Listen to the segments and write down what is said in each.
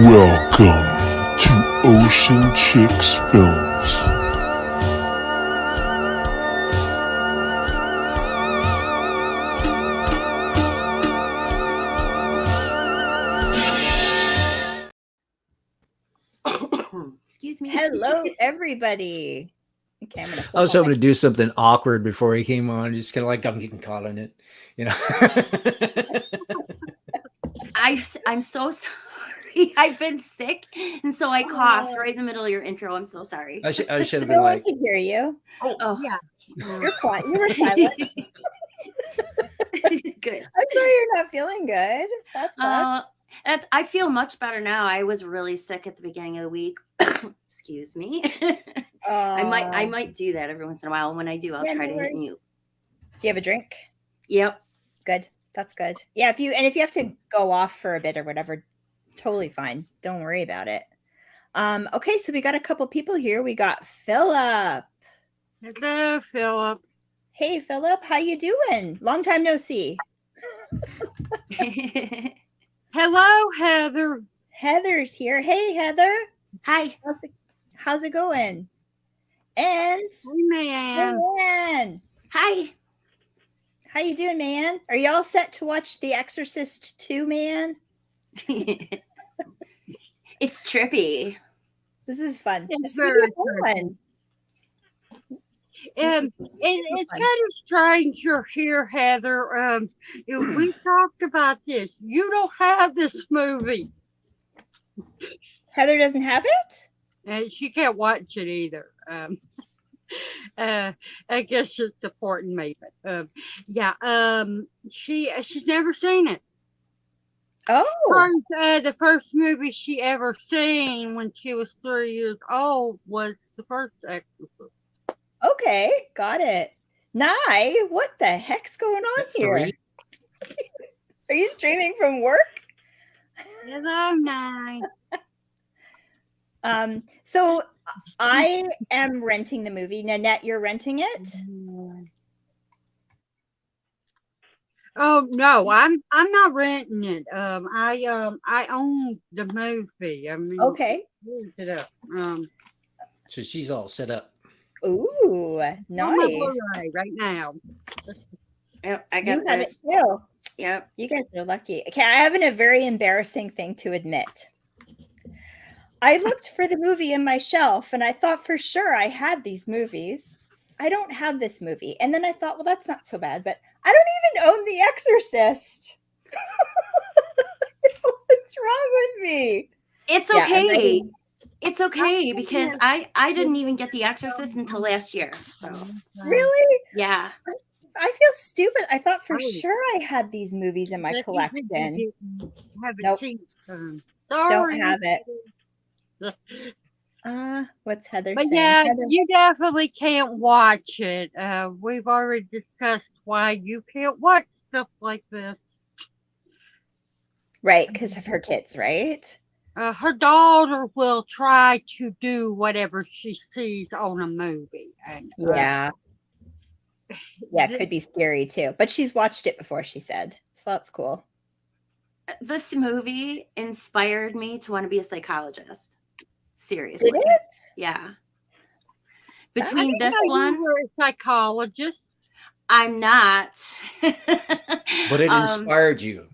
Welcome to Ocean Chicks Films. Excuse me. Hello, everybody. Okay, I was hoping to do something awkward before he came on, just kind of like I'm getting caught on it, you know. I'm so sorry. I've been sick, and so I coughed right in the middle of your intro. I'm so sorry. I should have No been one like, can hear you. Oh Yeah. You're quiet. You were silent. Good. I'm sorry you're not feeling good. That's fun. I feel much better now. I was really sick at the beginning of the week. Excuse me. I might do that every once in a while. And when I do, I'll try to hit mute. Do you have a drink? Yep. Good. That's good. Yeah, if you have to go off for a bit or whatever, totally fine. Don't worry about it. Okay, so we got a couple people here. We got Philip. Hello, Philip. Hey, Philip, how you doing? Long time no see. Hello, Heather. Heather's here. Hey, Heather. Hi. How's it going? And Man. Man. Hi. How you doing, man? Are you all set to watch The Exorcist II, man? It's trippy. This is fun. It's This is gonna be very a fun one. It's kind of strange you're here, Heather. We talked about this. You don't have this movie. Heather doesn't have it? And she can't watch it either. I guess it's supporting me, but she's never seen it. Oh, The first movie she ever seen when she was 3 years old was the first Exorcist. okay. Got it. Nye, what the heck's going on here? Are you streaming from work? Hello, Nye. So I am renting the movie. Nanette, you're renting it? Oh no, I'm not renting it. I own the movie. I mean, Okay. look it up. so she's all set up. Ooh, On my nice. Blu-ray right now. Yep, I You got have it this. too. Yep. You guys are lucky. Okay, I have a very embarrassing thing to admit. I looked for the movie in my shelf and I thought for sure I had these movies. I don't have this movie. And then I thought, well, that's not so bad, but I don't even own The Exorcist. What's wrong with me? It's Yeah, I'm okay. ready. It's okay because I didn't even get The Exorcist until last year. So Really? yeah. I feel stupid. I thought for sure I had these movies in my collection. Nope. Sorry. Don't have it. What's Heather But saying? yeah, Heather, you definitely can't watch it. We've already discussed why you can't watch stuff like this. right, because of her kids, right? Her daughter will try to do whatever she sees on a movie. And, Yeah. Yeah, it could be scary too. But she's watched it before, she said. So that's cool. This movie inspired me to want to be a psychologist. Seriously. Did it? Yeah. That's Between this you one, were a psychologist. I'm not. But it inspired you.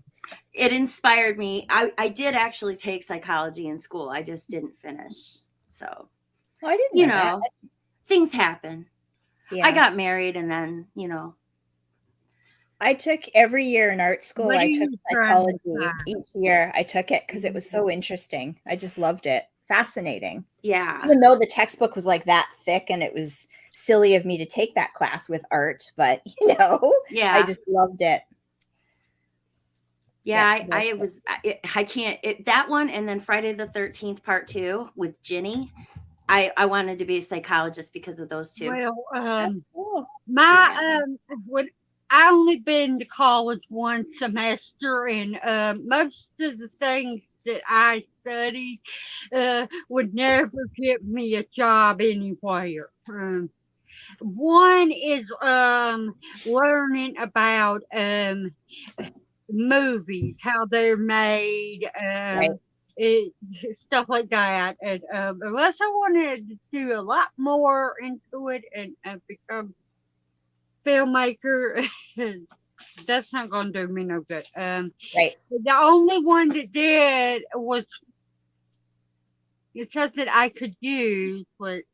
It inspired me. I did actually take psychology in school. I just didn't finish. So, Oh, I didn't you know know, things happen. that. Yeah. I got married and then, I took every year in art school, What I are took you trying to psychology. say? Each year I took it because it was so interesting. I just loved it. Fascinating. yeah. Even though the textbook was like that thick and it was silly of me to take that class with art, but Yeah. I just loved it. Yeah, Yeah, I can't, that one. And then Friday the 13th part 2 with Ginny. I wanted to be a psychologist because of those two. Well, That's cool. when I only been to college one semester, and most of the things that I studied would never get me a job anywhere. One is learning about movies, how they're made, Right. stuff like that. And unless I wanted to do a lot more into it and become filmmaker, that's not going to do me no good. Right. The only one that did was it's something I could use, which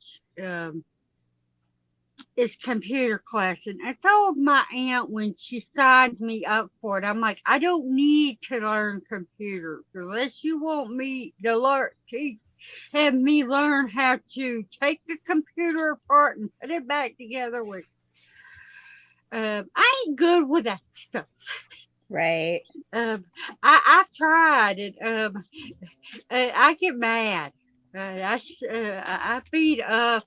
is computer class. And I told my aunt when she signed me up for it, I'm like, I don't need to learn computers unless you want me to learn. Have me learn how to take the computer apart and put it back together with. I ain't good with that stuff. Right. I've tried it. I get mad. I beat up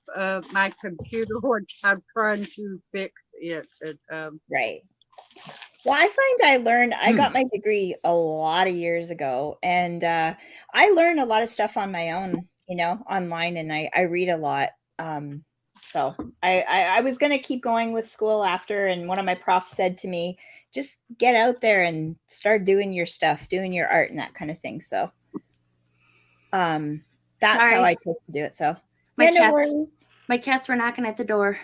my computer when I'm trying to fix it. Right. Well, I find I got my degree a lot of years ago, and I learn a lot of stuff on my own, online, and I read a lot. So I was going to keep going with school after, and one of my profs said to me, just get out there and start doing your stuff, doing your art and that kind of thing. So that's how I chose to do it. So my cats were knocking at the door.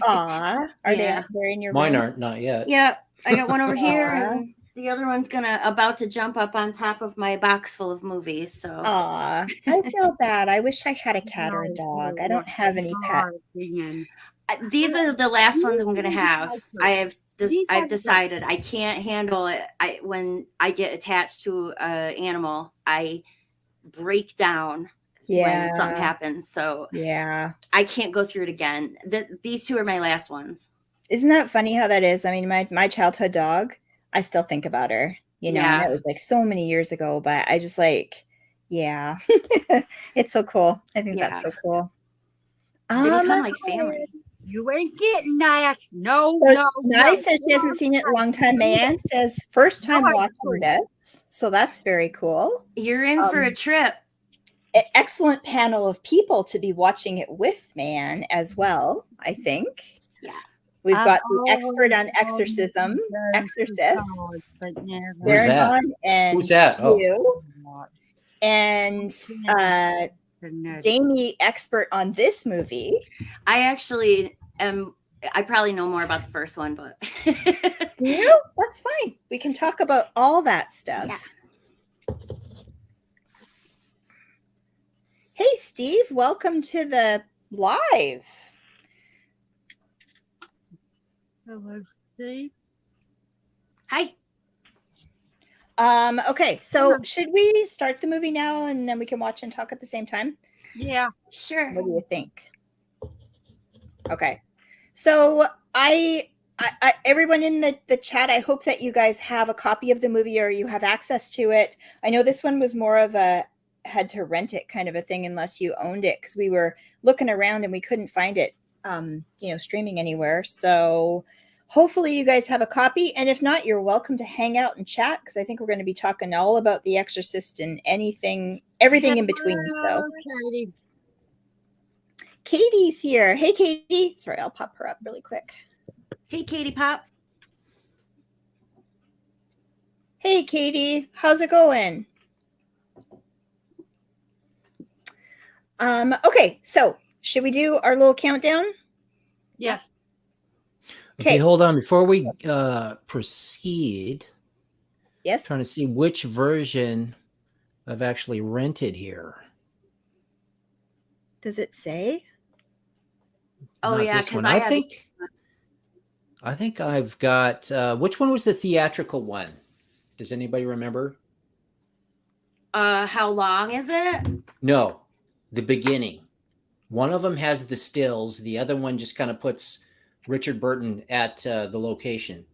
Aw, are they they're in your Mine room? aren't, not yet. Yep, I got one over here, and the other one's about to jump up on top of my box full of movies. So, Aw, I feel bad. I wish I had a cat or a dog. I don't have any pets. These are the last ones I'm gonna have. I've decided I can't handle it. When I get attached to an animal, I break down when something happens. So I can't go through it again. These two are my last ones. Isn't that funny how that is? I mean, my childhood dog, I still think about her, and it was like so many years ago, but I just it's so cool. I think that's so cool. They become like family. You ain't getting that. No. Maddie says she hasn't seen it in a long time. Mayanne says first time watching this. So that's very cool. You're in for a trip. An excellent panel of people to be watching it with, Mayanne, as well, I think. Yeah. We've got the expert on exorcism, exorcist. Who's that? And who's that? You. And Jamie, expert on this movie. I actually am. I probably know more about the first one, but that's fine. We can talk about all that stuff. Yeah. Hey, Steve, welcome to the live. Hello, Steve. Hi. Okay, so should we start the movie now and then we can watch and talk at the same time? Yeah, sure. What do you think? Okay, so I everyone in the chat, I hope that you guys have a copy of the movie or you have access to it. I know this one was more of a had to rent it kind of a thing unless you owned it, because we were looking around and we couldn't find it streaming anywhere. So hopefully you guys have a copy, and if not, you're welcome to hang out and chat, because I think we're going to be talking all about The Exorcist and everything in between. So Katie's here. Hey, Katie. Sorry, I'll pop her up really quick. Hey, Katie Pop. Hey, Katie. How's it going? Okay, so should we do our little countdown? Yes. Okay, hold on. Before we proceed, yes, trying to see which version I've actually rented here. Does it say? Oh, Not yeah, this one. because I think I've got. Which one was the theatrical one? Does anybody remember? How long is it? No, the beginning. One of them has the stills. The other one just kind of puts Richard Burton at the location.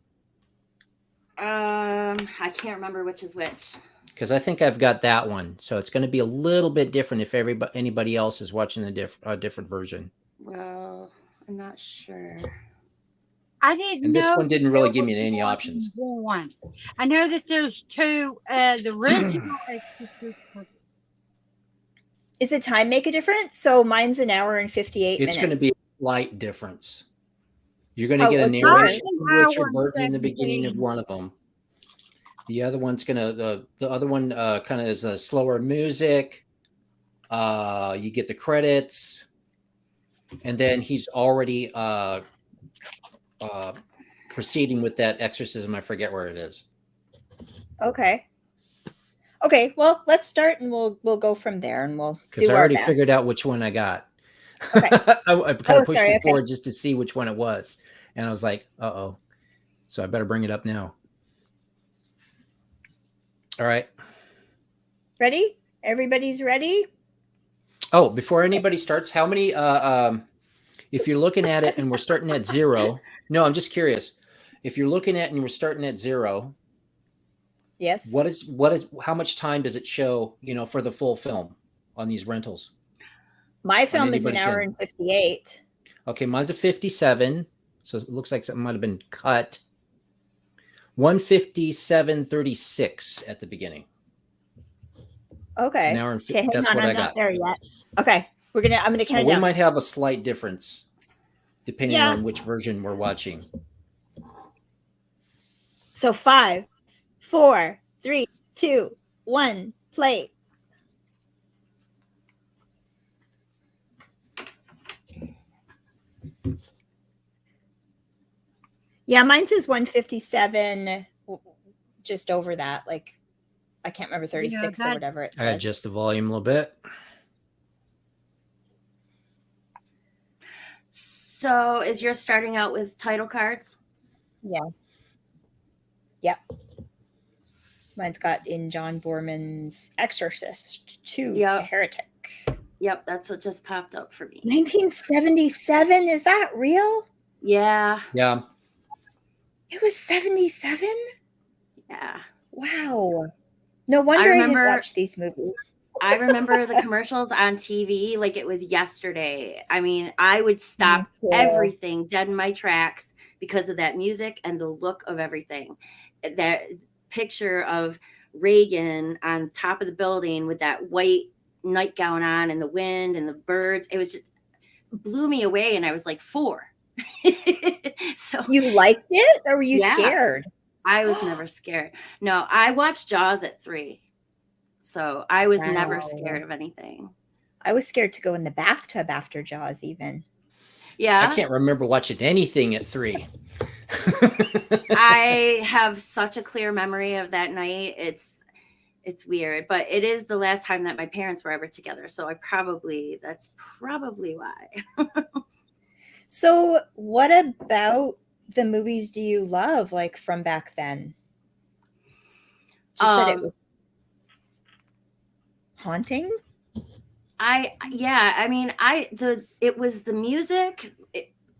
I can't remember which is which. Because I think I've got that one, so it's going to be a little bit different if anybody else is watching a different version. Well, I'm not sure. I didn't and know. This one didn't really give me any options. One. I know that there's two. The original Is the time make a difference? So mine's an hour and 58 minutes. It's going to be a slight difference. You're going to get a narration from Richard Burton in the beginning of one of them. The other one's the other one kind of is a slower music. You get the credits, and then he's already proceeding with that exorcism. I forget where it is. Okay. Okay, well, let's start and we'll go from there, and we'll Because do I our already best. figured out which one I got. Okay. I kind of pushed sorry, it okay. forward just to see which one it was, and I was like, "Uh-oh!" So I better bring it up now. All right. Ready? Everybody's ready? Oh, before anybody starts, how many? If you're looking at it and we're starting at 0, no, I'm just curious. If you're looking at and we're starting at 0, Yes. what is how much time does it show? For the full film on these rentals. My film is an anybody's hour end? and 58. Okay, mine's a 57, so it looks like something might have been cut. 157:36 at the beginning. Okay. An hour and Okay, hang that's on, what I'm I not got. there yet. Okay, I'm gonna count it We down. might have a slight difference depending Yeah. on which version we're watching. So 5, 4, 3, 2, 1, play. Yeah, mine says 157, just over that. Like, I can't remember 36 or whatever it I said. adjust the volume a little bit. So is yours starting out with title cards? Yeah. Yep. Mine's got in John Boorman's Exorcist II, Yep. Heretic. Yep, that's what just popped up for me. 1977? Is that real? Yeah. Yeah. It was 77? Yeah. Wow. No wonder I didn't watch these movies. I remember the commercials on TV like it was yesterday. I mean, I would stop everything dead in my tracks because of that music and the look of everything. That picture of Regan on top of the building with that white nightgown on and the wind and the birds, it was just blew me away, and I was like 4. So you liked it, or were you scared? I was never scared. No, I watched Jaws at 3. So I was never scared of anything. I was scared to go in the bathtub after Jaws even. Yeah. I can't remember watching anything at 3. I have such a clear memory of that night. It's weird, but it is the last time that my parents were ever together. So that's probably why. So what about the movies do you love, like from back then? Just that it was haunting? It was the music.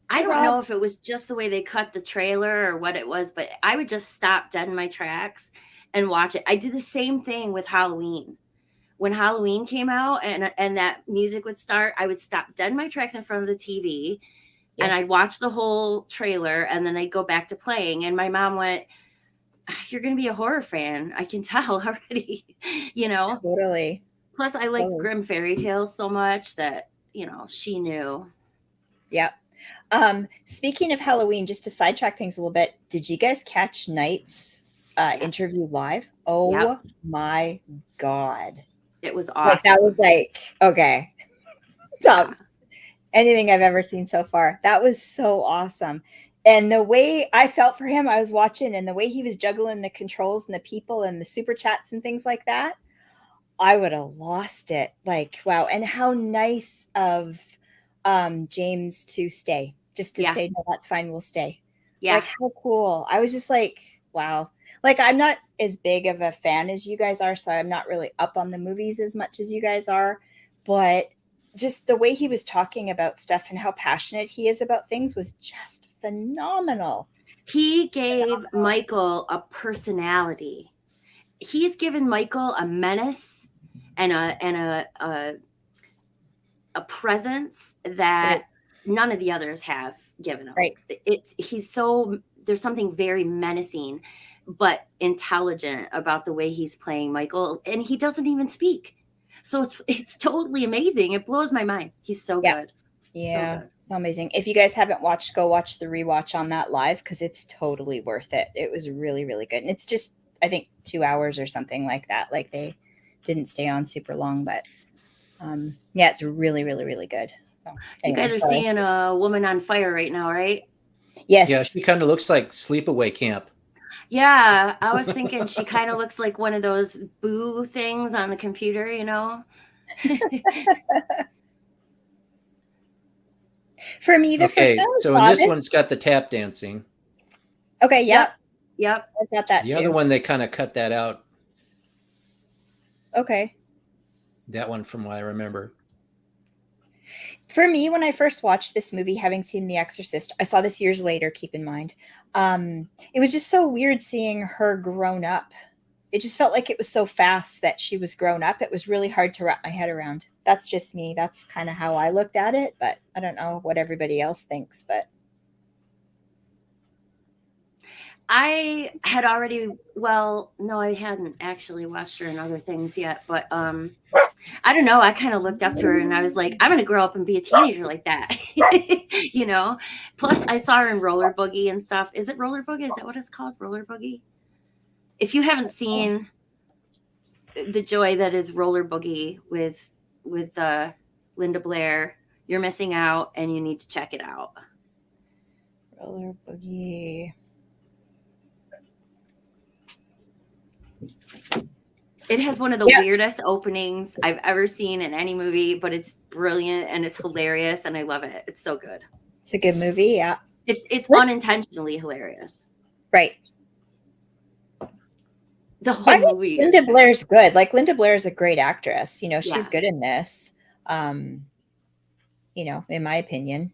I don't know if it was just the way they cut the trailer or what it was, but I would just stop dead in my tracks and watch it. I did the same thing with Halloween. When Halloween came out and that music would start, I would stop dead in my tracks in front of the TV. Yes. And I'd watch the whole trailer, and then I'd go back to playing. And my mom went, "You're going to be a horror fan. I can tell already." Totally. Plus, I like grim fairy tales so much that, she knew. Yep. Speaking of Halloween, just to sidetrack things a little bit, did you guys catch Knight's interview live? Oh, my God. It was awesome. That was okay. Top. Anything I've ever seen so far. That was so awesome. And the way I felt for him, I was watching, and the way he was juggling the controls and the people and the super chats and things like that, I would have lost it. Wow. And how nice of James to stay, just to say, no, that's fine, we'll stay. Yeah. How cool. I was just wow. I'm not as big of a fan as you guys are, so I'm not really up on the movies as much as you guys are, but just the way he was talking about stuff and how passionate he is about things was just phenomenal. He gave Michael a personality. He's given Michael a menace and a presence that none of the others have given him. Right. There's something very menacing but intelligent about the way he's playing Michael, and he doesn't even speak. So it's totally amazing. It blows my mind. He's so good. Yeah, so amazing. If you guys haven't watched, go watch the rewatch on that live, because it's totally worth it. It was really, really good. And it's just, I think 2 hours or something like that. Like they didn't stay on super long, but yeah, it's really, really, really good. So, You guys are seeing A Woman on Fire right now, right? Yes. Yeah, she kind of looks like Sleepaway Camp. Yeah, I was thinking she kind of looks like one of those boo things on the computer, you know? For me, the first Okay, time I so saw this this. one's got the tap dancing. Okay, yep. Yep. I got that The too. other one, they kind of cut that out. Okay. That one, from what I remember. For me, when I first watched this movie, having seen The Exorcist, I saw this years later, keep in mind. It was just so weird seeing her grown up. It just felt like it was so fast that she was grown up. It was really hard to wrap my head around. That's just me. That's kind of how I looked at it, but I don't know what everybody else thinks, but I had already, well, no, I hadn't actually watched her in other things yet, but I don't know. I kind of looked up to her and I was like, I'm going to grow up and be a teenager like that, you know? Plus, I saw her in Roller Boogie and stuff. Is it Roller Boogie? Is that what it's called? Roller Boogie? If you haven't seen the joy that is Roller Boogie with Linda Blair, you're missing out and you need to check it out. Roller Boogie. It has one of the weirdest openings I've ever seen in any movie, but it's brilliant and it's hilarious and I love it. It's so good. It's a good movie, yeah. It's unintentionally hilarious. Right. The whole movie. Linda Blair's good. Like Linda Blair is a great actress. You know, she's good in this. You know, in my opinion.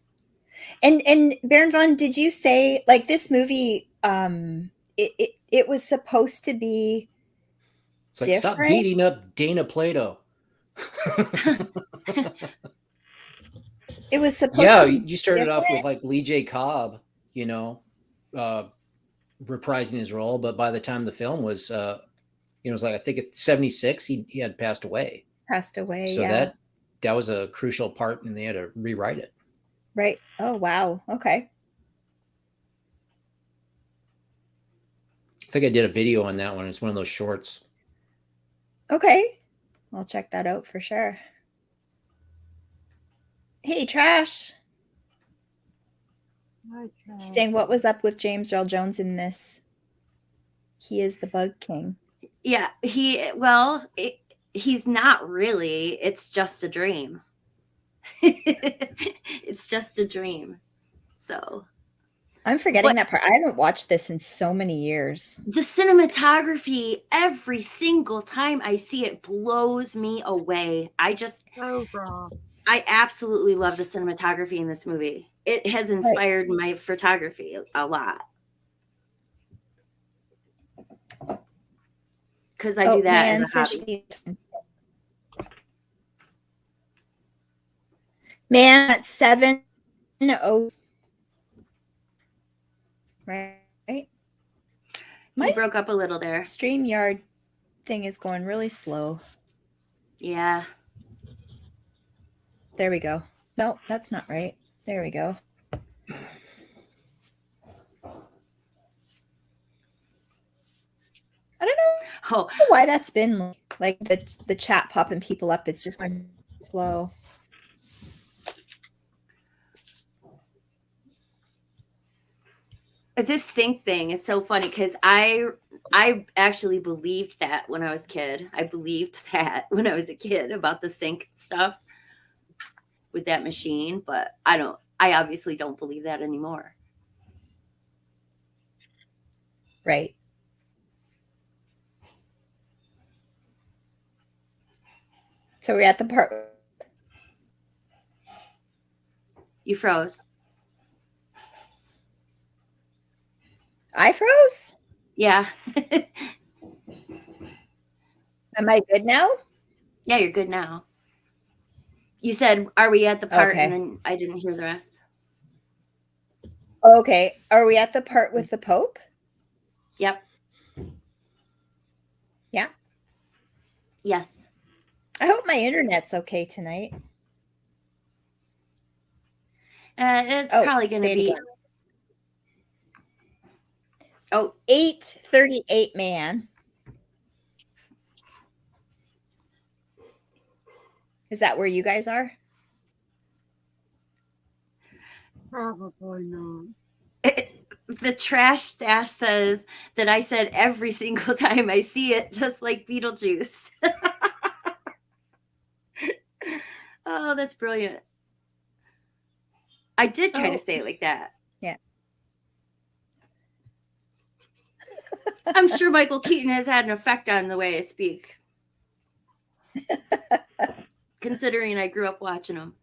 And Baron Von, did you say like this movie? It was supposed to be. It's like, stop beating up Dana Plato. It was supposed. Yeah, to be you started different. off with like Lee J. Cobb, you know, reprising his role, but by the time the film was, you know, it was like, I think it's 76, he had passed away. So that was a crucial part, and they had to rewrite it. Right. Oh wow. Okay. I think I did a video on that one. It's one of those shorts. Okay. I'll check that out for sure. Hey, Trash. He's saying, what was up with James Earl Jones in this? He is the Bug King. Yeah, he's not really. It's just a dream. It's just a dream. So I'm forgetting that part. I haven't watched this in so many years. The cinematography, every single time I see it, blows me away. I absolutely love the cinematography in this movie. It has inspired my photography a lot. Because I do that as a hobby. Man, at 7:00. Right. You broke up a little there. StreamYard thing is going really slow. Yeah. There we go. No, that's not right. There we go. I don't know why that's been like the chat popping people up. It's just slow. This sync thing is so funny because I actually believed that when I was a kid. I believed that when I was a kid about the sync stuff with that machine, but I obviously don't believe that anymore. Right. So we're at the part. You froze. I froze? Yeah. Am I good now? Yeah, you're good now. You said, are we at the part? And then I didn't hear the rest. Okay. Are we at the part with the Pope? Yep. Yeah. Yes. I hope my internet's okay tonight. It's probably going to be... Oh, 8:38, man. Is that where you guys are? Probably not. The trash stash says that I said every single time I see it, just like Beetlejuice. Oh, that's brilliant. I did kind of say it like that. Yeah. I'm sure Michael Keaton has had an effect on the way I speak. Considering I grew up watching him.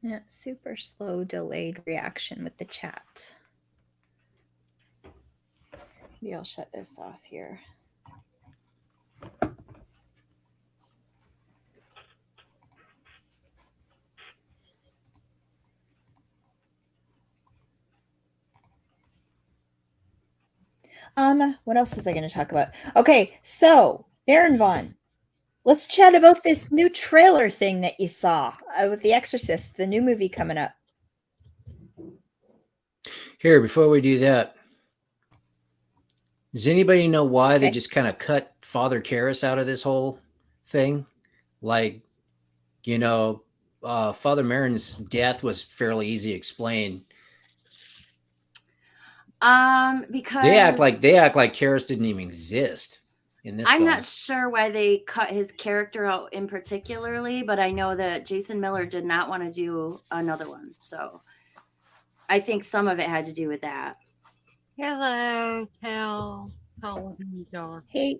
Yeah, super slow, delayed reaction with the chat. Maybe I'll shut this off here. What else was I going to talk about? Okay, so Aaron Vaughn, let's chat about this new trailer thing that you saw with The Exorcist, the new movie coming up. Here, before we do that, does anybody know why they just kind of cut Father Karras out of this whole thing? Like, you know, Father Merrin's death was fairly easy to explain. Because they act like Karras didn't even exist in this. I'm film. not sure why they cut his character out in particularly, but I know that Jason Miller did not want to do another one, so I think some of it had to do with that. Hello, Tales Told in the Dark. Hey,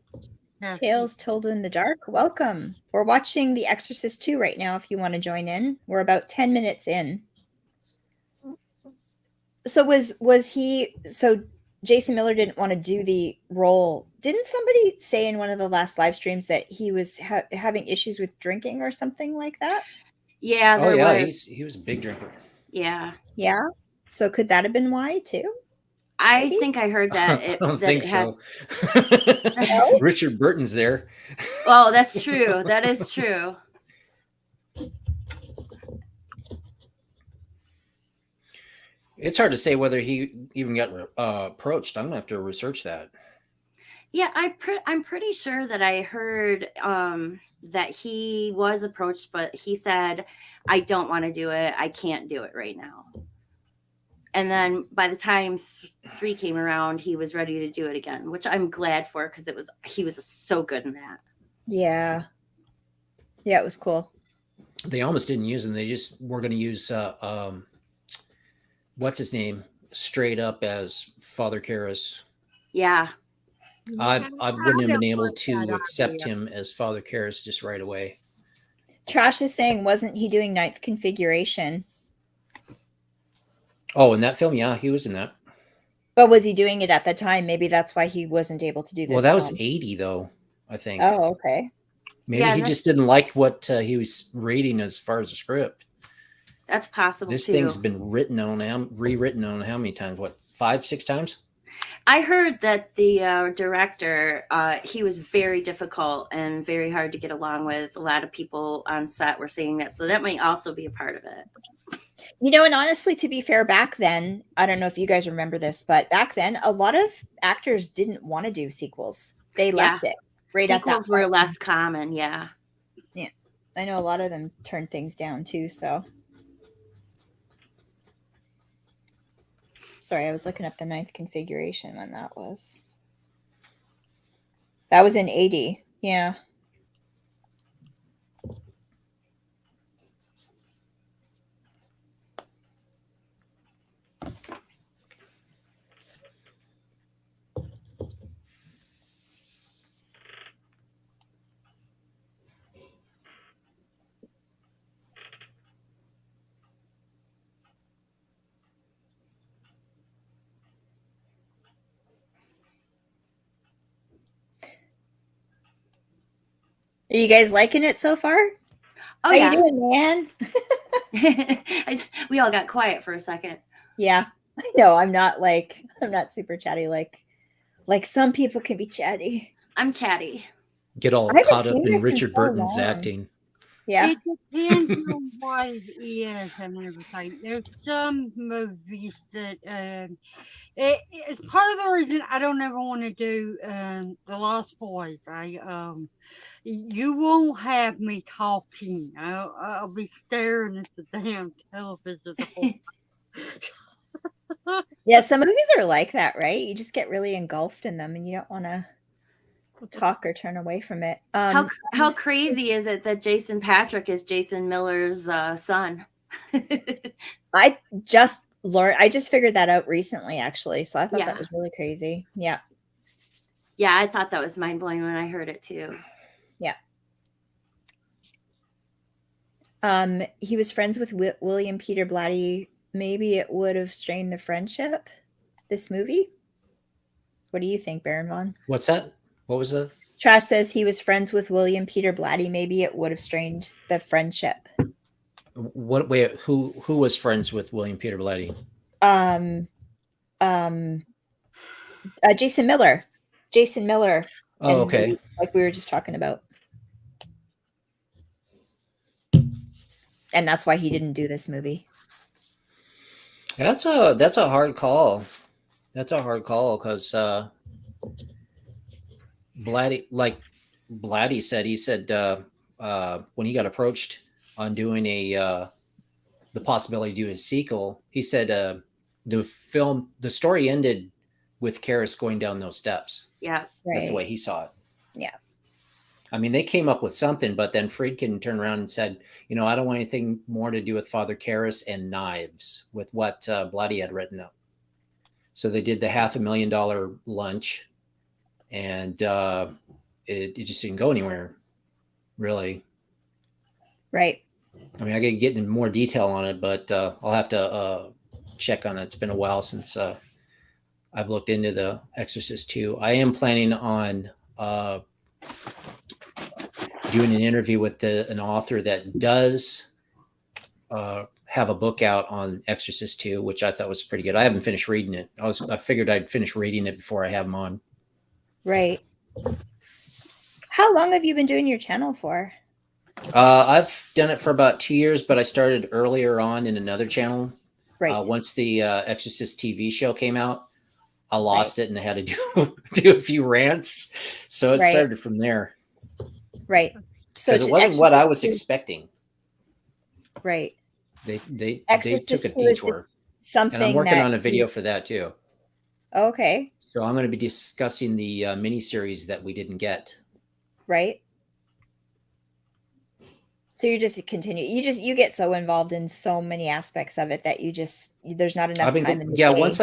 Yes. Tales Told in the Dark, welcome. We're watching The Exorcist II right now if you want to join in. We're about 10 minutes in. So was he, so Jason Miller didn't want to do the role. Didn't somebody say in one of the last live streams that he was having issues with drinking or something like that? Yeah, Oh there yeah, was. he was a big drinker. Yeah. Yeah. So could that have been why too? I Maybe? think I heard that. I don't think so. No? Richard Burton's there. Oh, that's true. That is true. It's hard to say whether he even got approached. I'm gonna have to research that. Yeah, I'm pretty sure that I heard that he was approached, but he said, "I don't want to do it. I can't do it right now." And then by the time 3 came around, he was ready to do it again, which I'm glad for because he was so good in that. Yeah. Yeah, it was cool. They almost didn't use him. They just were going to use what's his name straight up as Father Karras. Yeah. I wouldn't have been able like to that accept idea. him as Father Karras just right away. Trash is saying, wasn't he doing Ninth Configuration? Oh, in that film, yeah, he was in that. But was he doing it at the time? Maybe that's why he wasn't able to do this. Well, that was film. 80 though, I think. Oh, okay. Maybe Yeah, he that's- just didn't like what he was reading as far as the script. That's possible This too. thing's been rewritten on how many times? What, 5-6 times? I heard that the director, he was very difficult and very hard to get along with. A lot of people on set were saying that, so that might also be a part of it. You know, and honestly, to be fair, back then, I don't know if you guys remember this, but back then, a lot of actors didn't want to do sequels. They left it right at that Sequels were point. less common, yeah. I know a lot of them turned things down too, so. Sorry, I was looking up the Ninth Configuration when that was. That was in 80, yeah. Are you guys liking it so far? Oh, How yeah. you doing, man? We all got quiet for a second. Yeah, I know. I'm not super chatty like some people can be chatty. I'm chatty. Get all I haven't caught up seen in this in Richard so Burton's long. acting. Yeah. It depends on what it is and everything. There's some movies that it's part of the reason I don't ever want to do The Lost Boys. You won't have me talking. I'll be staring at the damn television the whole time. Yeah, some movies are like that, right? You just get really engulfed in them and you don't want to talk or turn away from it. How crazy is it that Jason Patrick is Jason Miller's son? I just figured that out recently, actually. So I thought that was really crazy. Yeah. Yeah, I thought that was mind blowing when I heard it too. Yeah. He was friends with William Peter Blatty. Maybe it would have strained the friendship. This movie. What do you think, Baron Vaughn? What's that? What was that? Trash says he was friends with William Peter Blatty. Maybe it would have strained the friendship. What? Wait, who was friends with William Peter Blatty? Jason Miller. Jason Miller. Oh, okay. Like we were just talking about. And that's why he didn't do this movie. That's a hard call. That's a hard call because Blatty said when he got approached on doing the possibility to do a sequel, he said the story ended with Karras going down those steps. Yeah, that's the way he saw it. Yeah. I mean, they came up with something, but then Friedkin turned around and said, I don't want anything more to do with Father Karras and knives, with what Blatty had written up. So they did the $500,000 lunch, and it just didn't go anywhere, really. Right. I mean, I could get into more detail on it, but I'll have to check on it. It's been a while since I've looked into the Exorcist II. I am planning on doing an interview with an author that does have a book out on Exorcist II, which I thought was pretty good. I haven't finished reading it. I figured I'd finish reading it before I have him on. Right. How long have you been doing your channel for? I've done it for about 2 years, but I started earlier on in another channel. Right. Once the Exorcist TV show came out, I lost it and I had to do a few rants. So it started from there. Right. So it wasn't what I was expecting. Right. They took a detour. Something, and I'm working on a video for that too. Okay. So I'm going to be discussing the miniseries that we didn't get. Right. So you just continue. You get so involved in so many aspects of it that there's not enough time in the day. Once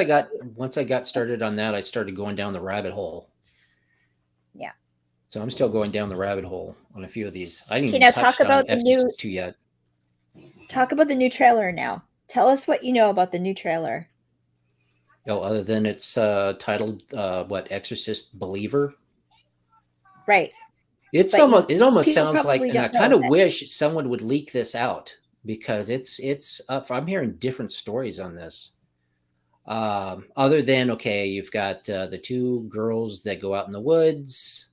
I got started on that, I started going down the rabbit hole. Yeah. So I'm still going down the rabbit hole on a few of these. I didn't even touch on Exorcist 2 yet. Talk about the new trailer now. Tell us what you know about the new trailer. Oh, other than it's titled Exorcist Believer. Right. It almost sounds like, and I kind of wish someone would leak this out because I'm hearing different stories on this. Other than, okay, you've got the two girls that go out in the woods.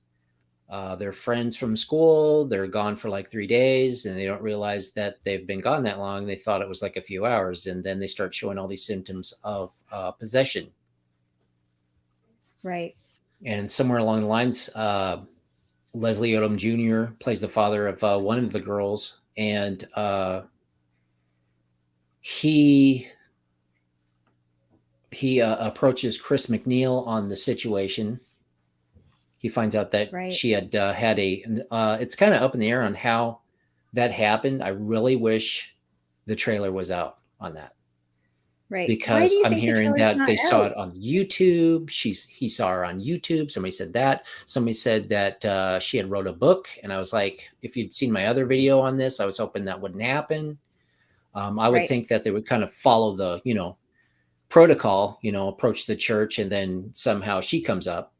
They're friends from school. They're gone for like 3 days and they don't realize that they've been gone that long. They thought it was like a few hours. And then they start showing all these symptoms of possession. Right. And somewhere along the lines, Leslie Odom Jr. plays the father of one of the girls, and he approaches Chris MacNeil on the situation. He finds out that she had had it's kind of up in the air on how that happened. I really wish the trailer was out on that. Right. Because I'm hearing that they saw it on YouTube. He saw her on YouTube. Somebody said that. Somebody said that she had wrote a book. And I was like, if you'd seen my other video on this, I was hoping that wouldn't happen. I would think that they would kind of follow the, protocol, approach the church and then somehow she comes up,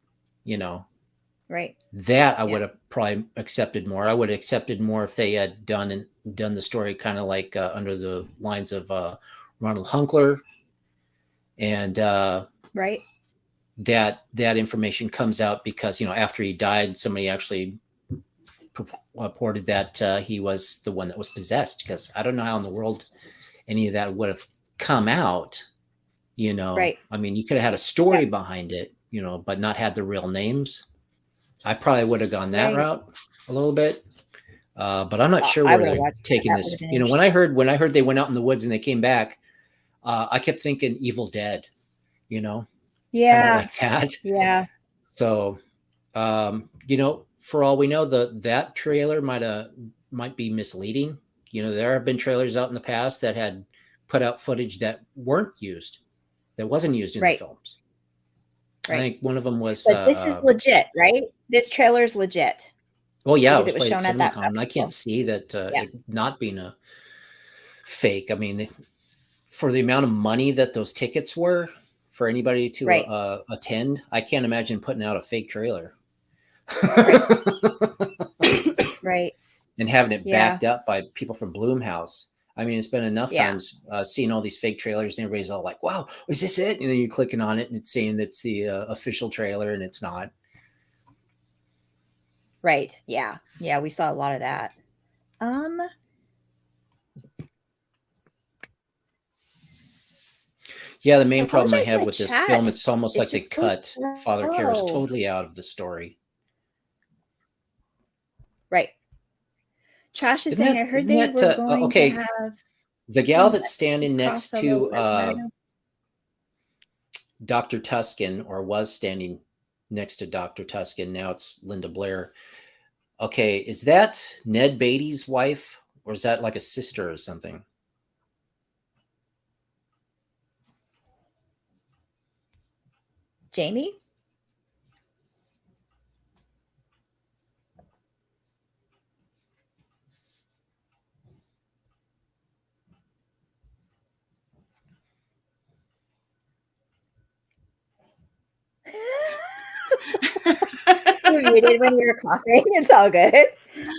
Right. That I would have probably accepted more. I would have accepted more if they had done the story kind of like under the lines of Ronald Hunkler, and that information comes out because after he died, somebody actually purported that he was the one that was possessed, because I don't know how in the world any of that would have come out. Right. I mean, you could have had a story behind it, but not had the real names. I probably would have gone that route a little bit. But I'm not sure where they're taking this. When I heard they went out in the woods and they came back, I kept thinking Evil Dead, Yeah. Kind of like that. Yeah. So, for all we know, that trailer might be misleading. There have been trailers out in the past that had put out footage that wasn't used in the films. Right. I think one of them was. But this is legit, right? This trailer is legit. Oh yeah, it was shown at that. And I can't see that it not being a fake. I mean, for the amount of money that those tickets were for anybody to attend, I can't imagine putting out a fake trailer. Right. And having it backed up by people from Blumhouse. I mean, it's been enough times seeing all these fake trailers and everybody's all like, wow, is this it? And then you're clicking on it and it's saying that's the official trailer, and it's not. Right. Yeah. Yeah. We saw a lot of that. Yeah. The main problem I have with this film, it's almost like they cut Father Karras totally out of the story. Right. Trash is saying, I heard they were going to have the gal that's standing next to Dr. Tuskin, or was standing next to Dr. Tuskin. Now it's Linda Blair. Okay, is that Ned Beatty's wife, or is that like a sister or something? Jamie? You're muted when you're coughing. It's all good.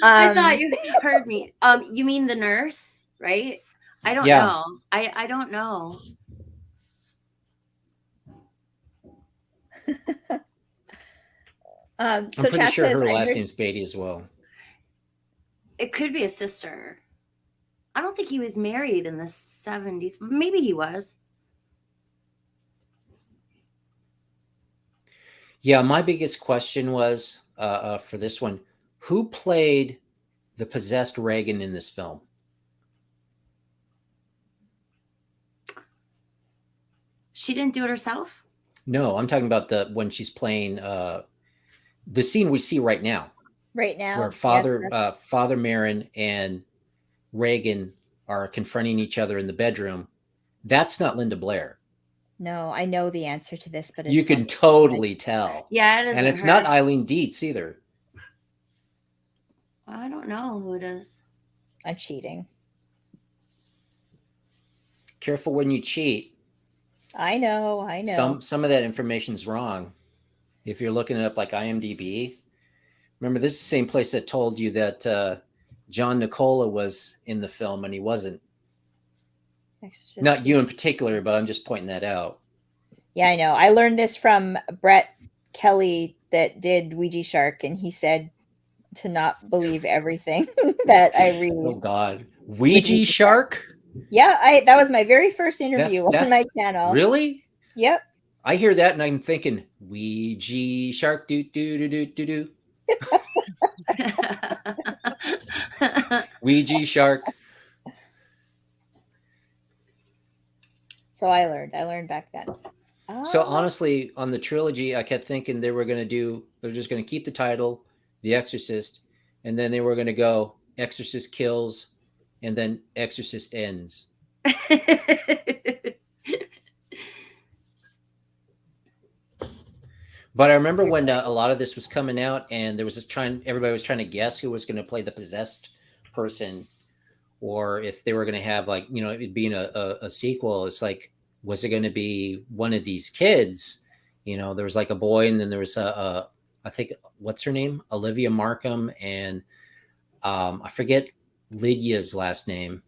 I thought you heard me. You mean the nurse, right? I don't know. I don't know. So I'm pretty sure her last name's Beatty as well. It could be a sister. I don't think he was married in the 70s. Maybe he was. Yeah, my biggest question was for this one, who played the possessed Regan in this film? She didn't do it herself? No, I'm talking about when she's playing the scene we see right now. Right now. Where Father Merrin and Regan are confronting each other in the bedroom. That's not Linda Blair. No, I know the answer to this, but you can totally tell. Yeah, it is. And it's not Eileen Dietz either. I don't know who it is. I'm cheating. Careful when you cheat. I know. Some of that information is wrong. If you're looking it up like IMDb, remember this is the same place that told you that John Nicola was in the film and he wasn't. Exorcist Not you in particular, but I'm just pointing that out. Yeah, I know. I learned this from Brett Kelly that did Ouija Shark, and he said to not believe everything that I read. Oh God, Ouija Shark? Yeah, that was my very first interview on my channel. Really? Yep. I hear that and I'm thinking Ouija Shark do do do do do do. Ouija Shark. So I learned back then. So honestly, on the trilogy, I kept thinking they're just going to keep the title, The Exorcist, and then they were going to go Exorcist Kills, and then Exorcist Ends. But I remember when a lot of this was coming out, and there was everybody was trying to guess who was going to play the possessed person, or if they were going to have it being a sequel. It's like, was it going to be one of these kids? There was like a boy, and then there was I think, what's her name? Olivia Markham, and I forget Lydia's last name.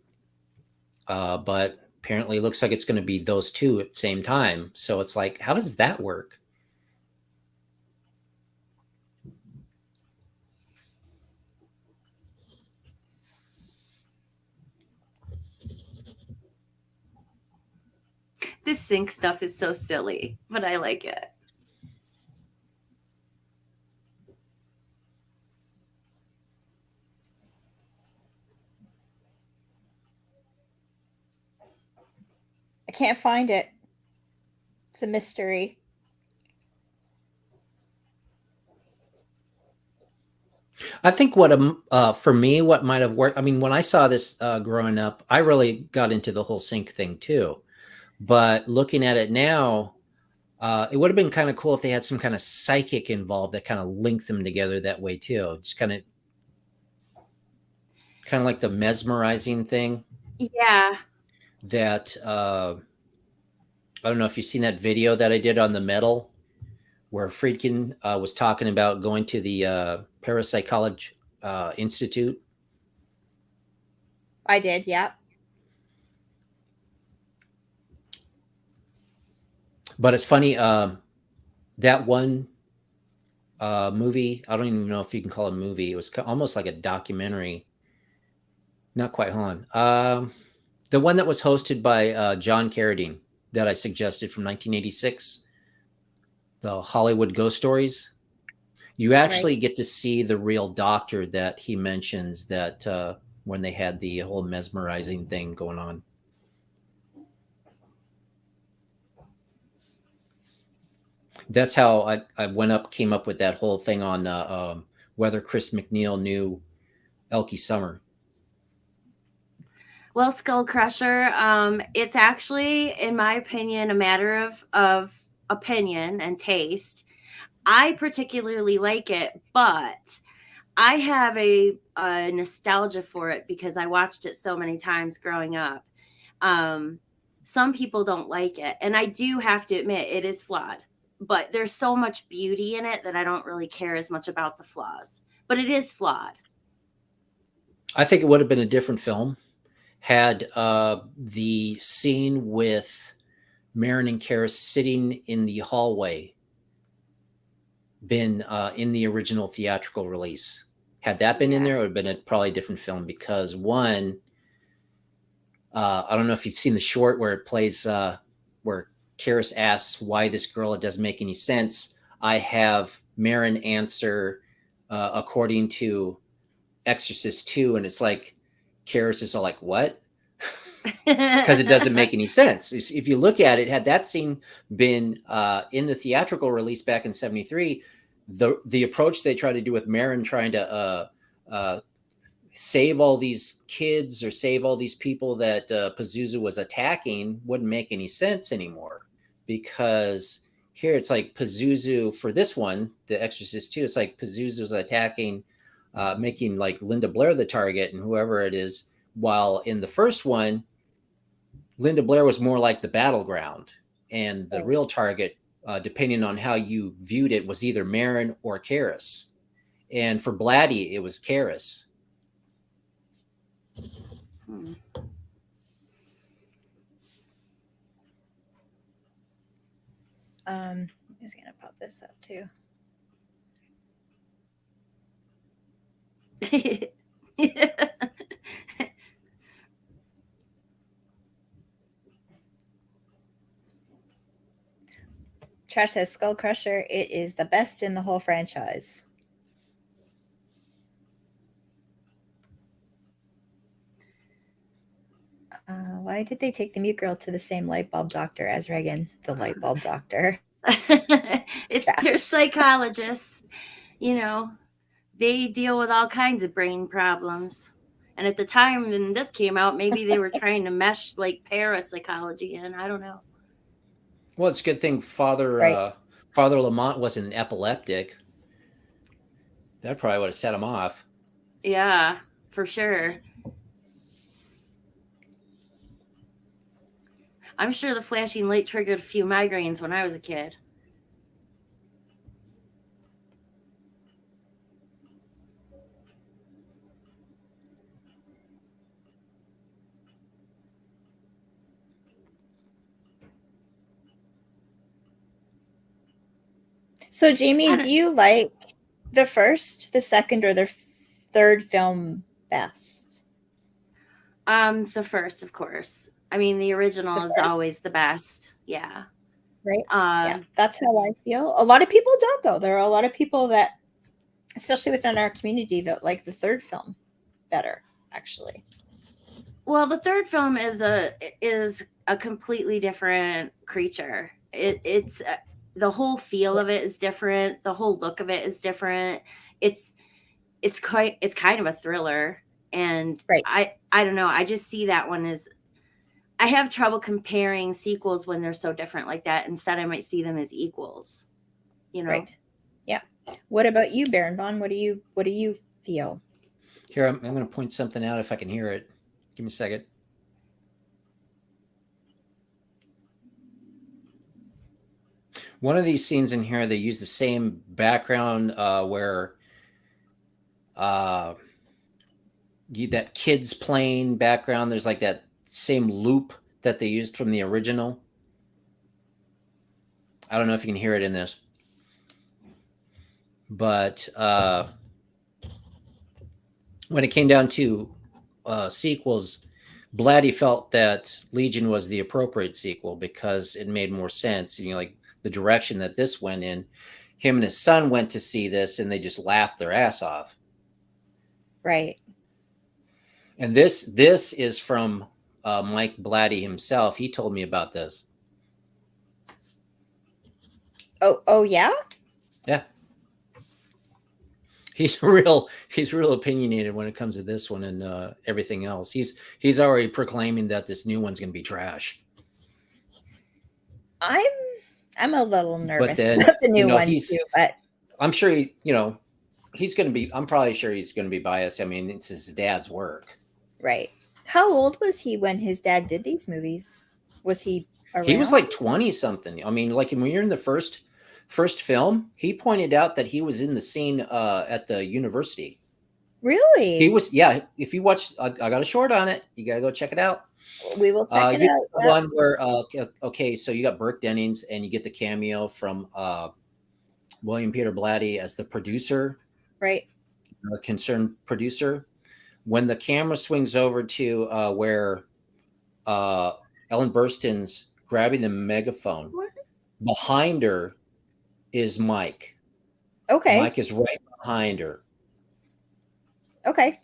But apparently it looks like it's going to be those two at the same time. So it's like, how does that work? This sync stuff is so silly, but I like it. I can't find it. It's a mystery. I think what for me, what might have worked. I mean, when I saw this growing up, I really got into the whole sync thing too. But looking at it now, it would have been kind of cool if they had some kind of psychic involved that kind of linked them together that way too. Just kind of like the mesmerizing thing. Yeah. That I don't know if you've seen that video that I did on the metal, where Friedkin was talking about going to the Parapsychology Institute. I did, yeah. But it's funny, that one movie, I don't even know if you can call it a movie. It was almost like a documentary. Not quite, hold on. The one that was hosted by John Carradine that I suggested from 1986, the Hollywood Ghost Stories. You actually get to see the real doctor that he mentions that when they had the whole mesmerizing thing going on. That's how I came up with that whole thing on whether Chris MacNeil knew Elkie Summer. Well, Skull Crusher, it's actually, in my opinion, a matter of opinion and taste. I particularly like it, but I have a nostalgia for it because I watched it so many times growing up. Some people don't like it, and I do have to admit it is flawed, but there's so much beauty in it that I don't really care as much about the flaws, but it is flawed. I think it would have been a different film had the scene with Merrin and Karras sitting in the hallway been in the original theatrical release. Had that been in there, it would have been probably a different film because one, I don't know if you've seen the short where it plays, where Karras asks why this girl, it doesn't make any sense. I have Merrin answer according to Exorcist II, and it's like, Karras is all like, what? Because it doesn't make any sense. If you look at it, had that scene been in the theatrical release back in '73, the approach they tried to do with Merrin trying to save all these kids or save all these people that Pazuzu was attacking wouldn't make any sense anymore. Because here it's like Pazuzu, for this one, The Exorcist II, it's like Pazuzu's attacking, making like Linda Blair the target and whoever it is, while in the first one, Linda Blair was more like the battleground, and the real target, depending on how you viewed it, was either Merrin or Karras. And for Blatty, it was Karras. I'm just gonna pop this up too. Trash says Skull Crusher, it is the best in the whole franchise. Why did they take the mute girl to the same light bulb doctor as Regan, the light bulb doctor? They're psychologists, you know, they deal with all kinds of brain problems. And at the time when this came out, maybe they were trying to mesh like parapsychology in. I don't know. Well, it's a good thing Father Lamont wasn't an epileptic. That probably would have set him off. Yeah, for sure. I'm sure the flashing light triggered a few migraines when I was a kid. So, Jamie, do you like the first, the second, or the third film best? The first, of course. I mean, the original The is first? always the best. Yeah. Right. Yeah, that's how I feel. A lot of people don't, though. There are a lot of people that, especially within our community, that like the third film better, actually. Well, the third film is a completely different creature. It's the whole feel of it is different. The whole look of it is different. It's kind of a thriller, and Right. I don't know. I just see that one as, I have trouble comparing sequels when they're so different like that. Instead, I might see them as equals. You know. Right. Yeah. What about you, Baron Vaughn? What do you feel? Here, I'm going to point something out if I can hear it. Give me a second. One of these scenes in here, they use the same background where that kids playing background. There's like that same loop that they used from the original. I don't know if you can hear it in this, but when it came down to sequels, Blatty felt that Legion was the appropriate sequel because it made more sense. You know, like the direction that this went in. Him and his son went to see this, and they just laughed their ass off. Right. And this is from Mike Blatty himself. He told me about this. Oh yeah? Yeah. He's real opinionated when it comes to this one and everything else. He's already proclaiming that this new one's going to be trash. I'm a little nervous then, about the new one too, but I'm sure he's going to be. I'm probably sure he's going to be biased. I mean, it's his dad's work. Right. How old was he when his dad did these movies? Was he around? He was like 20 something. I mean, like when you're in the first film, he pointed out that he was in the scene at the university. Really? He was, yeah. If you watch, I got a short on it. You got to go check it out. We will check it out. The one where, okay, so you got Burke Dennings and you get the cameo from William Peter Blatty as the producer. Right. The concerned producer. When the camera swings over to where Ellen Burstyn's grabbing the megaphone, behind her is Mike. Okay. Mike is right behind her. Okay.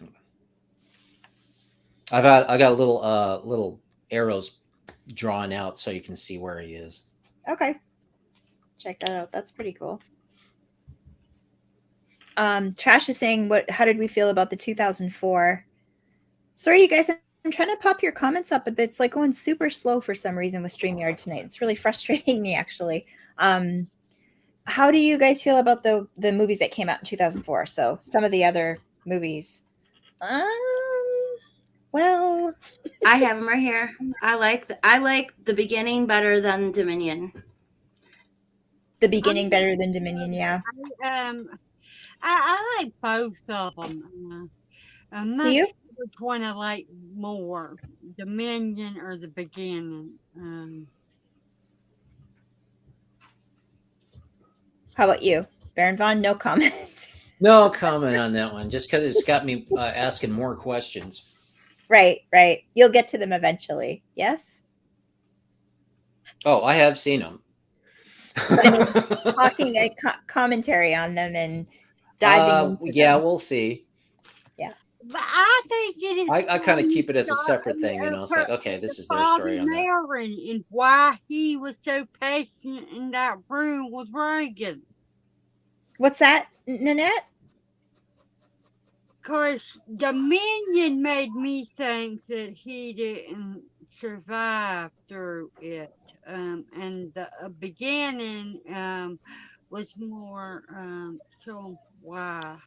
I got little arrows drawn out so you can see where he is. Okay. Check that out. That's pretty cool. Trash is saying, how did we feel about the 2004? Sorry, you guys, I'm trying to pop your comments up, but it's like going super slow for some reason with StreamYard tonight. It's really frustrating me, actually. How do you guys feel about the movies that came out in 2004? So some of the other movies. Well, I have them right here. I like the beginning better than Dominion. The beginning better than Dominion, yeah. I like both of them. Do you? Which one I like more, Dominion or the beginning? How about you, Baron Vaughn? No comment. No comment on that one, just because it's got me asking more questions. Right. You'll get to them eventually. Yes. Oh, I have seen them. But I mean, talking a commentary on them and diving. Yeah, we'll see. Yeah. But I think it is. I kind of keep it as a separate thing, you know. It's like, okay, this is their story on that. Father Merrin and why he was so passionate in that room with Regan. What's that, Nanette? Because Dominion made me think that he didn't survive through it. And the beginning was more so why.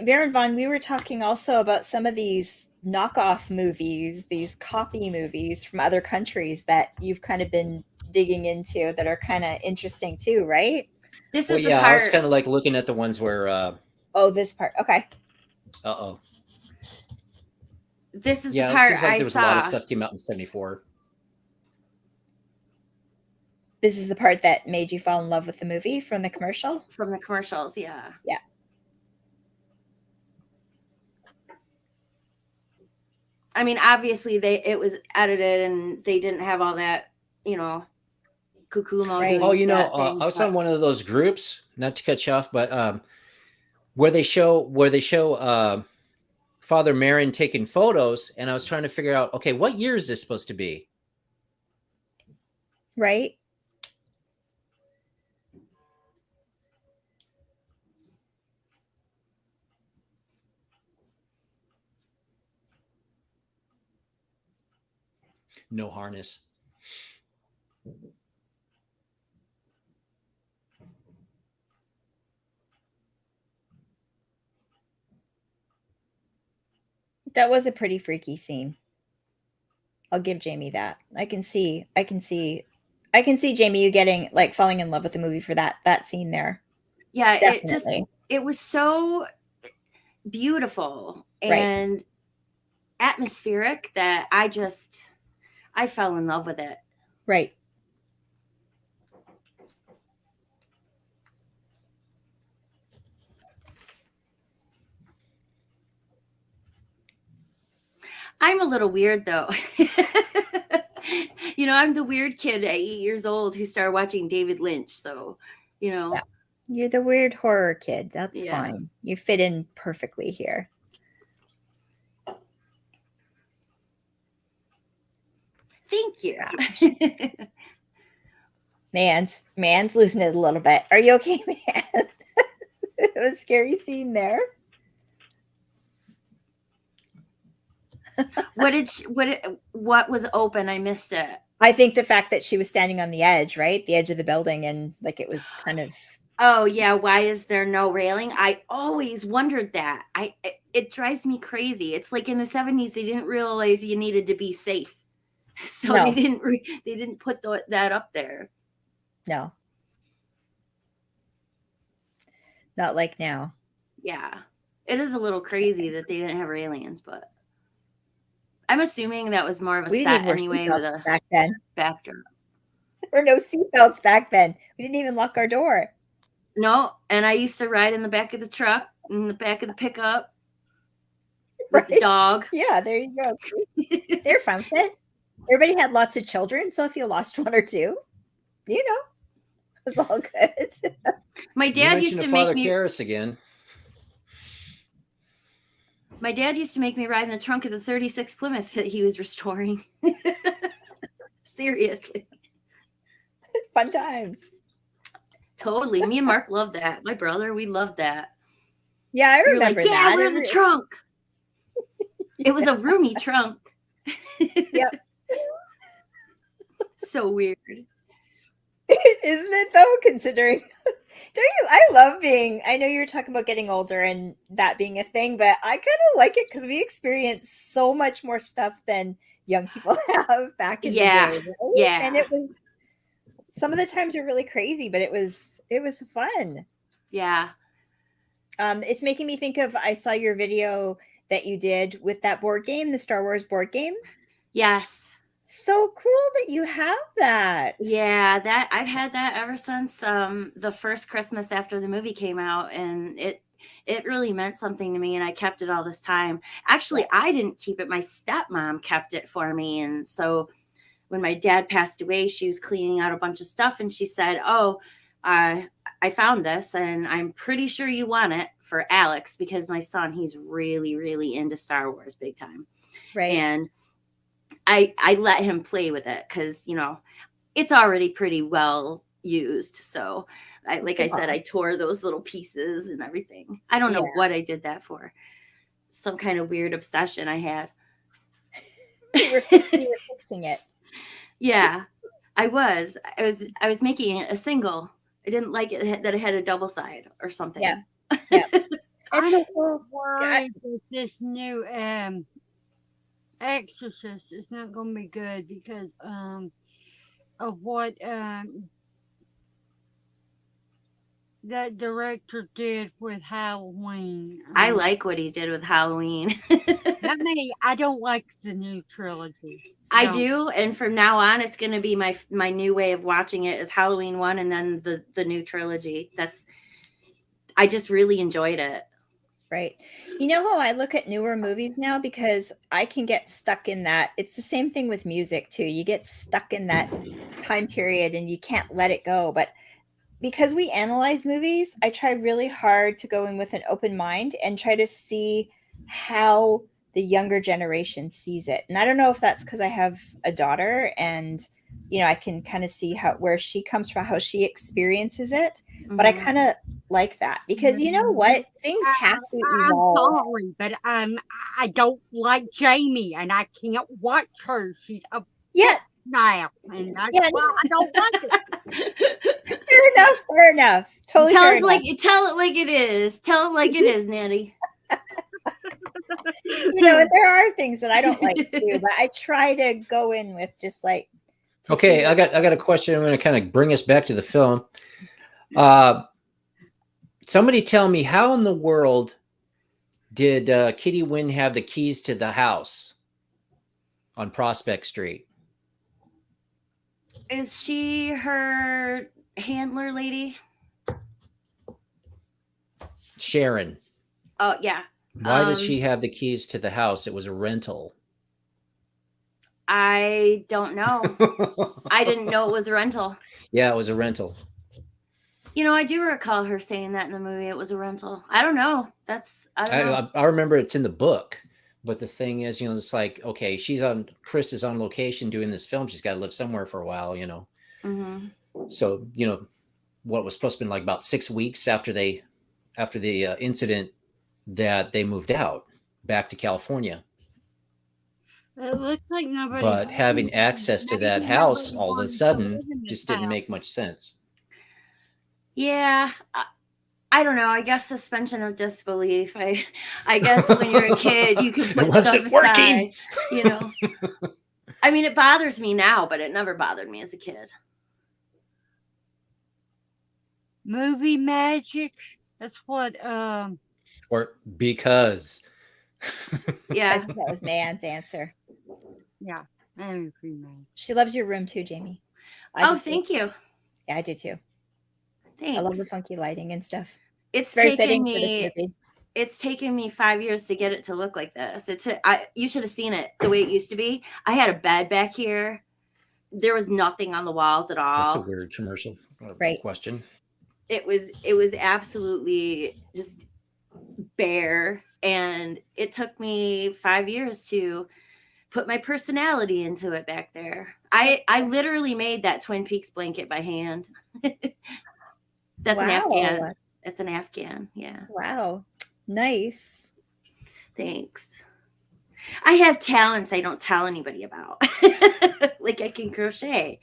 Baron Vaughn, we were talking also about some of these knockoff movies, these copy movies from other countries that you've kind of been digging into that are kind of interesting too, right? This is the part. I was kind of like looking at the ones where. This part. Okay. This is the part it seems like there was a lot of stuff came out in 1974. This is the part that made you fall in love with the movie from the commercial? From the commercials, yeah. Yeah. I mean, obviously it was edited and they didn't have all that, cuckoo mode. Right. Oh, I was on one of those groups, not to cut you off, but where they show Father Merrin taking photos, and I was trying to figure out, okay, what year is this supposed to be? Right. No harness. That was a pretty freaky scene. I'll give Jamie that. I can see Jamie, you getting like falling in love with the movie for that scene there. Yeah, Definitely. it was so beautiful and atmospheric that I fell in love with it. Right. I'm a little weird though. I'm the weird kid at 8 years old who started watching David Lynch. So, Yeah. You're the weird horror kid. That's Yeah. fine. You fit in perfectly here. Thank you. Man's losing it a little bit. Are you okay, man? It was a scary scene there. What was open? I missed it. I think the fact that she was standing on the edge, right? The edge of the building, and like it was kind of. Oh yeah, why is there no railing? I always wondered that. It drives me crazy. It's like in the 70s they didn't realize you needed to be safe. So No. they didn't put that up there. No. Not like now. Yeah. It is a little crazy that they didn't have railings, but I'm assuming that was more of a We set didn't even wear anyway with seatbelts a back then. backdrop. There were no seatbelts back then. We didn't even lock our door. No, and I used to ride in the back of the truck, in the back of the pickup with the dog. Yeah, there you go. They're fun fit. Everybody had lots of children, so if you lost one or two, it's all good. My dad used to Father make me. Karras again. My dad used to make me ride in the trunk of the 36 Plymouth that he was restoring. Seriously. Fun times. Totally. Me and Mark loved that. My brother, we loved that. Yeah, I We were remember like, yeah, that. we're in the trunk. It was a roomy trunk. Yep. So weird. Isn't it though, considering I love I know you were talking about getting older and that being a thing, but I kind of like it because we experience so much more stuff than young people have back in the day. Right? Yeah. And it was some of the times were really crazy, but it was fun. Yeah. It's making me think of, I saw your video that you did with that board game, the Star Wars board game. Yes. So cool that you have that. Yeah, that I've had that ever since the first Christmas after the movie came out, and it really meant something to me, and I kept it all this time. Actually, I didn't keep it. My stepmom kept it for me, and so when my dad passed away, she was cleaning out a bunch of stuff, and she said, "Oh, I found this, and I'm pretty sure you want it for Alex because my son, he's really, really into Star Wars big time." Right. And I let him play with it because, it's already pretty well used. So I said, I tore those little pieces and everything. I don't know what I did that for. Some kind of weird obsession I had. You were fixing it. Yeah, I was making it a single. I didn't like it that it had a double side or something. Yeah. I'm so worried that this new Exorcist is not going to be good because of what that director did with Halloween. I like what he did with Halloween. I don't like the new trilogy. I do, and from now on, it's going to be my new way of watching it is Halloween 1 and then the new trilogy. I just really enjoyed it. Right. You know how I look at newer movies now, because I can get stuck in that. It's the same thing with music too. You get stuck in that time period and you can't let it go. But because we analyze movies, I try really hard to go in with an open mind and try to see how the younger generation sees it. And I don't know if that's because I have a daughter and I can kind of see where she comes from, how she experiences it. But I kind of like that, because you know what? Things have to evolve. I'm sorry, but I don't like Jamie, and I can't watch her. She's a now, and that's why I don't like it. Fair enough. Totally. Tell it like it is. Tell it like it is, Natty. There are things that I don't like too, but I try to go in with just like. Okay, I got a question. I'm going to kind of bring us back to the film. Somebody tell me, how in the world did Kitty Wynn have the keys to the house on Prospect Street? Is she her handler lady? Sharon. Oh, yeah. Why does she have the keys to the house? It was a rental. I don't know. I didn't know it was a rental. Yeah, it was a rental. I do recall her saying that in the movie. It was a rental. I don't know. I remember it's in the book. But the thing is, it's like, okay, Chris is on location doing this film. She's got to live somewhere for a while, Mm-hmm. So, what was supposed to be like about 6 weeks after the incident, that they moved out back to California. It looks like nobody. But having access to that house all of a sudden just didn't make much sense. Yeah. I don't know. I guess suspension of disbelief. I guess when you're a kid, you can put stuff aside. I mean, it bothers me now, but it never bothered me as a kid. Movie magic. That's what. Or because. Yeah, I think that was Nan's answer. Yeah, she loves your room too, Jamie. Thank you. Yeah, I do too. Thanks. I love the funky lighting and stuff. It's very taken me. It's taken me 5 years to get it to look like this. You should have seen it the way it used to be. I had a bed back here. There was nothing on the walls at all. That's a weird commercial question. It was absolutely just bare, and it took me 5 years to put my personality into it back there. I literally made that Twin Peaks blanket by hand. That's an Afghan. It's an Afghan. Yeah. Wow. Nice. Thanks. I have talents I don't tell anybody about. Like I can crochet.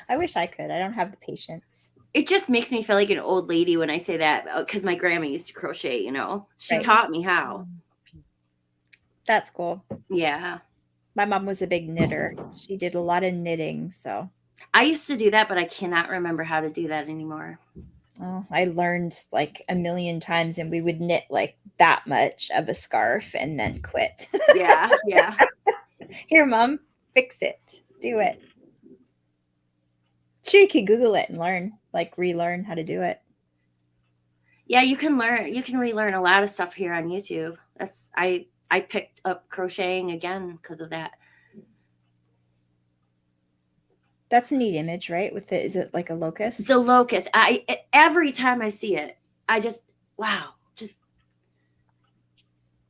I wish I could. I don't have the patience. It just makes me feel like an old lady when I say that, because my grandma used to crochet, She taught me how. That's cool. Yeah. My mom was a big knitter. She did a lot of knitting, so. I used to do that, but I cannot remember how to do that anymore. Oh, I learned like a million times, and we would knit like that much of a scarf and then quit. Yeah. Here, Mom, fix it. Do it. Sure, you could Google it and learn, like relearn how to do it. Yeah, you can relearn a lot of stuff here on YouTube. I picked up crocheting again because of that. That's a neat image, right? Is it like a locust? The locust. Every time I see it, I just, wow,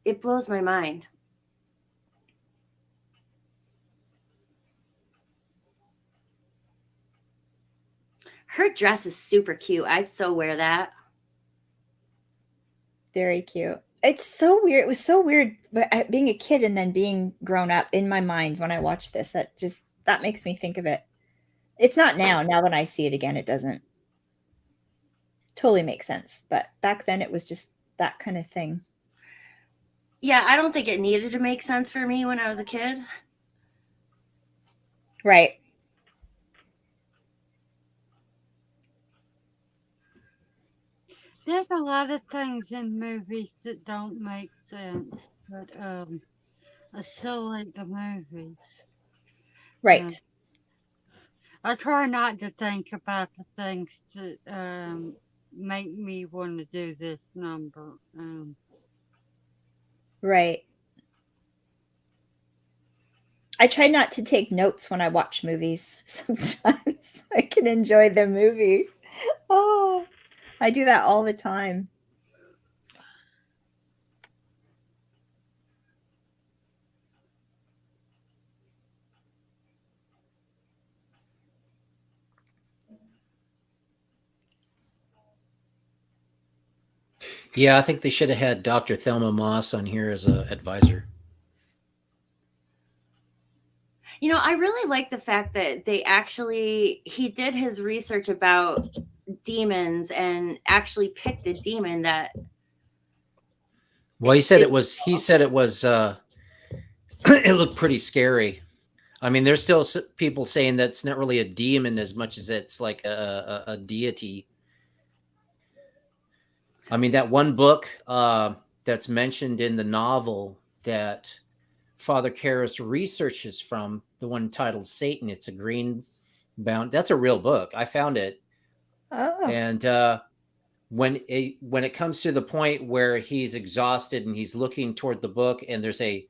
it blows my mind. Her dress is super cute. I'd so wear that. Very cute. It's so weird. It was so weird, but being a kid and then being grown up in my mind when I watched this, that makes me think of it. It's not now. Now when I see it again, it doesn't totally make sense. But back then it was just that kind of thing. Yeah, I don't think it needed to make sense for me when I was a kid. Right. There's a lot of things in movies that don't make sense, but I still like the movies. Right. I try not to think about the things that make me want to do this number. Right. I try not to take notes when I watch movies sometimes so I can enjoy the movie. Oh, I do that all the time. Yeah, I think they should have had Dr. Thelma Moss on here as an advisor. You know, I really like the fact that he did his research about demons and actually picked a demon that. Well, he said it was it looked pretty scary. I mean, there's still people saying that's not really a demon as much as it's like a deity. I mean, that one book that's mentioned in the novel that Father Karras researches from, the one titled Satan, it's a green bound. That's a real book. I found it. Oh. And when it comes to the point where he's exhausted and he's looking toward the book, and there's a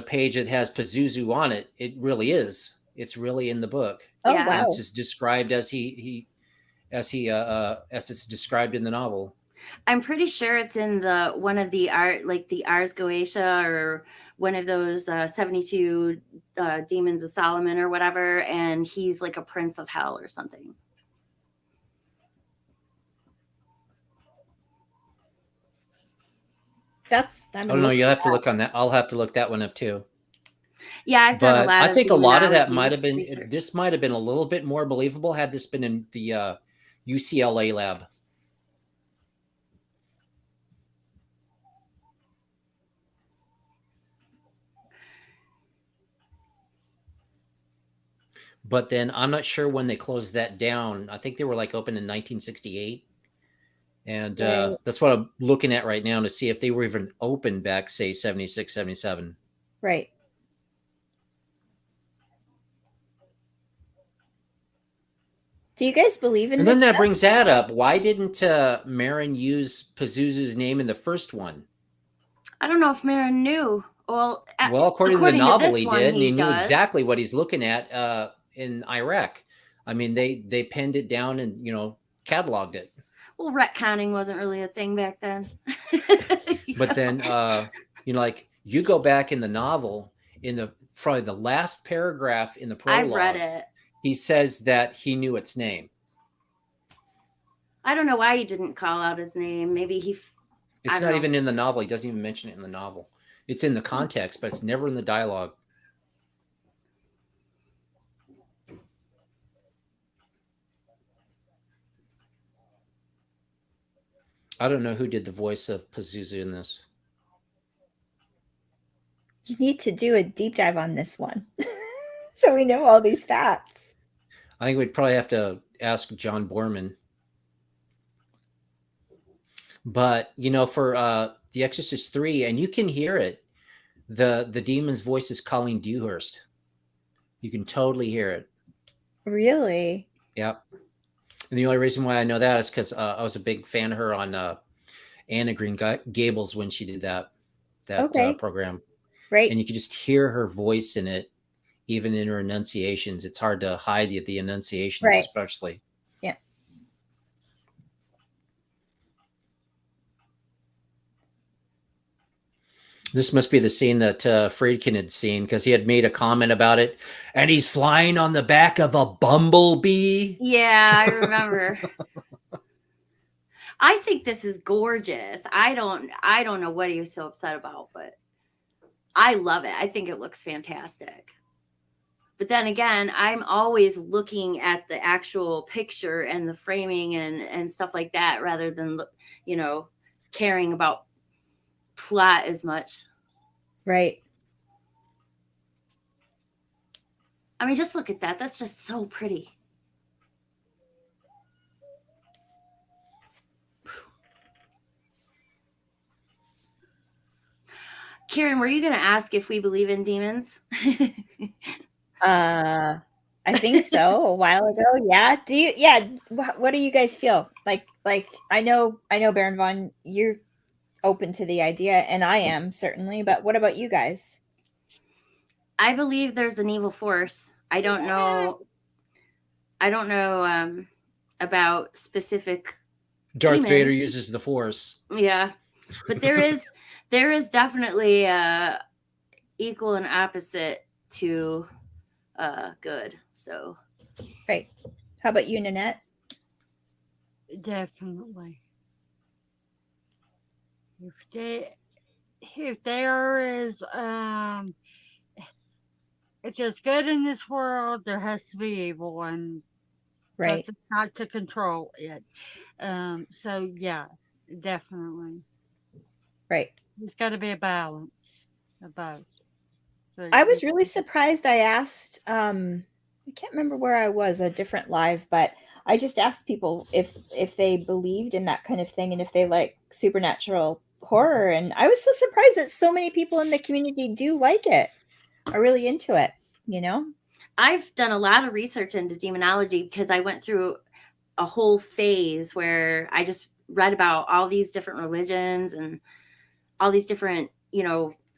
page that has Pazuzu on it. It really is. It's really in the book. Oh, Yeah. wow. It's just described as as it's described in the novel. I'm pretty sure it's in one of the art, like the Ars Goetia, or one of those 72 demons of Solomon or whatever, and he's like a prince of hell or something. That's. I don't know. You'll have to look on that. I'll have to look that one up too. Yeah, I've done a lot. I think a lot of that might have been. research. This might have been a little bit more believable had this been in the UCLA lab. But then I'm not sure when they closed that down. I think they were like open in 1968. And that's what I'm looking at right now to see if they were even open back, say, 76, 77. Right. Do you guys believe in and this? And then that brings that up. Why didn't Merrin use Pazuzu's name in the first one? I don't know if Merrin knew. Well, according to the novel, he did. And he knew exactly what he's looking at in Iraq. I mean, they penned it down and, cataloged it. Well, retconning wasn't really a thing back then. But then, like you go back in the novel, in probably the last paragraph in the prologue. I read it. He says that he knew its name. I don't know why he didn't call out his name. Maybe It's not even in the novel. He doesn't even mention it in the novel. It's in the context, but it's never in the dialogue. I don't know who did the voice of Pazuzu in this. You need to do a deep dive on this one so we know all these facts. I think we'd probably have to ask John Boorman. But, for The Exorcist III, and you can hear it, the demon's voice is Colleen Dewhurst. You can totally hear it. Really? Yep. And the only reason why I know that is because I was a big fan of her on Anna Green Gables when she did that program. Right. And you could just hear her voice in it, even in her enunciations. It's hard to hide the enunciations, right. Especially. Yeah. This must be the scene that Friedkin had seen, because he had made a comment about it. And he's flying on the back of a bumblebee. Yeah, I remember. I think this is gorgeous. I don't know what he was so upset about, but I love it. I think it looks fantastic. But then again, I'm always looking at the actual picture and the framing and stuff like that, rather than, caring about plot as much. Right. I mean, just look at that. That's just so pretty. Karen, were you going to ask if we believe in demons? I think so. A while ago. Yeah. Do you? Yeah. What do you guys feel like? I know, Baron Vaughn, you're open to the idea, and I am certainly. But what about you guys? I believe there's an evil force. I don't know. About specific Darth demons. Vader uses the Force. Yeah, but there is definitely equal and opposite to good. So, Right. How about you, Nanette? Definitely. If there is if there's good in this world, there has to be evil, and Right. not to control it. So yeah, definitely. Right. There's got to be a balance of both. So, I was really surprised. I asked, I can't remember where I was, a different live, but I just asked people if they believed in that kind of thing and if they like supernatural horror. And I was so surprised that so many people in the community do like it, are really into it, you know? I've done a lot of research into demonology because I went through a whole phase where I just read about all these different religions and all these different,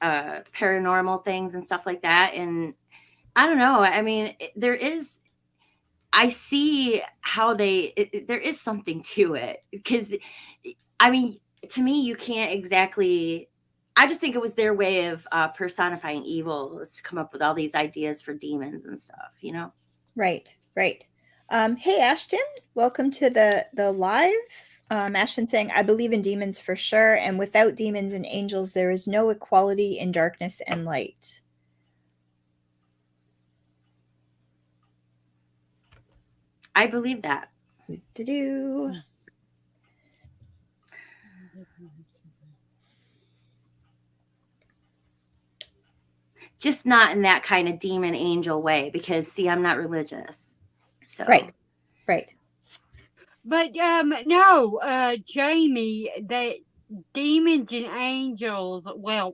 paranormal things and stuff like that. And I don't know. I mean, I see how there is something to it, because I mean, to me, you can't exactly, I just think it was their way of personifying evil, is to come up with all these ideas for demons and stuff, Right. Hey, Ashton, welcome to the live. Ashton saying, I believe in demons for sure. And without demons and angels, there is no equality in darkness and light. I believe that. Do. Just not in that kind of demon angel way, because see, I'm not religious. So Right. But no, Jamie, that demons and angels, well,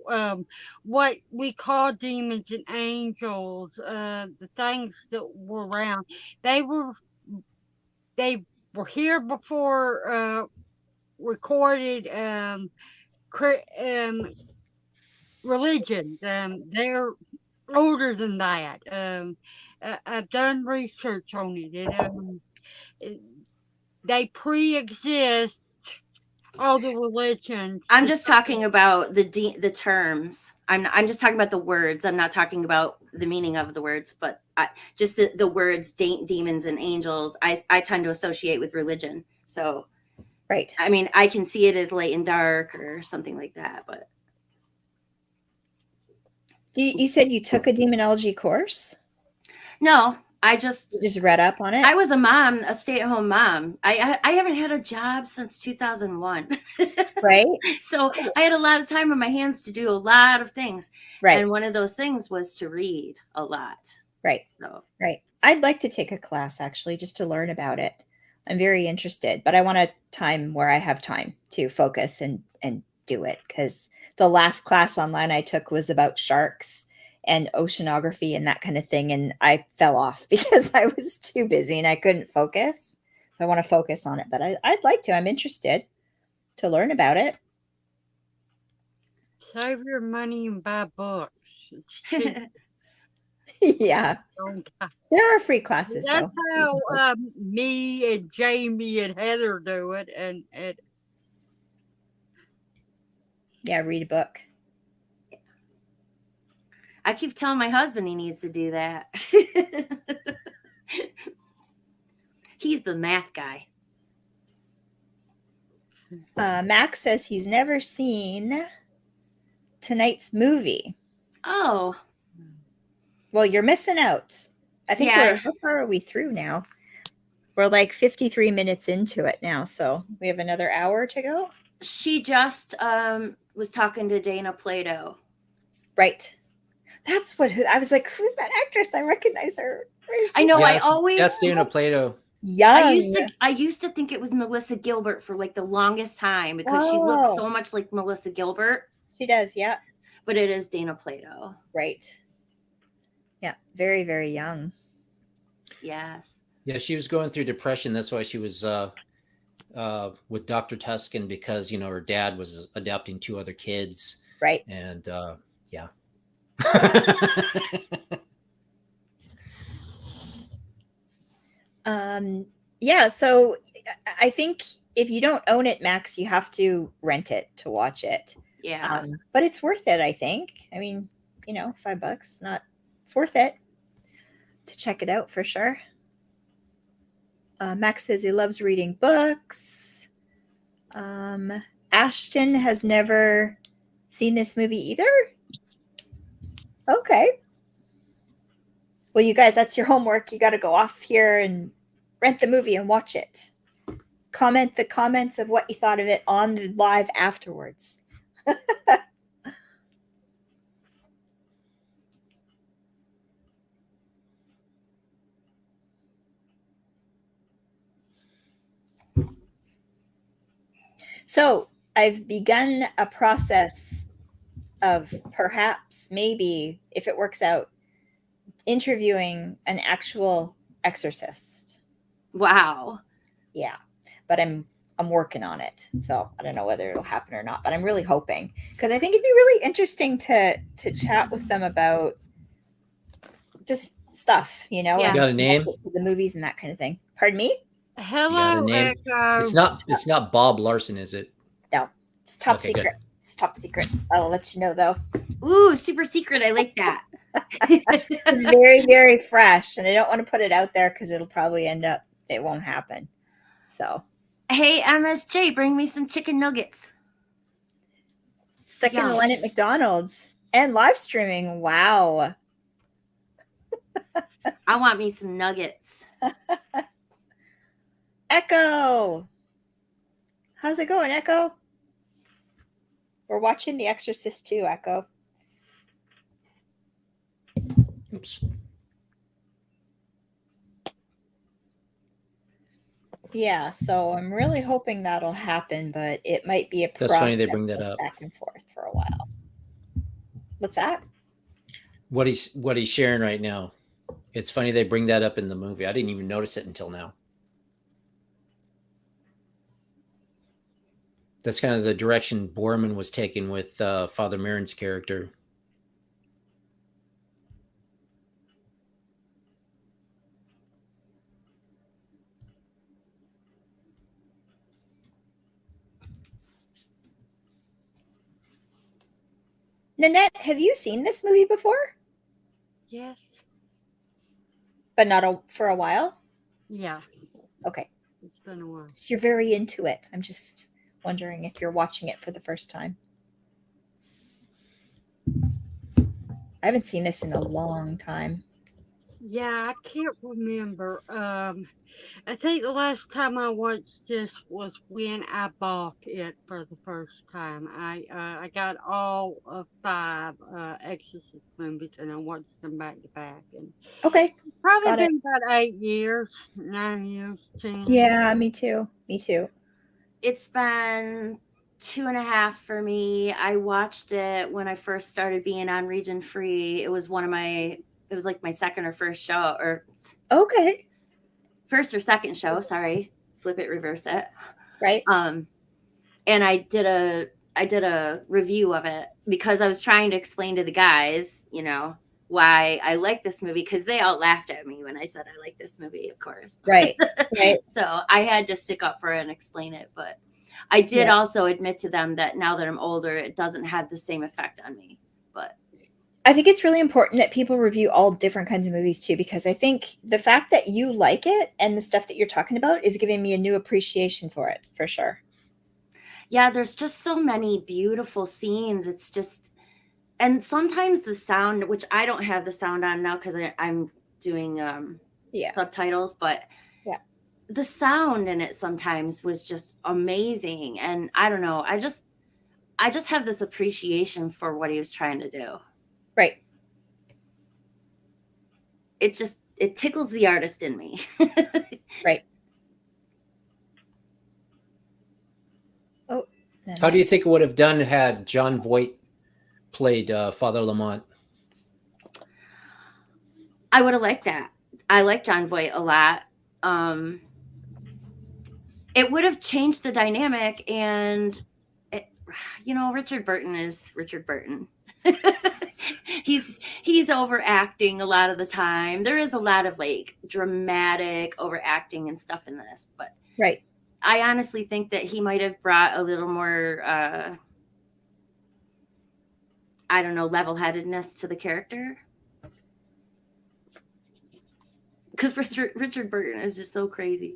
what we call demons and angels, the things that were around, they were here before recorded religion. They're older than that. I've done research on it. They pre-exist all the religions. I'm just talking about the terms. I'm just talking about the words. I'm not talking about the meaning of the words, but just the words demons and angels. I tend to associate with religion. So, right. I mean, I can see it as light and dark or something like that. But You said you took a demonology course? No, I just read up on it. I was a mom, a stay-at-home mom. I haven't had a job since 2001. Right. So I had a lot of time on my hands to do a lot of things. Right. And one of those things was to read a lot. Right. So. Right. I'd like to take a class actually, just to learn about it. I'm very interested, but I want a time where I have time to focus and do it, because the last class online I took was about sharks and oceanography and that kind of thing, and I fell off because I was too busy and I couldn't focus. So I want to focus on it, but I'd like to. I'm interested to learn about it. Save your money and buy books. Yeah, there are free classes. That's how me and Jamie and Heather do it, and yeah, read a book. I keep telling my husband he needs to do that. He's the math guy. Max says he's never seen tonight's movie. Oh. Well, you're missing out. I think how far are we through now? We're like 53 minutes into it now, so we have another hour to go. She just was talking to Dana Plato. Right. That's what I was like, who's that actress? I recognize her. I know. Yes, I always that's Dana Plato. Young. I used to think it was Melissa Gilbert for like the longest time, because she looks so much like Melissa Gilbert. She does, yeah. But it is Dana Plato. Right. Yeah, very, very young. Yes. Yeah, she was going through depression. That's why she was with Dr. Tuskin, because her dad was adopting 2 other kids. Right. And yeah. Yeah, so I think if you don't own it, Max, you have to rent it to watch it. Yeah. But it's worth it, I think. I mean, $5, it's worth it to check it out for sure. Max says he loves reading books. Ashton has never seen this movie either. Okay. Well, you guys, that's your homework. You got to go off here and rent the movie and watch it. Comment the comments of what you thought of it on the live afterwards. So I've begun a process of perhaps, maybe, if it works out, interviewing an actual exorcist. Wow. Yeah, but I'm working on it, so I don't know whether it'll happen or not. But I'm really hoping, because I think it'd be really interesting to chat with them about just stuff, Yeah. You got a name? the movies and that kind of thing. Pardon me? You got a Hello, name? Echo. It's not Bob Larson, is it? No, it's top Okay, secret. good. It's top secret. I'll let you know though. Ooh, super secret. I like that. It's very, very fresh, and I don't want to put it out there because it'll probably end up, it won't happen. So Hey, MSJ, bring me some chicken nuggets. stuck in the Yeah. line at McDonald's and live streaming. Wow. I want me some nuggets. Echo. How's it going, Echo? We're watching The Exorcist II, Echo. Oops. Yeah, so I'm really hoping that'll happen, but it might be a process. That's funny they bring that up. Back and forth for a while. What's that? What he's sharing right now. It's funny they bring that up in the movie. I didn't even notice it until now. That's kind of the direction Boorman was taking with Father Merrin's character. Nanette, have you seen this movie before? Yes. But not for a while? Yeah. Okay. It's been a while. So you're very into it. I'm just wondering if you're watching it for the first time. I haven't seen this in a long time. Yeah, I can't remember. I think the last time I watched this was when I bought it for the first time. I got all of 5 Exorcist movies and I watched them back to back. And Okay. probably Got it. been about 8 years, 9 years, 10. Yeah, me too. Me too. It's been 2.5 for me. I watched it when I first started being on Region Free. It was like my second or first show, or Okay. first or second show. Sorry, flip it, reverse it. Right. And I did a review of it because I was trying to explain to the guys, why I like this movie, because they all laughed at me when I said I like this movie, of course. Right. Right. So I had to stick up for it and explain it. But I did also admit to them that now that I'm older, it doesn't have the same effect on me. But I think it's really important that people review all different kinds of movies too, because I think the fact that you like it and the stuff that you're talking about is giving me a new appreciation for it, for sure. yeah, there's just so many beautiful scenes. It's just, and sometimes the sound, which I don't have the sound on now because I'm doing subtitles, but the sound in it sometimes was just amazing. And I don't know, I just have this appreciation for what he was trying to do. Right. It tickles the artist in me. Right. Oh. How do you think it would have done had John Voight played Father Lamont? I would have liked that. I like John Voight a lot. It would have changed the dynamic, and Richard Burton is Richard Burton. he's overacting a lot of the time. There is a lot of like dramatic overacting and stuff in this, but right. I honestly think that he might have brought a little more I don't know, level-headedness to the character. Because Richard Burton is just so crazy.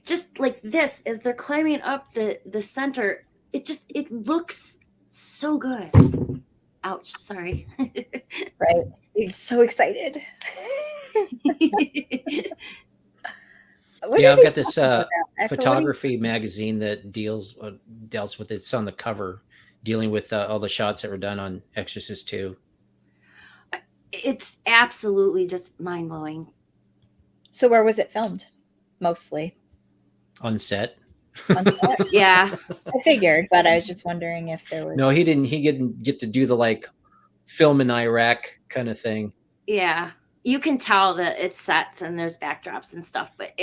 Just like this, as they're climbing up the center, it looks so good. Ouch, sorry. Right. You're so excited. Yeah, I've got this photography magazine that deals with it's on the cover, dealing with all the shots that were done on Exorcist II. It's absolutely just mind-blowing. So where was it filmed? Mostly on set. Yeah, I figured, but I was just wondering if there was. No, he didn't get to do the like film in Iraq kind of thing. Yeah, you can tell that it's sets and there's backdrops and stuff, but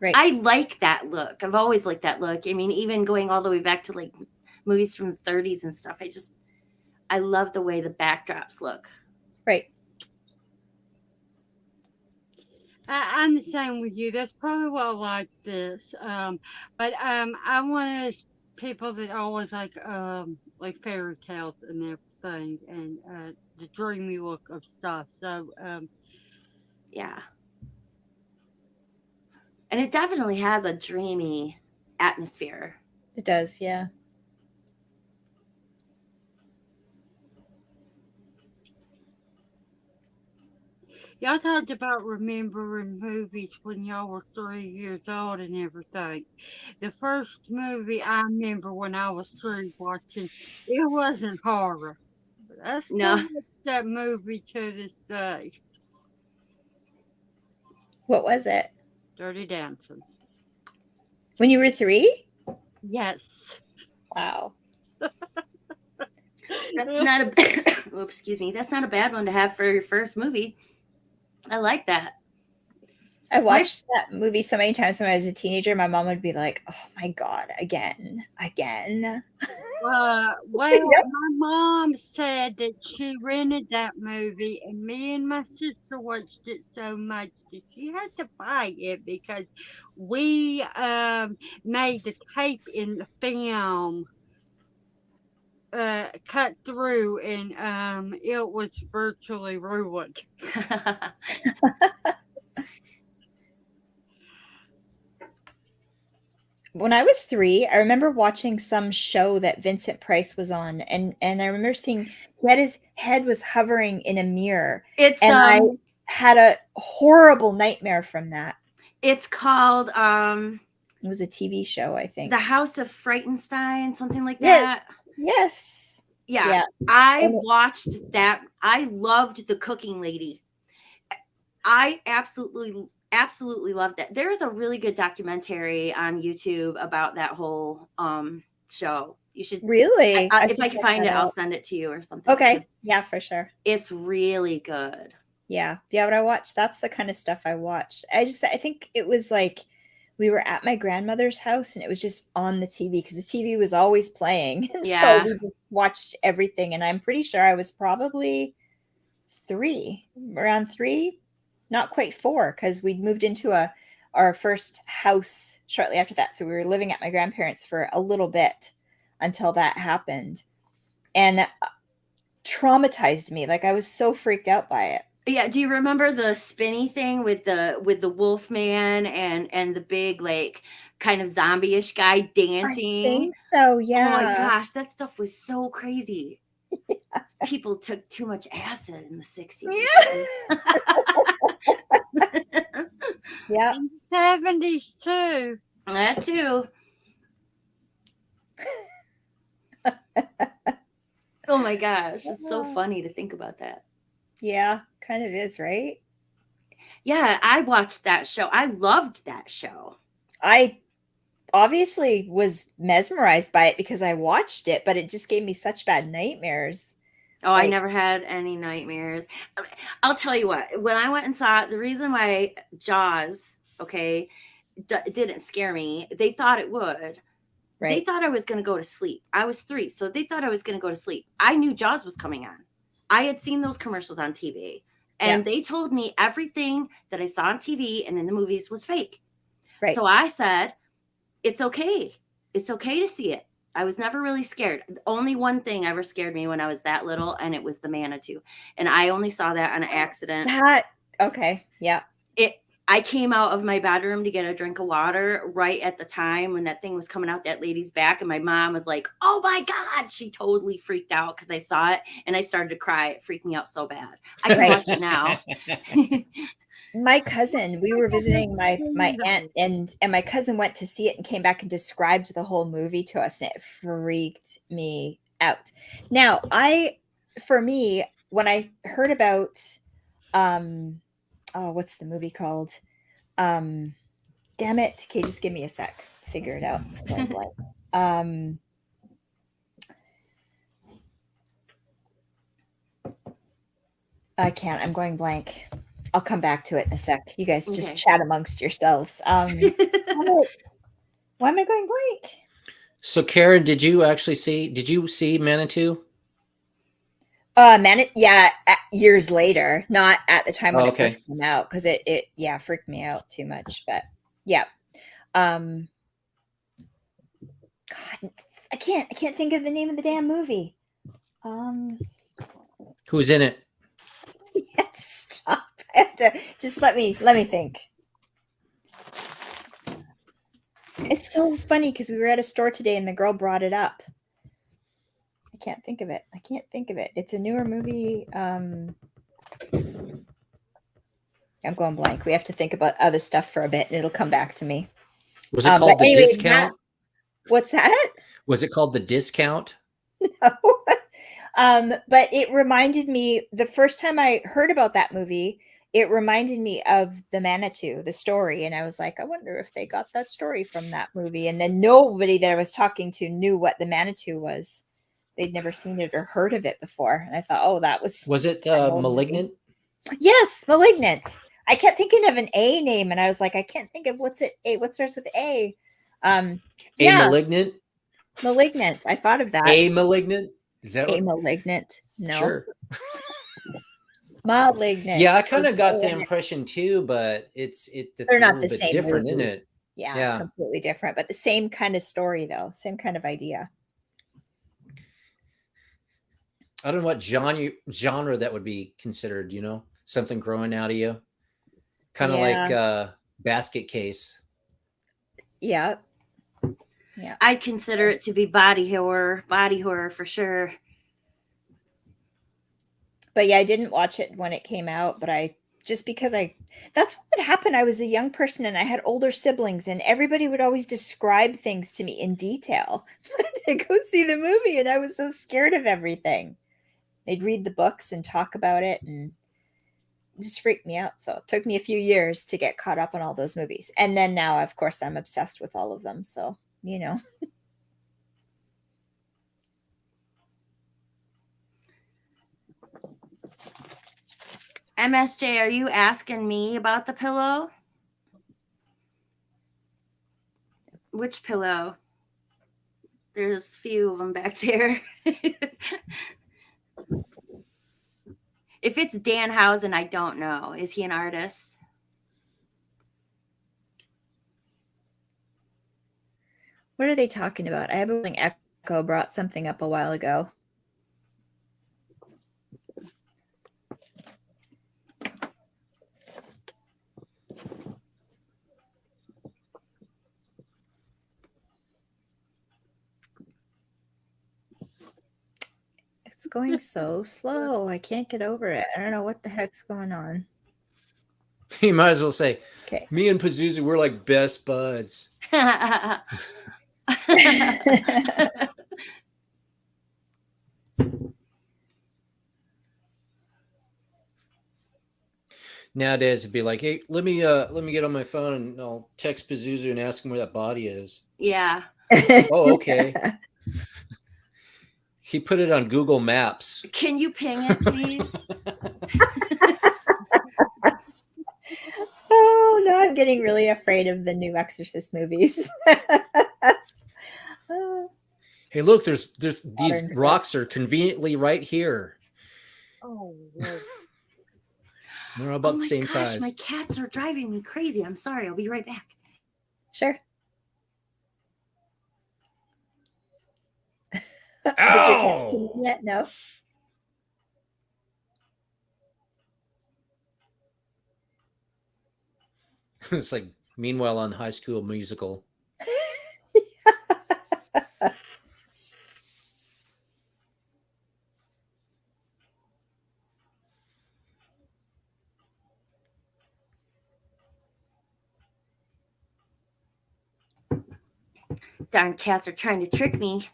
right. I like that look. I've always liked that look. I mean, even going all the way back to like movies from the 30s and stuff, I love the way the backdrops look. Right. I'm the same with you. That's probably why I like this. But I want people that always like fairy tales and everything, and the dreamy look of stuff. So yeah, and it definitely has a dreamy atmosphere. It does, yeah. Y'all talked about remembering movies when y'all were 3 years old and everything. The first movie I remember when I was 3 watching, it wasn't horror. But I still watch that movie to this day. What was it? Dirty Dancing. When you were 3? Yes. Wow. That's not excuse me. That's not a bad one to have for your first movie. I like that. I watched that movie so many times when I was a teenager. My mom would be like, "Oh my God, again." Well, my mom said that she rented that movie, and me and my sister watched it so much that she had to buy it because we made the tape in the film cut through, and it was virtually ruined. When I was 3, I remember watching some show that Vincent Price was on, and I remember seeing that his head was hovering in a mirror. I had a horrible nightmare from that. It's called it was a TV show, I think. The House of Frightenstein, something like that. Yes. Yeah. I watched that. I loved The Cooking Lady. I absolutely loved it. There is a really good documentary on YouTube about that whole show. You should really. If I can find it, I'll send it to you or something. Okay. Yeah, for sure. It's really good. Yeah. But I watched. That's the kind of stuff I watched. I think it was like we were at my grandmother's house and it was just on the TV because the TV was always playing. Yeah. So we just watched everything. And I'm pretty sure I was probably around 3, not quite 4, because we'd moved into our first house shortly after that. So we were living at my grandparents' for a little bit until that happened. And traumatized me. Like I was so freaked out by it. Yeah, do you remember the spinny thing with the wolf man and the big like kind of zombie-ish guy dancing? I think so, yeah. Oh my gosh, that stuff was so crazy. Yeah. People took too much acid in the 60s. Yeah. In the 70s too. That too. Oh my gosh, it's so funny to think about that. Yeah, kind of is, right? Yeah, I watched that show. I loved that show. I obviously was mesmerized by it because I watched it, but it just gave me such bad nightmares. Oh, I never had any nightmares. I'll tell you what, when I went and saw it, the reason why Jaws, okay, didn't scare me, they thought it would. Right. They thought I was going to go to sleep. I was 3, so they thought I was going to go to sleep. I knew Jaws was coming on. I had seen those commercials on TV, and they told me everything that I saw on TV and in the movies was fake. Right. So I said, it's okay. It's okay to see it. I was never really scared. Only one thing ever scared me when I was that little, and it was the Manitou. And I only saw that on an accident. Okay. Yeah. I came out of my bedroom to get a drink of water right at the time when that thing was coming out that lady's back. And my mom was like, oh my God. She totally freaked out because I saw it and I started to cry. It freaked me out so bad. I can watch it now. My cousin, we were visiting my aunt, and my cousin went to see it and came back and described the whole movie to us, and it freaked me out. Now, for me, when I heard about, what's the movie called? Damn it. Okay, just give me a sec. Figure it out. I can't. I'm going blank. I'll come back to it in a sec. You guys just chat amongst yourselves. Why am I going blank? So, Karen, did you see Manitou? Yeah, years later, not at the time when it first came out, because it freaked me out too much. But yeah, God, I can't think of the name of the damn movie. Who's in it? Yes, stop. I have to just let me think. It's so funny because we were at a store today and the girl brought it up. I can't think of it. It's a newer movie. I'm going blank. We have to think about other stuff for a bit and it'll come back to me. Was it called The Discount? What's that? Was it called The Discount? No. But it reminded me, the first time I heard about that movie, it reminded me of the Manitou, the story. And I was like, I wonder if they got that story from that movie. And then nobody that I was talking to knew what the Manitou was. They'd never seen it or heard of it before. And I thought, oh, that was... Was it Malignant? Movie. Yes, Malignant. I kept thinking of an A name. And I was like, I can't think of what starts with A. Malignant? Malignant. I thought of that. A Malignant? Is that A Malignant? No. Sure. Malignant. Yeah, I kind of got the impression too, but it's they're not a the little bit same different, movie. isn't it? Yeah, completely different, but the same kind of story though, same kind of idea. I don't know what genre that would be considered, something growing out of you. Kind of like Basket Case. Yeah. Yeah. I'd consider it to be body horror for sure. But yeah, I didn't watch it when it came out, but that's what happened. I was a young person and I had older siblings and everybody would always describe things to me in detail. To go see the movie and I was so scared of everything. They'd read the books and talk about it and it just freaked me out. So it took me a few years to get caught up on all those movies. And then now, of course, I'm obsessed with all of them. So, MSJ, are you asking me about the pillow? Which pillow? There's a few of them back there. If it's Danhausen, I don't know. Is he an artist? What are they talking about? I have a Echo brought something up a while ago. It's going so slow. I can't get over it. I don't know what the heck's going on. You might as well say, okay. Me and Pazuzu, we're like best buds. Nowadays it'd be like, hey, let me get on my phone and I'll text Pazuzu and ask him where that body is. Yeah. Oh, okay. He put it on Google Maps. Can you ping it, please? Oh, no, I'm getting really afraid of the new Exorcist movies. Hey, look, there's these rocks are conveniently right here. Oh, Lord. They're about the same gosh, size. My cats are driving me crazy. I'm sorry. I'll be right back. Sure. Ow! Did your cat come in yet? No. It's like Meanwhile on High School Musical. Darn cats are trying to trick me.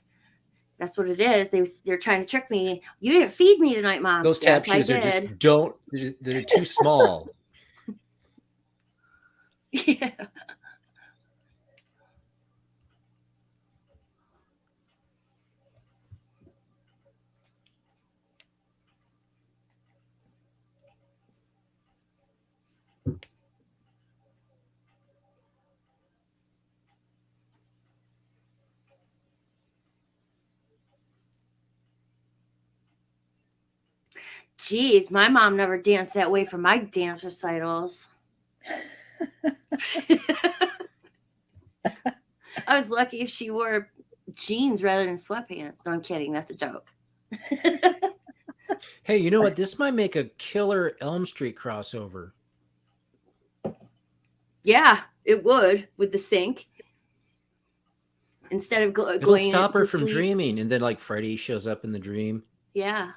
That's what it is. They're trying to trick me. You didn't feed me tonight, Mom. Those tap shoes are just they're too small. Yeah. Geez, my mom never danced that way for my dance recitals. I was lucky if she wore jeans rather than sweatpants. No, I'm kidding. That's a joke. Hey, you know what? This might make a killer Elm Street crossover. Yeah, it would with the sink. Instead of going It'll stop to her from sleep. dreaming, and then like Freddy shows up in the dream. Yeah.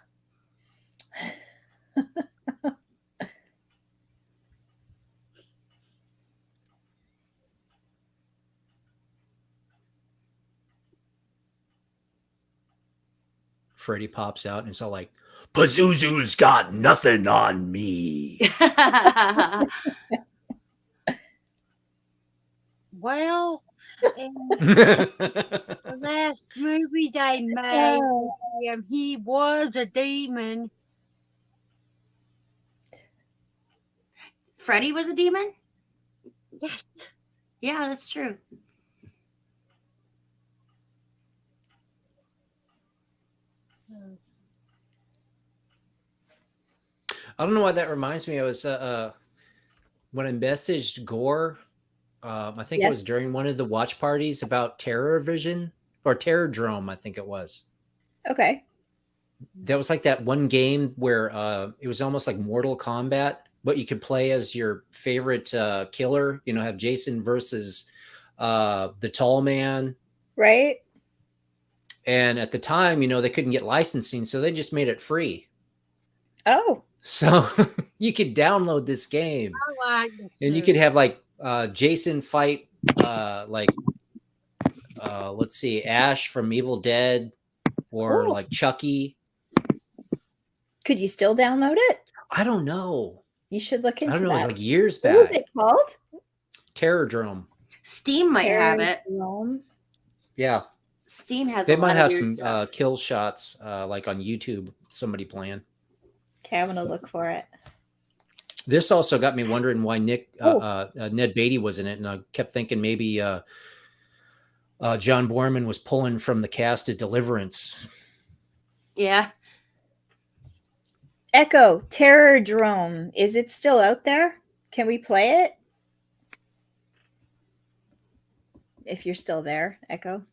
Freddy pops out and it's all like, Pazuzu's got nothing on me. Well, in the last movie they made, he was a demon. Freddy was a demon? Yes. Yeah, that's true. I don't know why that reminds me. I was when I messaged Gore, I think it was during one of the watch parties about Terror Vision or Terror Drome, I think it was. Okay. That was like that one game where it was almost like Mortal Kombat, but you could play as your favorite killer, you know, have Jason versus the Tall Man. Right. And at the time, you know, they couldn't get licensing, so they just made it free. Oh. So you could download this game. I like this. And you could have like Jason fight let's see, Ash from Evil Dead or like Chucky. Could you still download it? I don't know. You should look into that. I don't know. It was like years back. What was it called? Terror Drome. Steam might have it. Yeah. Steam has They a lot might of have weird some stuff. kill shots like on YouTube, somebody playing. Okay, I'm going to look for it. This also got me wondering why Ned Beatty was in it. And I kept thinking maybe John Boorman was pulling from the cast of Deliverance. Yeah. Echo, Terror Drome. Is it still out there? Can we play it? If you're still there, Echo.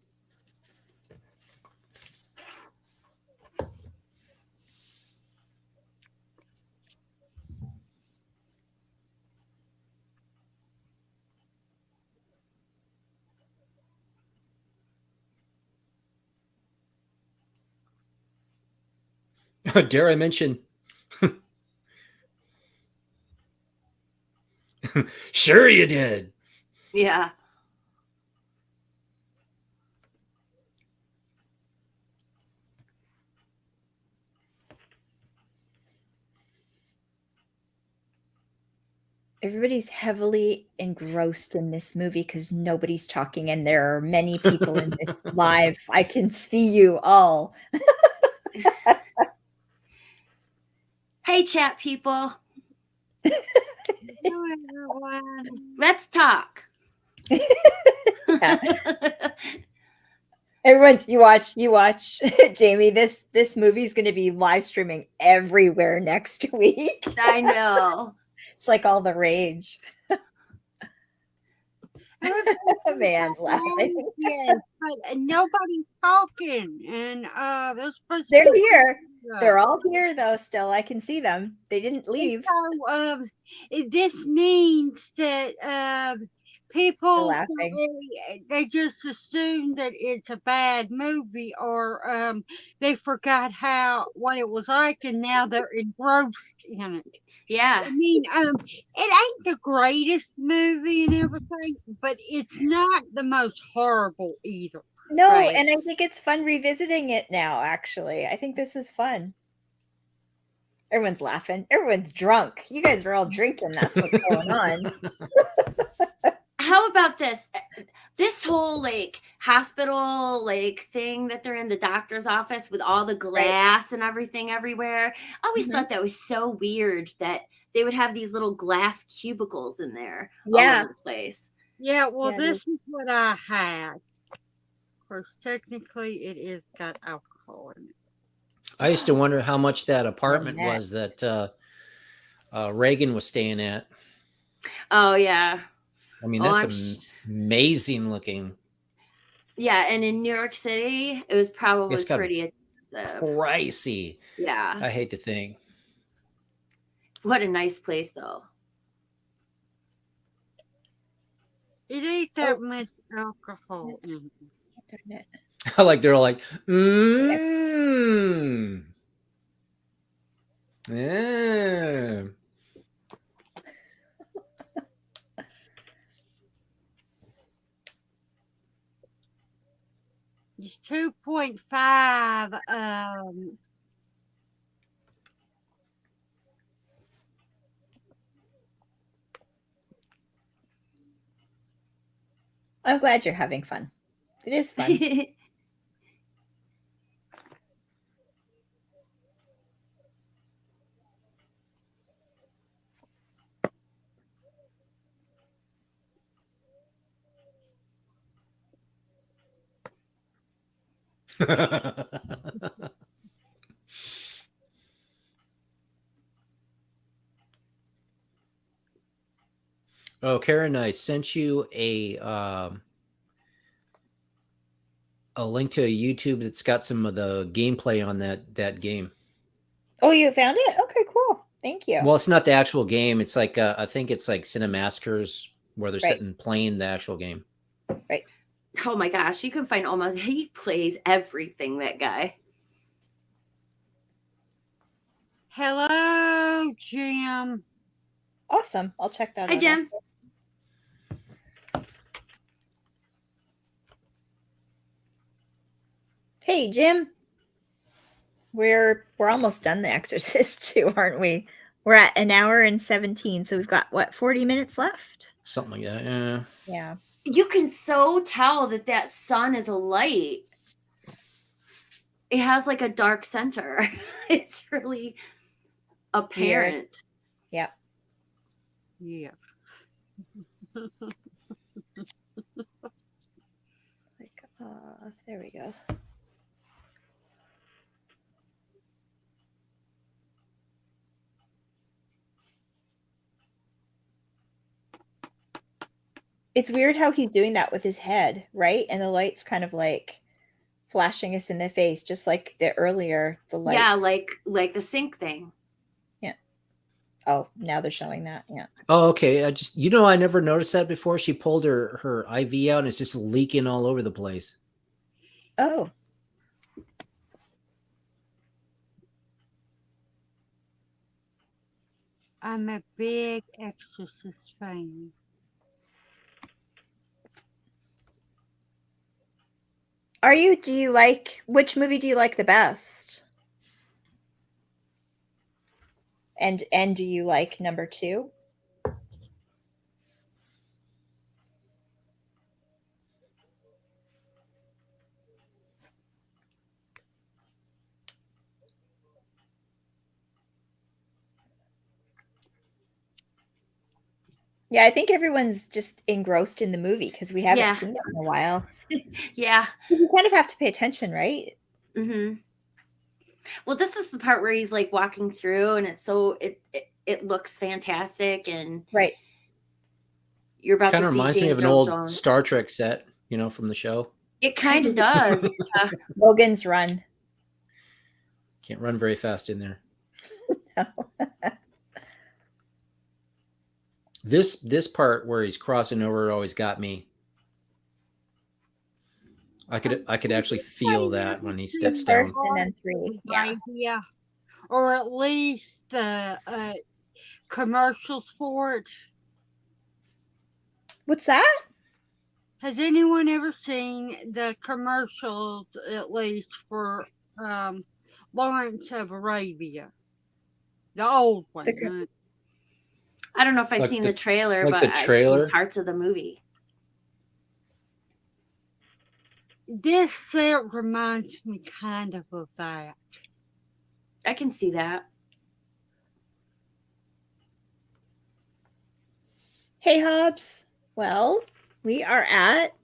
Dare I mention? Sure you did. Yeah. Everybody's heavily engrossed in this movie because nobody's talking, and there are many people in this live. I can see you all. Hey, chat people. Hello, everyone. Let's talk. Yeah. Everyone's you watch Jamie. This movie is going to be live streaming everywhere next week. I know. It's like all the rage. Man's laughing. Yes, but nobody's talking, and they're supposed to They're be here. talking. They're all here though. Still, I can see them. They didn't leave. So, this means that people they just assume that it's a bad movie, or they forgot what it was like, and now they're engrossed in it. Yeah. I mean, it ain't the greatest movie and everything, but it's not the most horrible either. No, Right. and I think it's fun revisiting it now, actually. I think this is fun. Everyone's laughing. Everyone's drunk. You guys are all drinking. That's what's going on. How about this? This whole like hospital like thing that they're in, the doctor's office with all the glass and everything everywhere. I always thought that was so weird that they would have these little glass cubicles in there all over the place. Yeah, well, this is what I had. Of course, technically, it is got alcohol in it. I used to wonder how much that apartment was that Reagan was staying at. Oh, yeah. I mean, that's amazing looking. Yeah, and in New York City, it was probably pretty expensive. Pricey. Yeah. I hate to think. What a nice place, though. It ain't that much alcohol in it. Like they're all like, yeah. It's 2.5. I'm glad you're having fun. It is fun. Oh, Karen, I sent you a link to a YouTube that's got some of the gameplay on that game. Oh, you found it? Okay, cool. Thank you. Well, it's not the actual game. It's like I think it's like Cinemaskers where they're sitting playing the actual game. Right. Oh my gosh, you can find he plays everything, that guy. Hello, Jim. Awesome. I'll check that out. Hi, Jim. Hey, Jim. We're almost done The Exorcist II, aren't we? We're at 1 hour and 17, so we've got 40 minutes left? Something like that. Yeah. Yeah. You can so tell that sun is a light. It has like a dark center. It's really apparent. Yeah. Yeah. There we go. It's weird how he's doing that with his head, right? And the light's kind of like flashing us in the face, just like the lights. Yeah, like the sink thing. Yeah. Oh, now they're showing that. Yeah. Oh, okay. I never noticed that before. She pulled her IV out and it's just leaking all over the place. Oh. I'm a big Exorcist fan. Are you? Do you like, which movie do you like the best? And do you like number 2? Yeah, I think everyone's just engrossed in the movie because we haven't Yeah. seen it in a while. Yeah. You kind of have to pay attention, right? Mm-hmm. Well, this is the part where he's like walking through, and it's so it looks fantastic, and Right. you're about Kind to of see reminds me James of an Earl old Jones. Star Trek set, from the show. It kind of does. Yeah. Logan's Run. Can't run very fast in there. This part where he's crossing over always got me. I could actually feel that when he steps down. First and then 3. Yeah. Yeah. Or at least the commercials for it. What's that? Has anyone ever seen the commercials, at least for Lawrence of Arabia? The old one. I don't know if I've Like seen the- the trailer, like but the trailer? I've seen parts of the movie. This set reminds me kind of that. I can see that. Hey, Hobbs. Well, we are at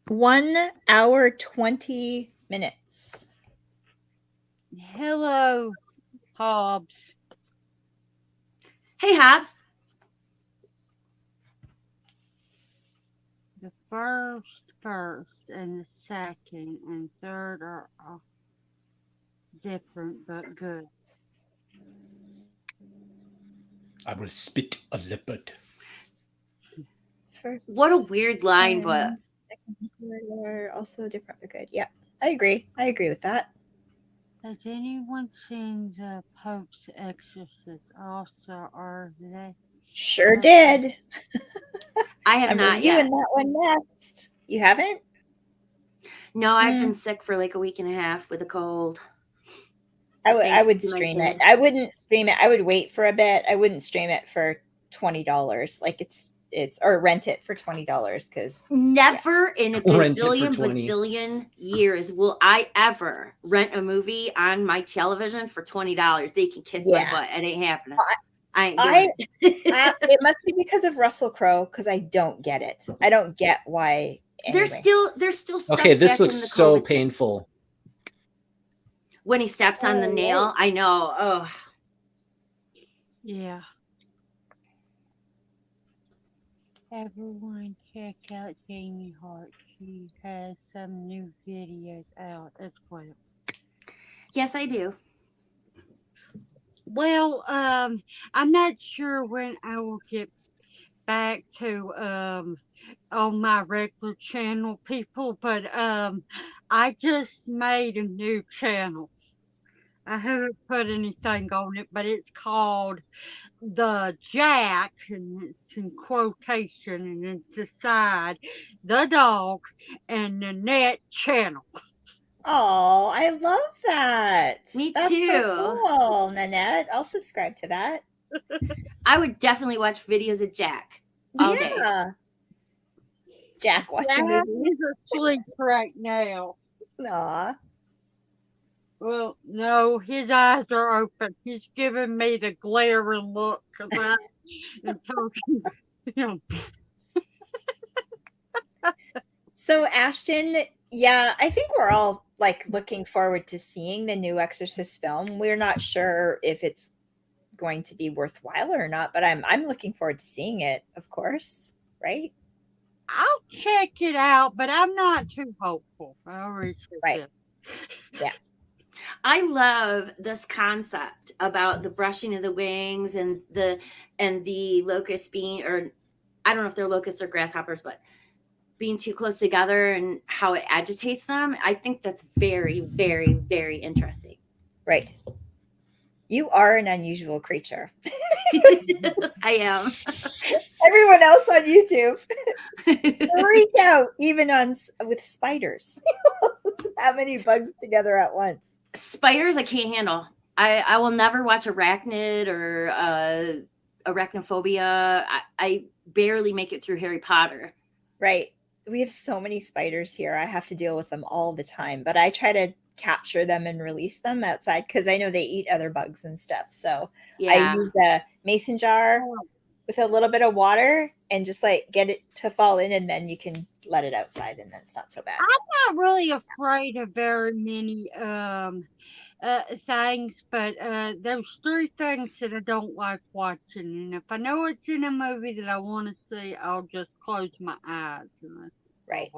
1 hour 20 minutes. Hello, Hobbs. Hey, Hobbs. The first, and the second and third are different but good. I will spit a leopard. First What a weird line, but and second and third are also different but good. Yeah, I agree. I agree with that. Has anyone seen the Pope's Exorcist? Also, are they? Sure did. I have I'm not yet. reviewing that one next. You haven't? No, I've been sick for like a week and a half with a cold. I Thanks would to my stream kid. it. I wouldn't stream it. I would wait for a bit. I wouldn't stream it for $20. Like it's or rent it for $20 because Never in a Rent it for gazillion 20. bazillion years will I ever rent a movie on my television for $20. They can kiss my Yeah. butt. It ain't happening. I ain't doing it. it must be because of Russell Crowe because I don't get it. I don't get why. Anyway. There's still stuff Okay, this back looks in the so COVID. painful. When he steps on the nail, I know. Oh, Yeah. Everyone check out Jamie Hart. She has some new videos out as well. yes, I do. Well, I'm not sure when I will get back to on my regular channel, people, but I just made a new channel. I haven't put anything on it, but it's called The Jack, and it's in quotation, and it's the side, the dog, and the net channel. Oh, I love that. Me That's too. So cool, Nanette. I'll subscribe to that. I would definitely watch videos of Jack all day. Jack watching movies. He's asleep right now. Aw. Well, no, his eyes are open. He's giving me the glaring look because I am talking to him. So Ashton, yeah, I think we're all like looking forward to seeing the new Exorcist film. We're not sure if it's going to be worthwhile or not, but I'm looking forward to seeing it, of course, right? I'll check it out, but I'm not too hopeful. I already said Right. that. Yeah. I love this concept about the brushing of the wings and the locusts being, or I don't know if they're locusts or grasshoppers, but being too close together and how it agitates them. I think that's very, very, very interesting. Right. You are an unusual creature. I am. Everyone else on YouTube freak out even with spiders. That many bugs together at once. Spiders I can't handle. I will never watch Arachnid or Arachnophobia. I barely make it through Harry Potter. Right. We have so many spiders here. I have to deal with them all the time, but I try to capture them and release them outside because I know they eat other bugs and stuff. So Yeah. I use a mason jar with a little bit of water and just like get it to fall in, and then you can let it outside, and then it's not so bad. I'm not really afraid of very many things, but there's three things that I don't like watching, and if I know it's in a movie that I want to see, I'll just close my eyes and Right.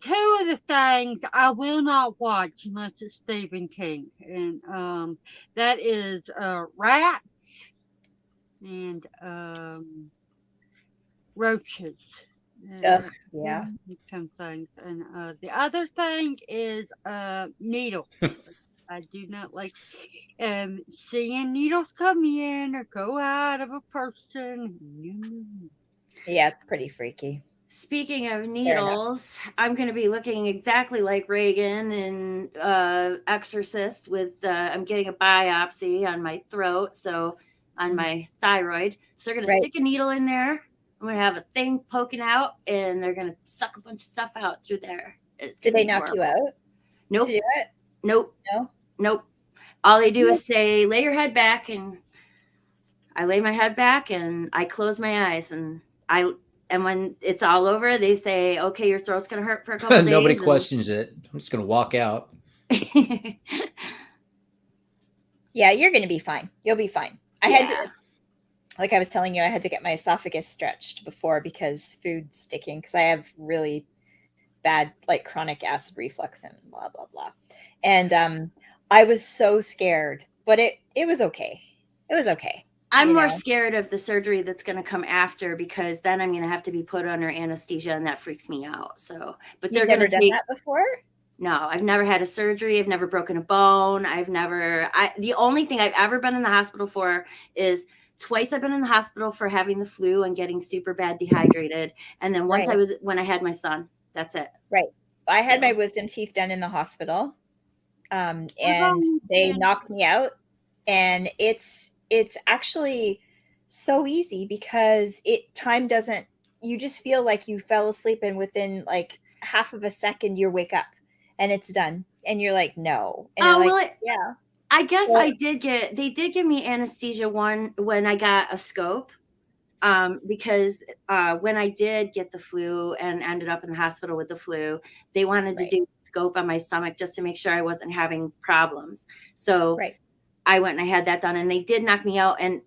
Two of the things I will not watch unless it's Stephen King, and that is rats and roaches. Yeah. Some things, and the other thing is needles. I do not like seeing needles come in or go out of a person. Yeah, it's pretty freaky. Speaking of needles, I'm going to be looking exactly like Regan in Exorcist with I'm getting a biopsy on my throat, so on my thyroid. So they're going to stick a needle in there. I'm going to have a thing poking out, and they're going to suck a bunch of stuff out through there. Did they knock you out? Nope. To do it? Nope. No? Nope. All they do is say, lay your head back, and I lay my head back, and I close my eyes, and when it's all over, they say, okay, your throat's going to hurt for a couple days. Nobody questions it. I'm just going to walk out. Yeah, you're going to be fine. You'll be fine. I had to, like I was telling you, I had to get my esophagus stretched before because food's sticking, because I have really bad, like, chronic acid reflux and blah, blah, blah. And I was so scared, but it was okay. It was okay. I'm more scared of the surgery that's going to come after, because then I'm going to have to be put under anesthesia, and that freaks me out. So, but they're going to take that before. No, I've never had a surgery. I've never broken a bone. The only thing I've ever been in the hospital for is twice I've been in the hospital for having the flu and getting super bad dehydrated. And then once when I had my son. That's it. Right. I had my wisdom teeth done in the hospiel. And they knocked me out, and it's actually so easy because time doesn't, you just feel like you fell asleep, and within like half of a second you wake up and it's done, and you're like, no. And yeah. I guess they did give me anesthesia when I got a scope. Because when I did get the flu and ended up in the hospital with the flu, they wanted to do a scope on my stomach just to make sure I wasn't having problems. So I went and I had that done, and they did knock me out. And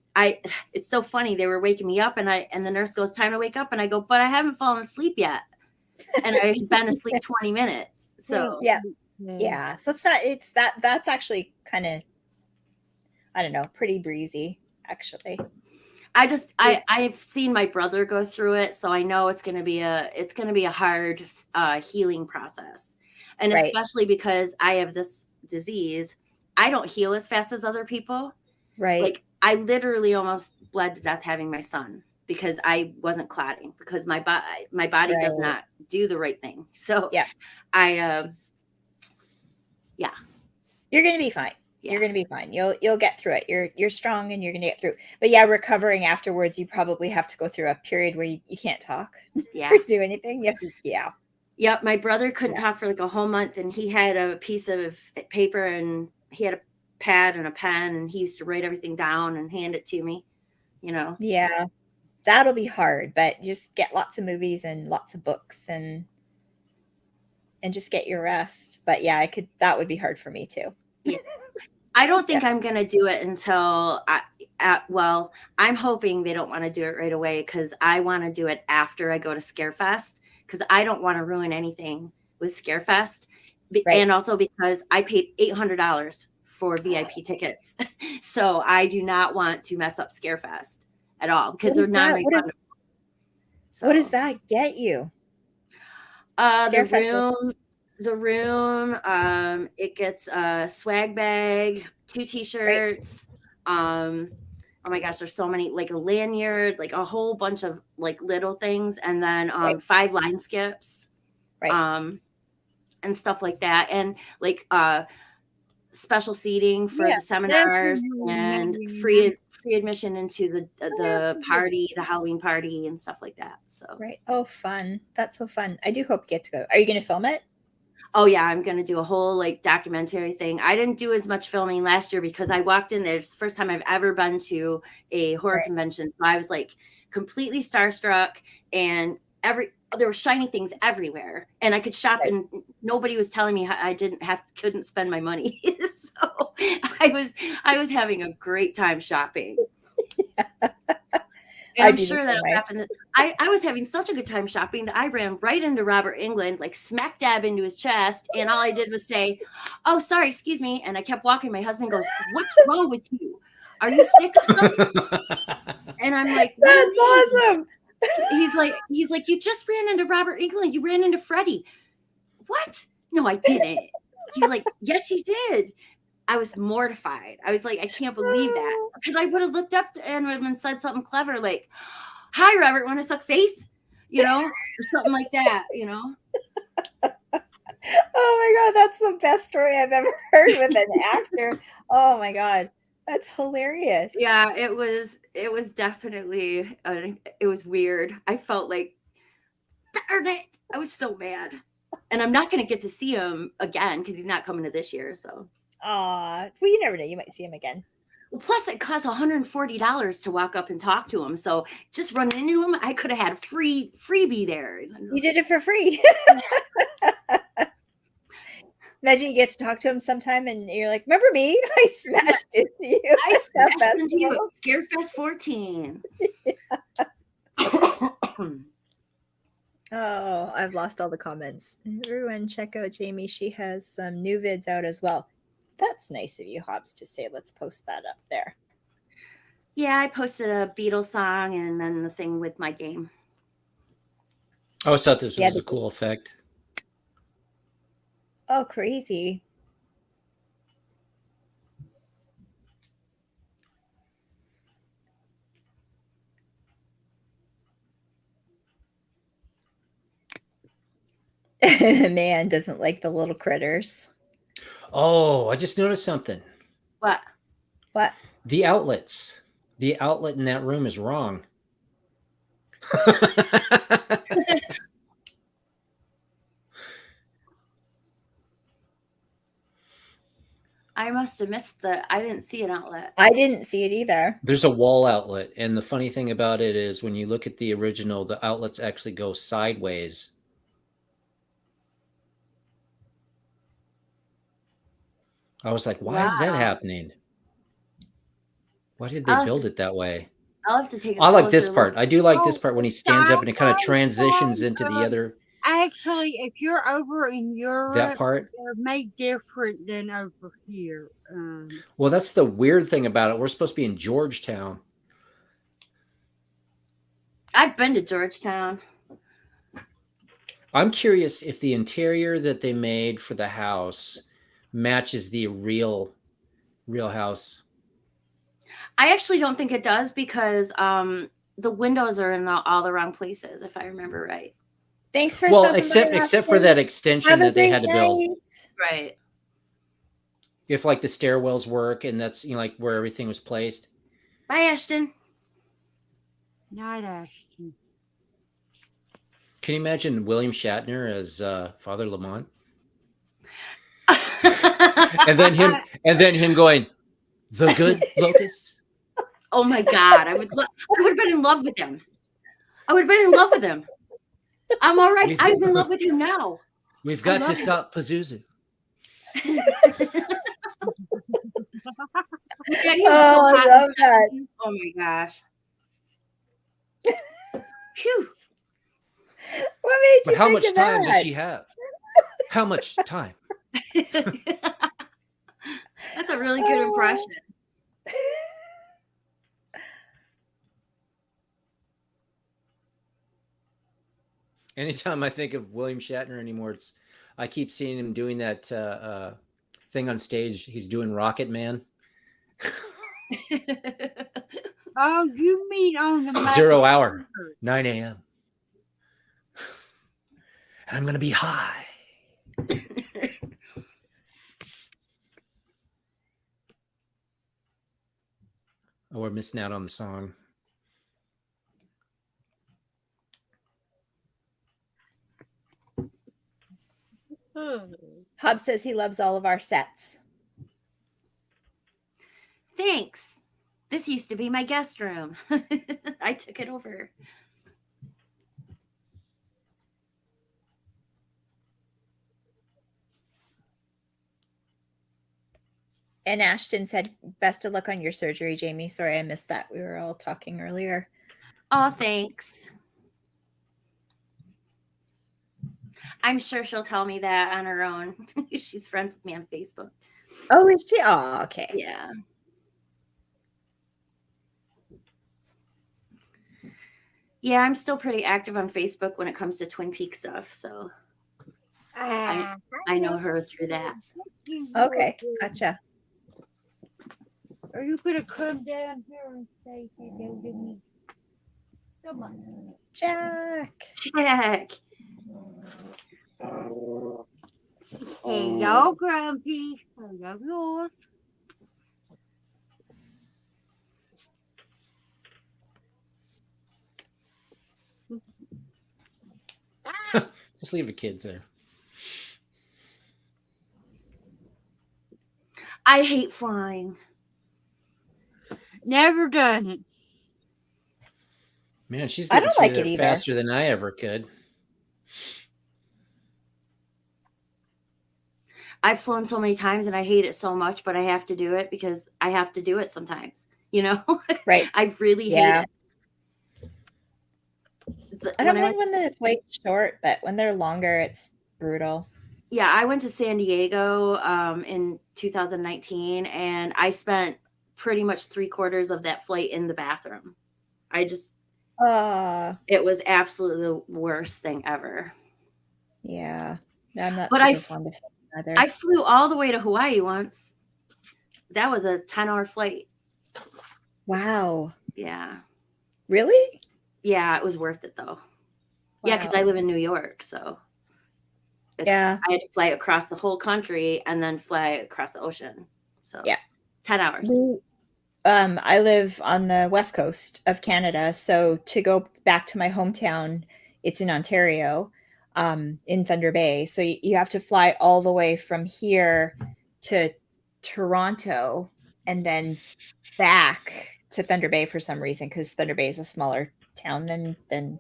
it's so funny. They were waking me up, and the nurse goes, time to wake up. And I go, but I haven't fallen asleep yet. And I had been asleep 20 minutes. So yeah. So that's actually kind of, I don't know, pretty breezy, actually. I've seen my brother go through it, so I know it's going to be a hard healing process. And especially because I have this disease, I don't heal as fast as other people. Right. Like, I literally almost bled to death having my son because I wasn't clotting, because my body does not do the right thing. So you're going to be fine. You're going to be fine. You'll get through it. You're strong, and you're going to get through it. But yeah, recovering afterwards, you probably have to go through a period where you can't talk or do anything. Yeah. Yep. My brother couldn't talk for like a whole month, and he had a piece of paper, and he had a pad and a pen, and he used to write everything down and hand it to me, Yeah. That'll be hard, but just get lots of movies and lots of books and just get your rest. But yeah, that would be hard for me too. Yeah. I don't think I'm going to do it until I'm hoping they don't want to do it right away, because I want to do it after I go to Scarefest, because I don't want to ruin anything with Scarefest. And also because I paid $800 for VIP tickets. So I do not want to mess up Scarefest at all, because they're non-refundable. What does that get you? The room, it gets a swag bag, 2 t-shirts. Oh my gosh, there's so many, like a lanyard, like a whole bunch of like little things, and then 5 line skips, and stuff like that, and like special seating for the seminars, and free admission into the party, the Halloween party, and stuff like that. So Oh, fun. That's so fun. I do hope you get to go. Are you going to film it? Oh yeah, I'm gonna do a whole like documentary thing. I didn't do as much filming last year because I walked in there. It's the first time I've ever been to a horror convention. So I was like completely starstruck, and there were shiny things everywhere, and I could shop, and nobody was telling me I couldn't spend my money. So I was having a great time shopping. And I'm sure that'll happen. I was having such a good time shopping that I ran right into Robert Englund, like smack dab into his chest. And all I did was say, "Oh, sorry, excuse me." And I kept walking. My husband goes, "What's wrong with you? Are you sick or something?" And I'm like, "That's awesome." He's like, "You just ran into Robert Englund. You ran into Freddie." "What? No, I didn't." He's like, "Yes, you did." I was mortified. I was like, I can't believe that. Because I would have looked up and him and said something clever like, "Hi, Robert, want to suck face?" Or something like that, Oh my God, that's the best story I've ever heard with an actor. Oh my God, that's hilarious. Yeah, it was definitely, it was weird. I felt like, darn it. I was so mad. And I'm not going to get to see him again because he's not coming to this year, so. Well, you never know. You might see him again. Well, plus it costs $140 to walk up and talk to him. So just running into him, I could have had a freebie there. You did it for free. Imagine you get to talk to him sometime and you're like, "Remember me? I smashed into you. I smashed into you at Scarefest 14. Oh, I've lost all the comments. Everyone check out Jamie. She has some new vids out as well. That's nice of you, Hobbs, to say let's post that up there. Yeah, I posted a Beatles song and then the thing with my game. I always thought this was a cool effect. Oh, crazy. Man doesn't like the little critters. Oh, I just noticed something. What? The outlets. The outlet in that room is wrong. I must have missed I didn't see an outlet. I didn't see it either. There's a wall outlet. And the funny thing about it is when you look at the original, the outlets actually go sideways. I was like, why is that happening? Why did they build it that way? I'll have to take I like this part. I do like this part when he stands up and it kind of transitions into the other. Actually, if you're over in Europe, that part, they're made different than over here. Well, that's the weird thing about it. We're supposed to be in Georgetown. I've been to Georgetown. I'm curious if the interior that they made for the house matches the real house. I actually don't think it does because the windows are in all the wrong places, if I remember right. Thanks for except for that extension that they had to build. Right. If like the stairwells work and that's like where everything was placed. Bye, Ashton. Night, Ashton. Can you imagine William Shatner as Father Lamont? and then him going, "The good locusts." Oh my God! I would have been in love with him. I'm all right. I'm in love with him now. We've got to stop Pazuzu. Daddy was so hot. I love that. Oh my gosh. Phew. What made you But how think much of time that? does she have? How much time? That's a really good impression. Anytime I think of William Shatner anymore, I keep seeing him doing that thing on stage. He's doing Rocket Man. Oh, you mean on the 0 hour, 9 a.m. And I'm going to be high. Oh, we're missing out on the song. Hob says he loves all of our sets. Thanks. This used to be my guest room. I took it over. And Ashton said, best of luck on your surgery, Jamie. Sorry, I missed that. We were all talking earlier. Oh, thanks. I'm sure she'll tell me that on her own. She's friends with me on Facebook. Oh, is she? Oh, okay. Yeah. Yeah, I'm still pretty active on Facebook when it comes to Twin Peaks stuff. So I know her through that. Okay, gotcha. Are you going to come down here and say hello to me? Come on. Jack. Jack. Hello, Grumpy. Hello, yours. Just leave the kids there. I hate flying. Never done it. Man, she's I getting don't through like it there either. faster than I ever could. I've flown so many times and I hate it so much, but I have to do it because I have to do it sometimes. You know? Right. I really hate it. I don't mind when the flight's short, but when they're longer, it's brutal. Yeah, I went to San Diego in 2019, and I spent pretty much 3/4 of that flight in the bathroom. It was absolutely the worst thing ever. Yeah. I'm not But super fond of it either. I flew all the way to Hawaii once. That was a 10-hour flight. Wow. Yeah. Really? Yeah, it was worth it though. Wow. Yeah, because I live in New York, so yeah, I had to fly across the whole country and then fly across the ocean. So yeah, 10 hours. I live on the west coast of Canada, so to go back to my hometown, it's in Ontario, in Thunder Bay. So you have to fly all the way from here to Toronto and then back to Thunder Bay for some reason, because Thunder Bay is a smaller town than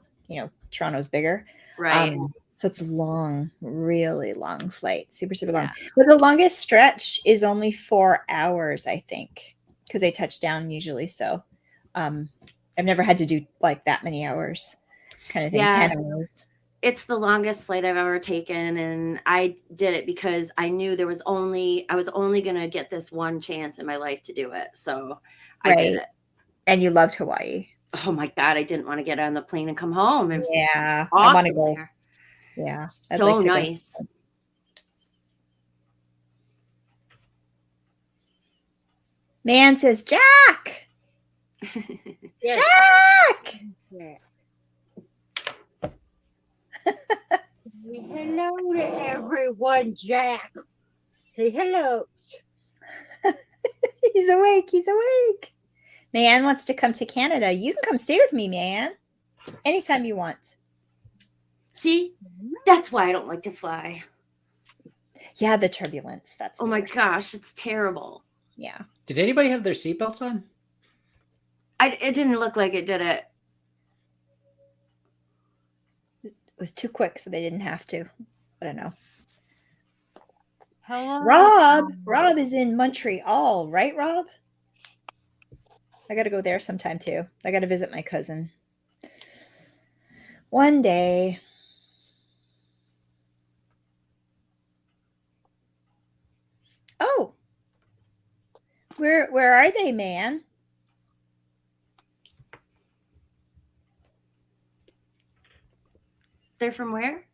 Toronto's bigger. Right. So it's long, really long flight, super long. But the longest stretch is only 4 hours, I think, because they touch down usually. So I've never had to do like that many hours kind of thing. Yeah. 10 hours. It's the longest flight I've ever taken, and I did it because I knew I was only going to get this one chance in my life to do it. So I did it. And you loved Hawaii. Oh my God, I didn't want to get on the plane and come home. It was awesome. I want to go there. Yeah. So nice. Go. Man says, Jack! Jack! Yeah. Hello to everyone, Jack. Say hello. He's awake. He's awake. Man wants to come to Canada. You can come stay with me, man. Anytime you want. See? That's why I don't like to fly. Yeah, the turbulence. That's oh my gosh, it's terrible. Yeah. Did anybody have their seatbelts on? It didn't look like it, did it? It was too quick, so they didn't have to. I don't know. Hello. Rob is in Montreal, right, Rob? I got to go there sometime too. I got to visit my cousin. One day. Oh. Where are they, man? They're from where?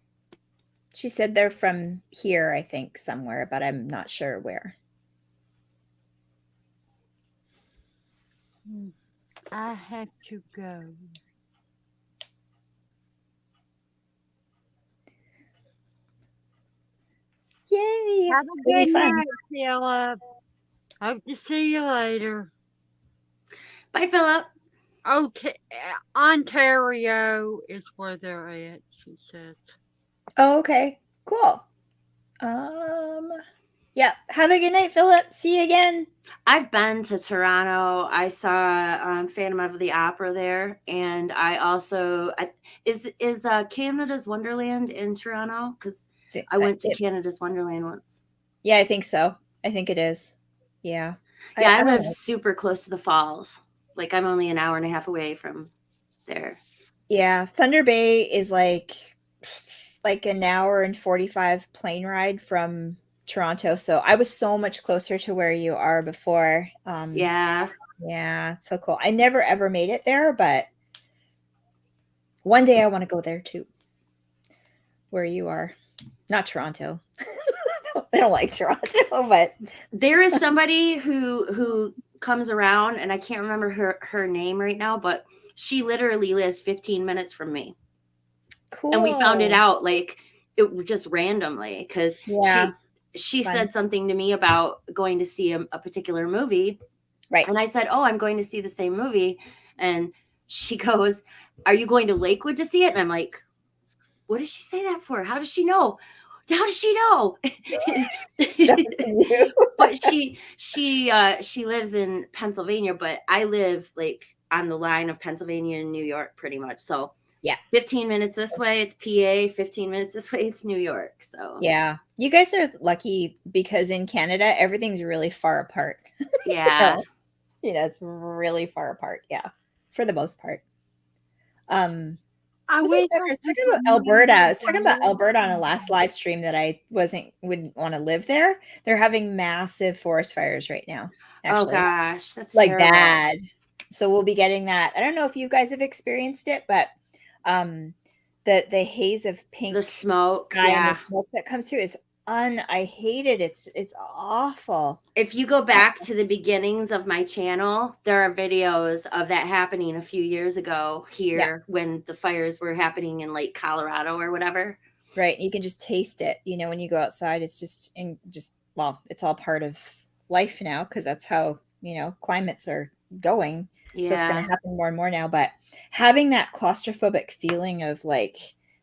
She said they're from here, I think, somewhere, but I'm not sure where. I have to go. Yay! Have a good night, Philip. Hope to see you later. Bye, Philip. Ontario is where they're at, she says. Oh, okay. Cool. Yeah. Have a good night, Philip. See you again. I've been to Toronto. I saw Phantom of the Opera there, and I also is Canada's Wonderland in Toronto, because I went to Canada's Wonderland once. Yeah, I think so. I think it is. Yeah. Yeah, I live super close to the falls. Like, I'm only an hour and a half away from there. Yeah, Thunder Bay is like an hour and 45 plane ride from Toronto. So I was so much closer to where you are before. Yeah. Yeah, it's so cool. I never ever made it there, but one day I want to go there too. Where you are. Not Toronto. I don't like Toronto, but there is somebody who comes around, and I can't remember her name right now, but she literally lives 15 minutes from me. Cool. And we found it out like it just randomly, because she said something to me about going to see a particular movie. Right. And I said, oh, I'm going to see the same movie. And she goes, are you going to Lakewood to see it? And I'm like, what does she say that for? How does she know? How does she know? But she lives in Pennsylvania, but I live like on the line of Pennsylvania and New York pretty much. So yeah, 15 minutes this way, it's PA, 15 minutes this way, it's New York. So yeah, you guys are lucky because in Canada, everything's really far apart. Yeah. So, it's really far apart. Yeah. For the most part. I was talking about Alberta. I was talking about Alberta on a last live stream that I wouldn't want to live there. They're having massive forest fires right now. Actually. Oh gosh, that's like terrible. bad. So we'll be getting that. I don't know if you guys have experienced it, but the haze of pink, the smoke, and the smoke that comes through is I hate it. It's awful. If you go back to the beginnings of my channel, there are videos of that happening a few years ago here when the fires were happening in Lake Colorado or whatever. Right. You can just taste it. When you go outside, it's just it's all part of life now, because that's how, climates are going. Yeah. So it's going to happen more and more now. But having that claustrophobic feeling of like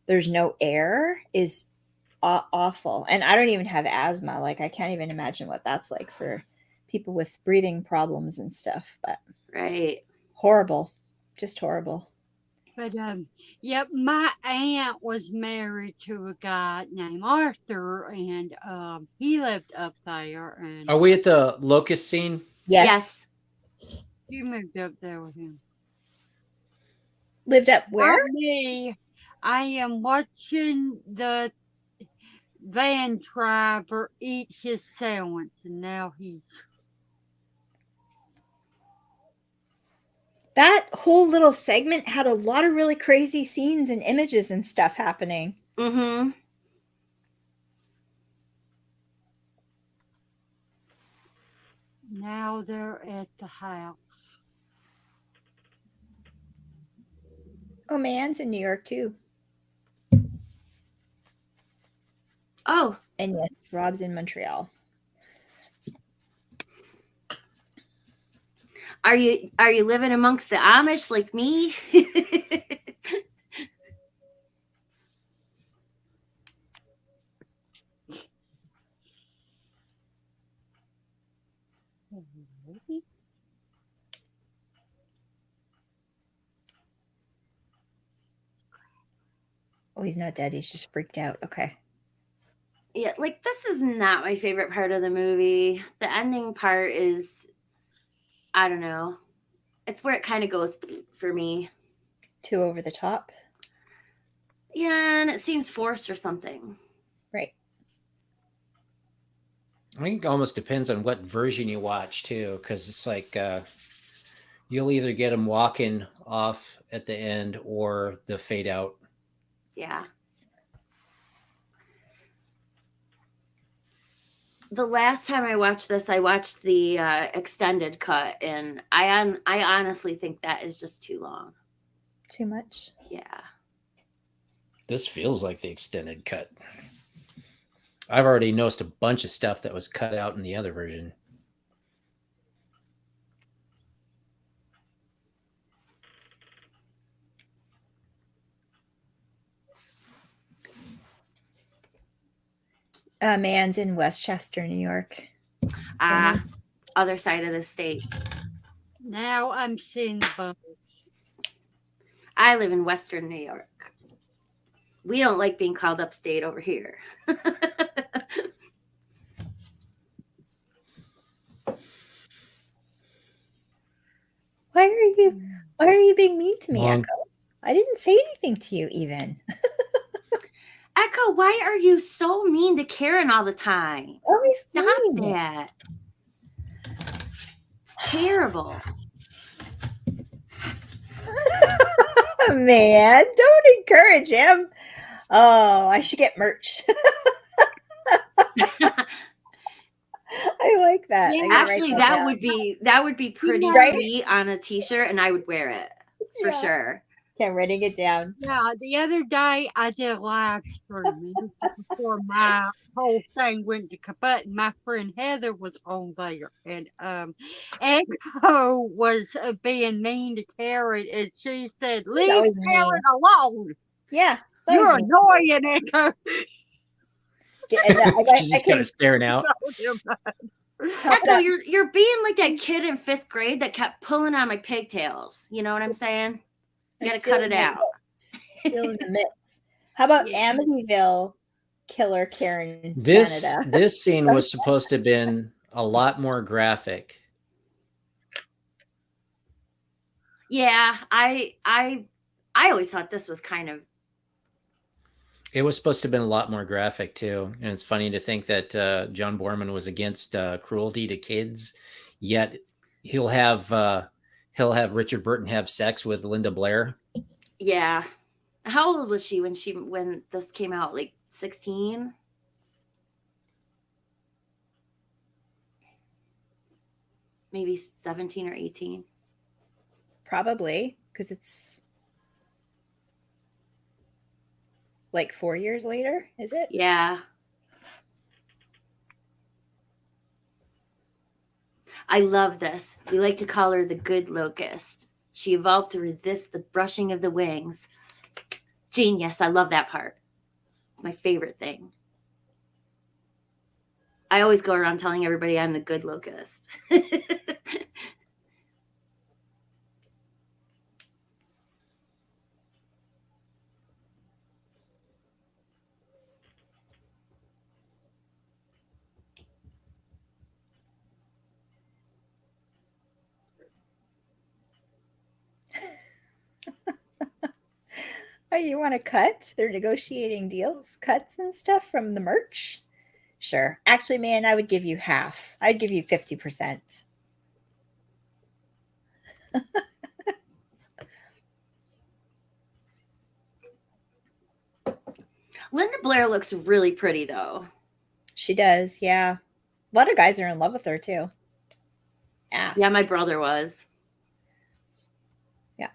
there's no air is awful. And I don't even have asthma. Like, I can't even imagine what that's like for people with breathing problems and stuff. But right. Horrible. Just horrible. But yep, my aunt was married to a guy named Arthur, and he lived up there. And are we at the locust scene? Yes. You moved up there with him. Lived up where? Not me. I am watching the van driver eat his sandwich, and now he's. That whole little segment had a lot of really crazy scenes and images and stuff happening. Mm-hmm. Now they're at the house. Oh, man's in New York too. Oh. And yes, Rob's in Montreal. Are you living amongst the Amish like me? Oh, he's not dead. He's just freaked out. Okay. Yeah, like, this is not my favorite part of the movie. The ending part is, I don't know. It's where it kind of goes for me. Too over the top. Yeah, and it seems forced or something. Right. I think it almost depends on what version you watch too, because it's like you'll either get them walking off at the end or the fade out. Yeah. The last time I watched this, I watched the extended cut, and I honestly think that is just too long. Too much? Yeah. This feels like the extended cut. I've already noticed a bunch of stuff that was cut out in the other version. Man's in Westchester, New York. Other side of the state. Now I'm seeing the bubbles. I live in Western New York. We don't like being called upstate over here. Why are you being mean to me, Echo? I didn't say anything to you even. Echo, why are you so mean to Karen all the time? Always Stop mean. that. It's terrible. Man, don't encourage him. Oh, I should get merch. I like that. Yeah, actually, that would be pretty sweet on a t-shirt, and I would wear it for sure. Okay, I'm writing it down. Yeah, the other day I did a live stream. This is before my whole thing went to kaput, and my friend Heather was on there, and Echo was being mean to Karen, and she said, "Leave Karen alone." Yeah, you're annoying, Echo. She's just kind of staring out. Echo, you're being like that kid in 5th grade that kept pulling on my pigtails. You know what I'm saying? You gotta cut it out. Still in the midst. How about Amityville Killer Karen? This scene was supposed to have been a lot more graphic. Yeah, I always thought this was kind of. It was supposed to have been a lot more graphic too, and it's funny to think that John Boorman was against cruelty to kids, yet he'll have Richard Burton have sex with Linda Blair. Yeah, how old was she when this came out? Like 16? Maybe 17 or 18. Probably, because it's like 4 years later, is it? Yeah. I love this. We like to call her the good locust. She evolved to resist the brushing of the wings. Genius. I love that part. It's my favorite thing. I always go around telling everybody I'm the good locust. Oh, you want to cut? They're negotiating deals, cuts and stuff from the merch? Sure. Actually, man, I would give you half. I'd give you 50%. Linda Blair looks really pretty, though. She does, yeah. A lot of guys are in love with her, too. Ask. Yeah, my brother was. Yeah.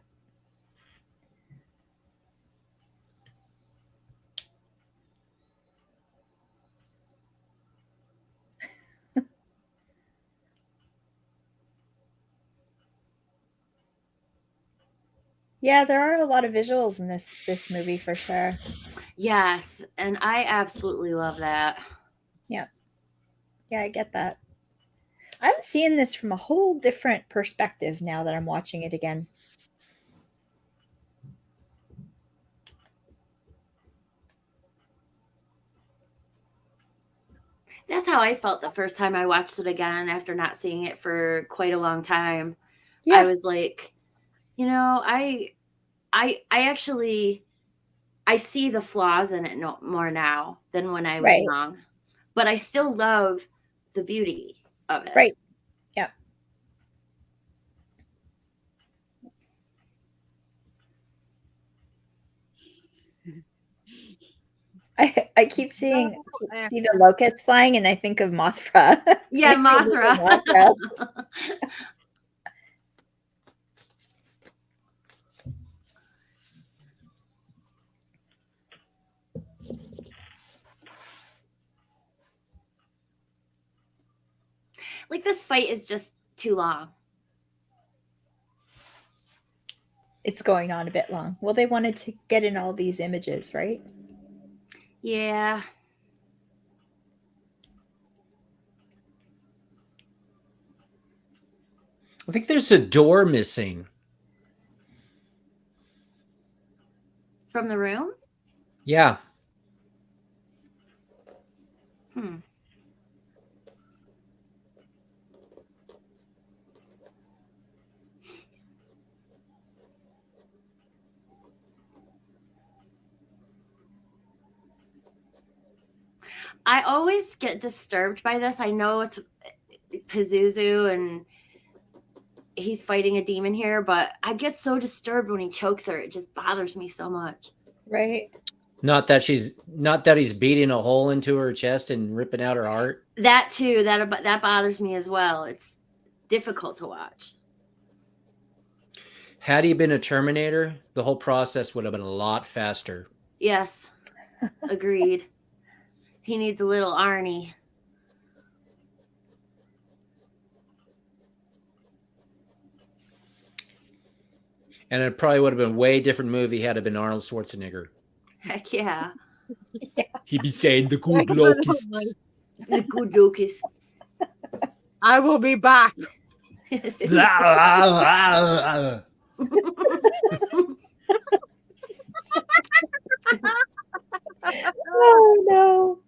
Yeah, there are a lot of visuals in this movie for sure. Yes, and I absolutely love that. Yeah. Yeah, I get that. I'm seeing this from a whole different perspective now that I'm watching it again. That's how I felt the first time I watched it again after not seeing it for quite a long time. Yeah. I was like, you know, I actually see the flaws in it more now than when I was young. But I still love the beauty of it. Right. Yeah. I keep see the locust flying, and I think of Mothra. Yeah, Mothra. Like, this fight is just too long. It's going on a bit long. Well, they wanted to get in all these images, right? Yeah. I think there's a door missing. From the room? Yeah. I always get disturbed by this. I know it's Pazuzu and he's fighting a demon here, but I get so disturbed when he chokes her. It just bothers me so much. Right. Not that he's beating a hole into her chest and ripping out her heart. That too, that bothers me as well. It's difficult to watch. Had he been a Terminator, the whole process would have been a lot faster. Yes. Agreed. He needs a little Arnie. And it probably would have been a way different movie had it been Arnold Schwarzenegger. Heck yeah. He'd be saying the good locust. The good locust. I will be back. Oh no.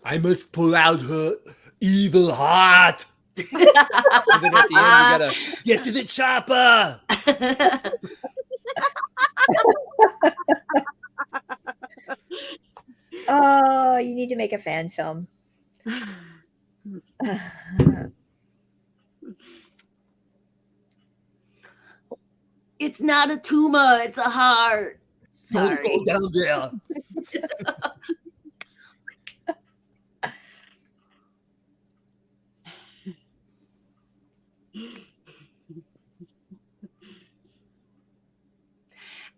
I must pull out her evil heart. And then at the end, you gotta get to the chopper. Oh, you need to make a fan film. It's not a tumor, it's a heart. Sorry. Don't go down there.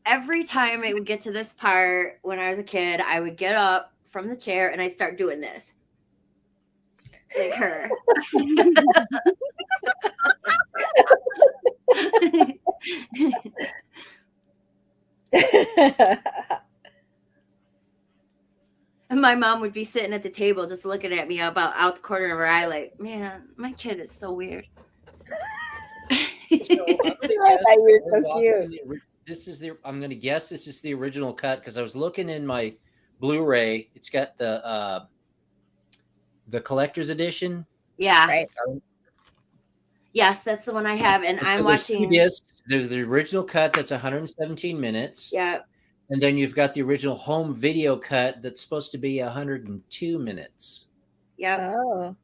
Every time it would get to this part when I was a kid, I would get up from the chair and I start doing this. Like her. And my mom would be sitting at the table just looking at me about out the corner of her eye like, man, my kid is so weird. You're so cute. This is I'm going to guess this is the original cut because I was looking in my Blu-ray. It's got the collector's edition. Yeah. Right. Yes, that's the one I have. And I'm watching. There's the original cut that's 117 minutes. Yeah. And then you've got the original home video cut that's supposed to be 102 minutes. Yeah. Oh.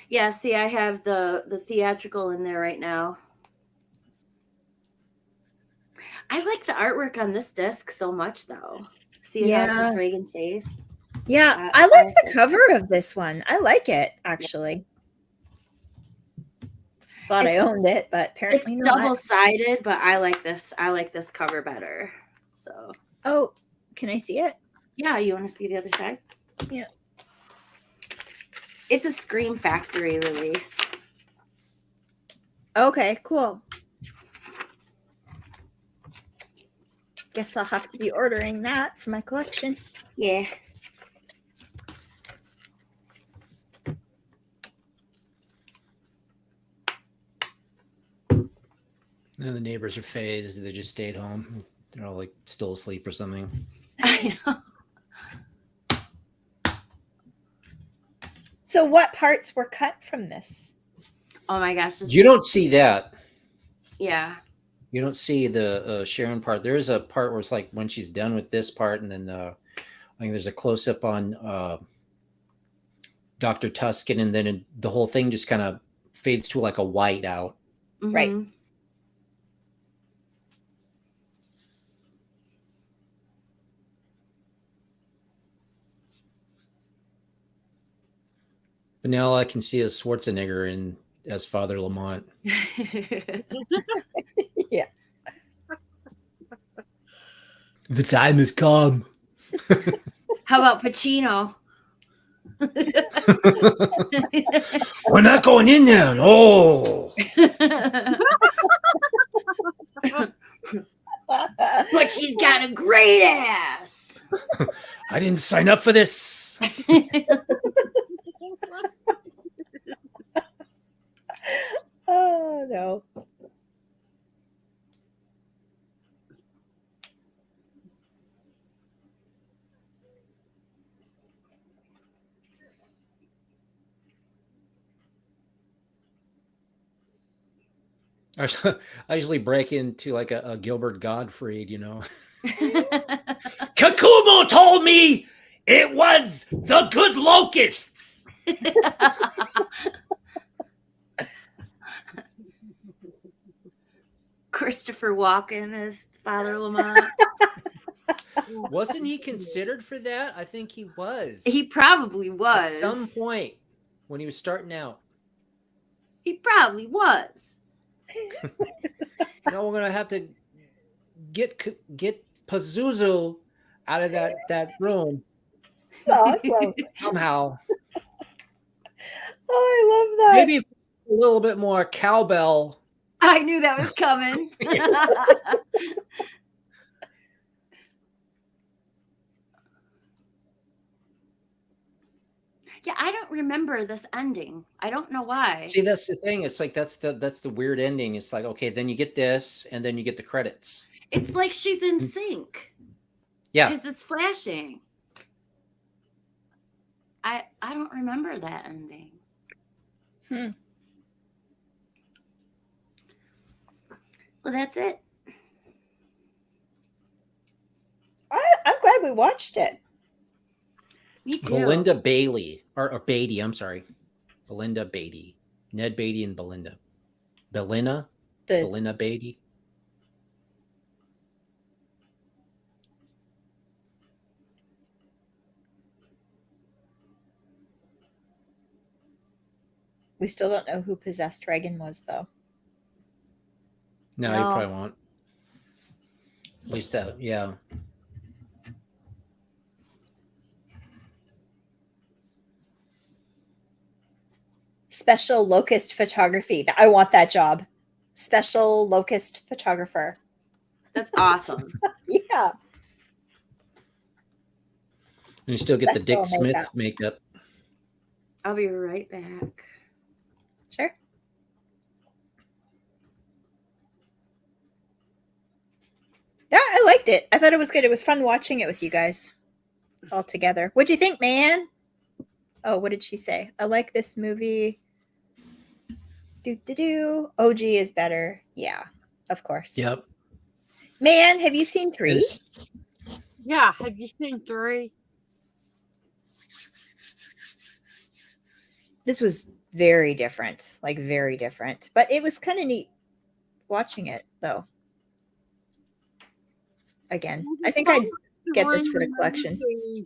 Yeah, see, I have the theatrical in there right now. I like the artwork on this disc so much, though. See, it has this Reagan's face. Yeah, I like the cover of this one. I like it, actually. Thought I owned it, but apparently it's not. Double-sided, but I like this. I like this cover better. So. Oh, can I see it? Yeah, you want to see the other side? Yeah. It's a Scream Factory release. Okay, cool. Guess I'll have to be ordering that for my collection. Yeah. And the neighbors are phased. They just stayed home. They're all like still asleep or something. I know. So what parts were cut from this? Oh my gosh. You don't see that. Yeah. You don't see the Sharon part. There is a part where it's like when she's done with this part, and then I think there's a close up on Dr. Tuskin, and then the whole thing just kind of fades to like a white out. Mm-hmm. Right. But now all I can see is Schwarzenegger as Father Lamont. Yeah. The time has come. How about Pacino? We're not going in there. No. But she's got a great ass. I didn't sign up for this. I usually break into like a Gilbert Gottfried, you know. Kakumo told me it was the good locusts. Christopher Walken as Father Lamont. Wasn't he considered for that? I think he was. He probably was. At some point when he was starting out. He probably was. You know, we're going to have to get Pazuzu out of that room. It's awesome. Somehow. Oh, I love that. Maybe a little bit more cowbell. I knew that was coming. Yeah, I don't remember this ending. I don't know why. See, that's the thing. It's like that's the weird ending. It's like, okay, then you get this, and then you get the credits. It's like she's in sync. Yeah. Because it's flashing. I don't remember that ending. Well, that's it. I'm glad we watched it. Me too. Belinda Bailey or Beatty. I'm sorry, Belinda Beatty, Ned Beatty, and Belinda Beatty. We still don't know who possessed Regan was, though. No, you probably won't. At least that, yeah. Special locust photography. I want that job. Special locust photographer. That's awesome. Yeah. And you still get the Dick Smith makeup. I'll be right back. Sure. Yeah, I liked it. I thought it was good. It was fun watching it with you guys all together. What'd you think, man? Oh, what did she say? I like this movie. OG is better. Yeah, of course. Yep. Man, have you seen 3? Yeah, have you seen 3? This was very different, like very different. But it was kind of neat watching it, though. Again, I think I'd get this for the collection. Movies,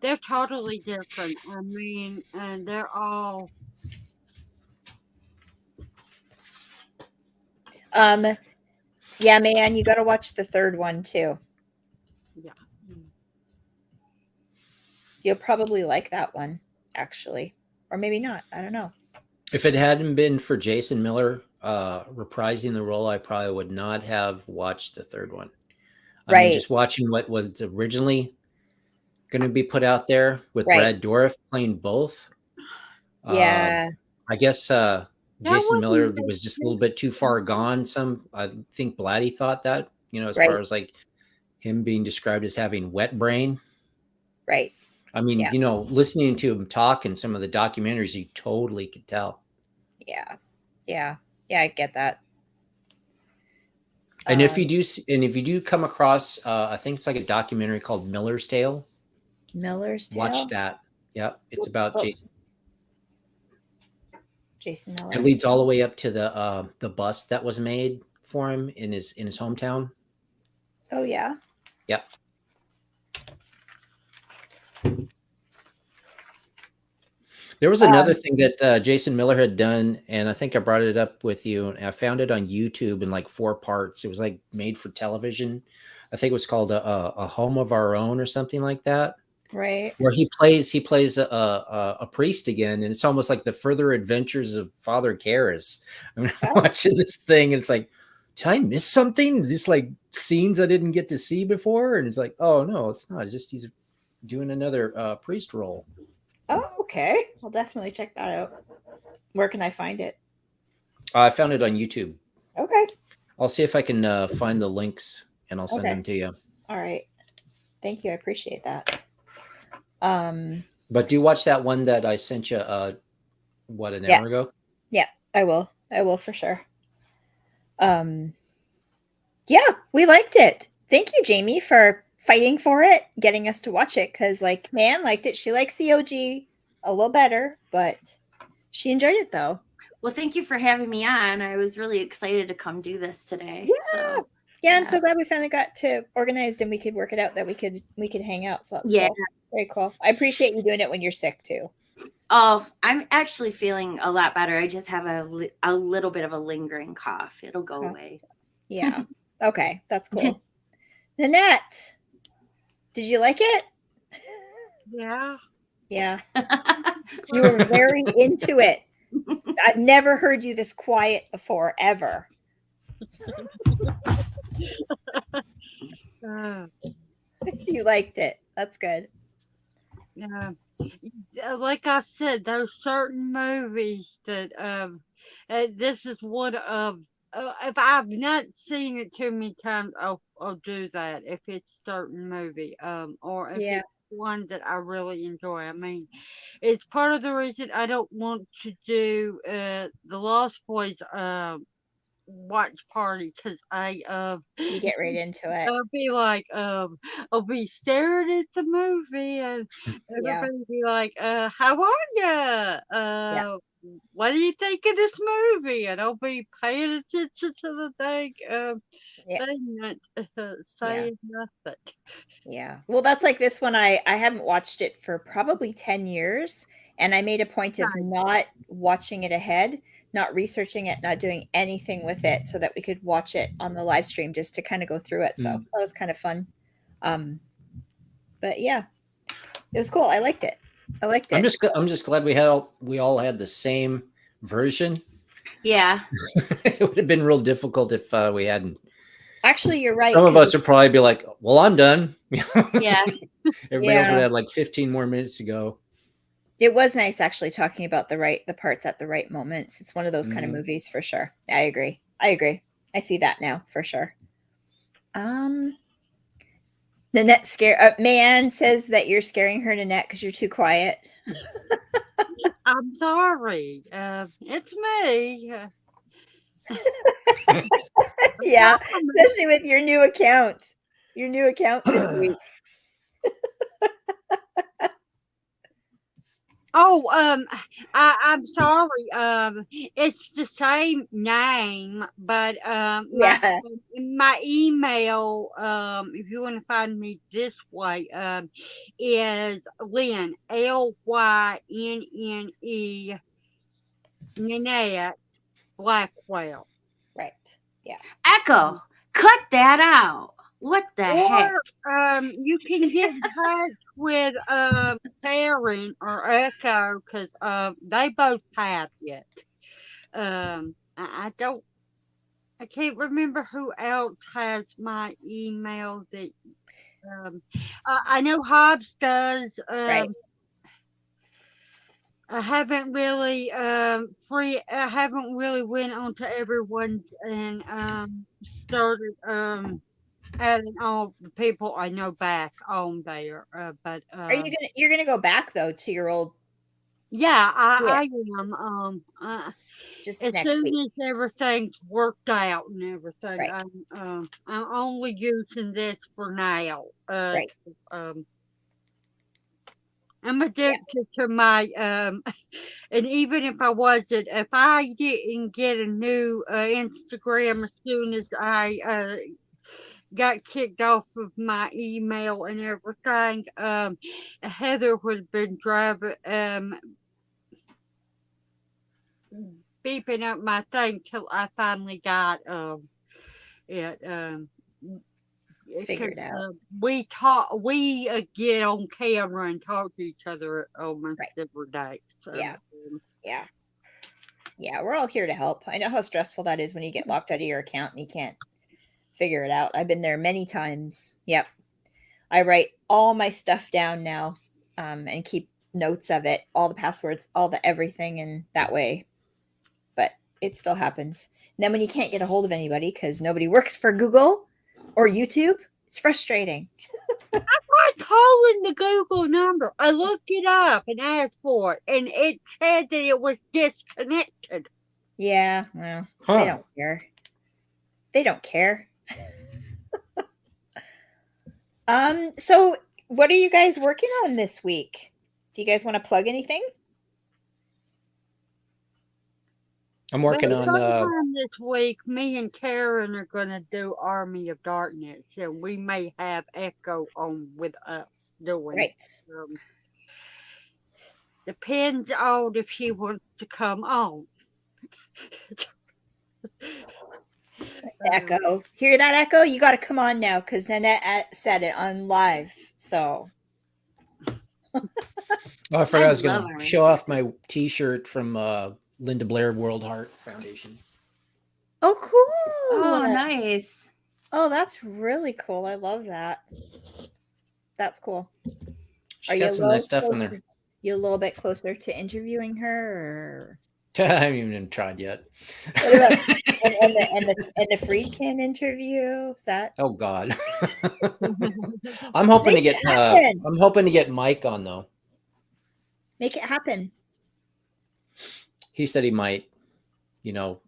they're totally different. I mean, and they're all... Yeah, man, you got to watch the 3rd one, too. Yeah. You'll probably like that one, actually. Or maybe not. I don't know. If it hadn't been for Jason Miller reprising the role, I probably would not have watched the 3rd one. I mean, just watching what was originally going to be put out there with Brad Dourif playing both. Yeah. I guess Jason Miller was just a little bit too far gone. I think Blatty thought that, you know, as far as like him being described as having wet brain. Right. I mean, you know, listening to him talk in some of the documentaries, you totally could tell. Yeah. Yeah. Yeah, I get that. And if you do come across, I think it's like a documentary called Miller's Tale. Miller's Tale. Watch that. Yeah, it's about Jason Miller. It leads all the way up to the bust that was made for him in his hometown. Oh yeah. Yep. There was another thing that Jason Miller had done, and I think I brought it up with you. And I found it on YouTube in like 4 parts. It was like made for television. I think it was called a Home of Our Own or something like that. Right. Where he plays a priest again, and it's almost like the further adventures of Father Karras. I'm watching this thing, and it's like, did I miss something? Just like scenes I didn't get to see before, and it's like, oh no, it's not. It's just he's doing another priest role. Oh, okay. I'll definitely check that out. Where can I find it? I found it on YouTube. Okay. I'll see if I can find the links, and I'll send them to you. All right. Thank you. I appreciate that. But do watch that one that I sent you, an hour ago? Yeah, I will. I will for sure. Yeah, we liked it. Thank you, Jamie, for fighting for it, getting us to watch it. Because, like, Man liked it. She likes the OG a little better, but she enjoyed it though. Well, thank you for having me on. I was really excited to come do this today. Yeah. So Yeah, I'm so glad we finally got to organized and we could work it out that we could hang out. So that's yeah. cool. Very cool. I appreciate you doing it when you're sick too. Oh, I'm actually feeling a lot better. I just have a little bit of a lingering cough. It'll go away. Yeah. Okay, that's cool. Nanette, did you like it? Yeah. Yeah. You were very into it. I've never heard you this quiet before, ever. You liked it. That's good. Yeah. Like I said, there's certain movies that this is one of. If I've not seen it too many times, I'll do that. If it's a certain movie, or if Yeah. it's one that I really enjoy. I mean, it's part of the reason I don't want to do the Lost Boys watch party, because You get right into it. I'll be like I'll be staring at the movie and Yeah. everybody be like, how are ya? What do you think of this movie? And I'll be paying attention to the thing, saying that, saying nothing. Yeah. Well, that's like this one. I haven't watched it for probably 10 years. And I made a point of not watching it ahead, not researching it, not doing anything with it so that we could watch it on the live stream just to kind of go through it. So that was kind of fun. But yeah, it was cool. I liked it. I'm just glad we all had the same version. Yeah. It would have been real difficult if we hadn't. Actually, you're right. Some of us would probably be like, well, I'm done. Yeah. Everybody else would have like 15 more minutes to go. It was nice actually talking about the parts at the right moments. It's one of those kind of movies for sure. I agree. I see that now for sure. Nanette Man says that you're scaring her, Nanette, because you're too quiet. I'm sorry. It's me. Yeah, especially with your new account. Your new account this week. Oh, I'm sorry. It's the same name, but my email, if you want to find me this way, is Lynn, Lyenne, Nanette Blackwell. Right. Yeah. Echo, cut that out. What the heck? You can get in touch with Karen or Echo, because they both have it. I can't remember who else has my email. That I know Hobbs does. Right. I haven't really I haven't really went on to everyone's and started adding all the people I know back on there. But are you're gonna go back though to your old? Yeah, I am. Just as next soon week. as everything's worked out and everything, Right. I'm only using this for now. Right. I'm addicted to my and even if I wasn't, if I didn't get a new Instagram as soon as I got kicked off of my email and everything, Heather would have been driving beeping up my thing till I finally got it figured out. We get on camera and talk to each other almost every day. So, yeah, we're all here to help. I know how stressful that is when you get locked out of your account and you can't figure it out. I've been there many times. Yep. I write all my stuff down now and keep notes of it, all the passwords, all the everything, and that way. But it still happens. And then when you can't get a hold of anybody because nobody works for Google or YouTube, it's frustrating. I tried calling the Google number. I looked it up and asked for it, and it said that it was disconnected. Yeah, well, they don't care. They don't care. So what are you guys working on this week? Do you guys want to plug anything? I'm working on sometime this week, me and Karen are gonna do Army of Darkness, and we may have Echo on with us doing Right. it. Depends on if he wants to come on. Echo. Hear that, Echo? You got to come on now because Nanette said it on live. So. Oh, I forgot I was love going to Army. show off my T-shirt from Linda Blair World Heart Foundation. Oh, cool. Oh, nice. Oh, that's really cool. I love that. That's cool. She got some nice stuff in there. You a little bit closer to interviewing her? I haven't even tried yet. What about and the Friedkin interview? Is that? Oh God. I'm hoping to get Mike on though. Make it happen. He said he might,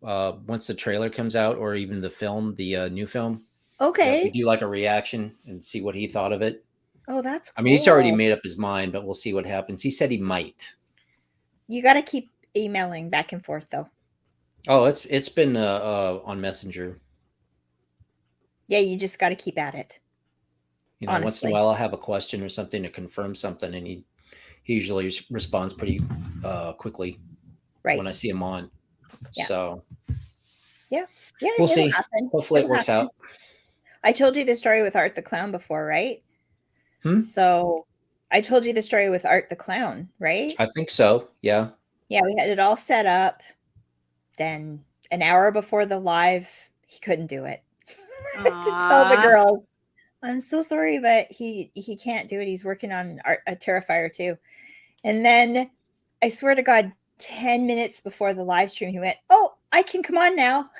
once the trailer comes out or even the film, the new film. Okay. Do like a reaction and see what he thought of it. Oh, that's cool. I mean, he's already made up his mind, but we'll see what happens. He said he might. You got to keep emailing back and forth though. Oh, it's been on Messenger. Yeah, you just got to keep at it. Honestly. Once in a while I'll have a question or something to confirm something, and he usually responds pretty quickly when I see him on. Yeah. So yeah, we'll see. Hopefully it works out. I told you the story with Art the Clown before, right? So I told you the story with Art the Clown, right? I think so. Yeah. Yeah, we had it all set up. Then an hour before the live, he couldn't do it. To tell the girl, I'm so sorry, but he can't do it. He's working on a Terrifier 2. And then I swear to God, 10 minutes before the live stream, he went, "Oh, I can come on now."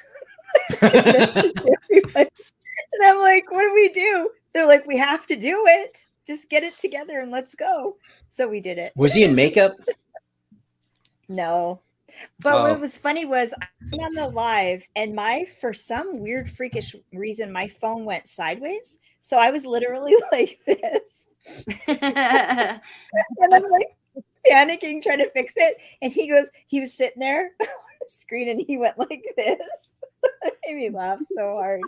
And I'm like, "What do we do?" They're like, "We have to do it. Just get it together and let's go." So we did it. Was he in makeup? No. But what was funny was I'm on the live and for some weird freakish reason, my phone went sideways. So I was literally like this. And I'm like panicking, trying to fix it. And he was sitting there on the screen and he went like this. It made me laugh so hard.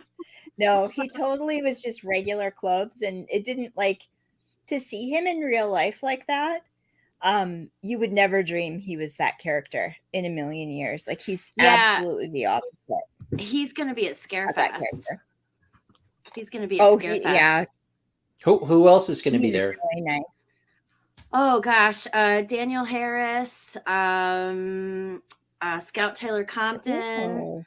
No, he totally was just regular clothes, and it didn't to see him in real life like that. You would never dream he was that character in a million years. He's absolutely the opposite. He's going to be at Scarefest. He's going to be at Scarefest. Yeah. Who else is going to be there? Really nice. Oh gosh, Daniel Harris, Scout Taylor Compton,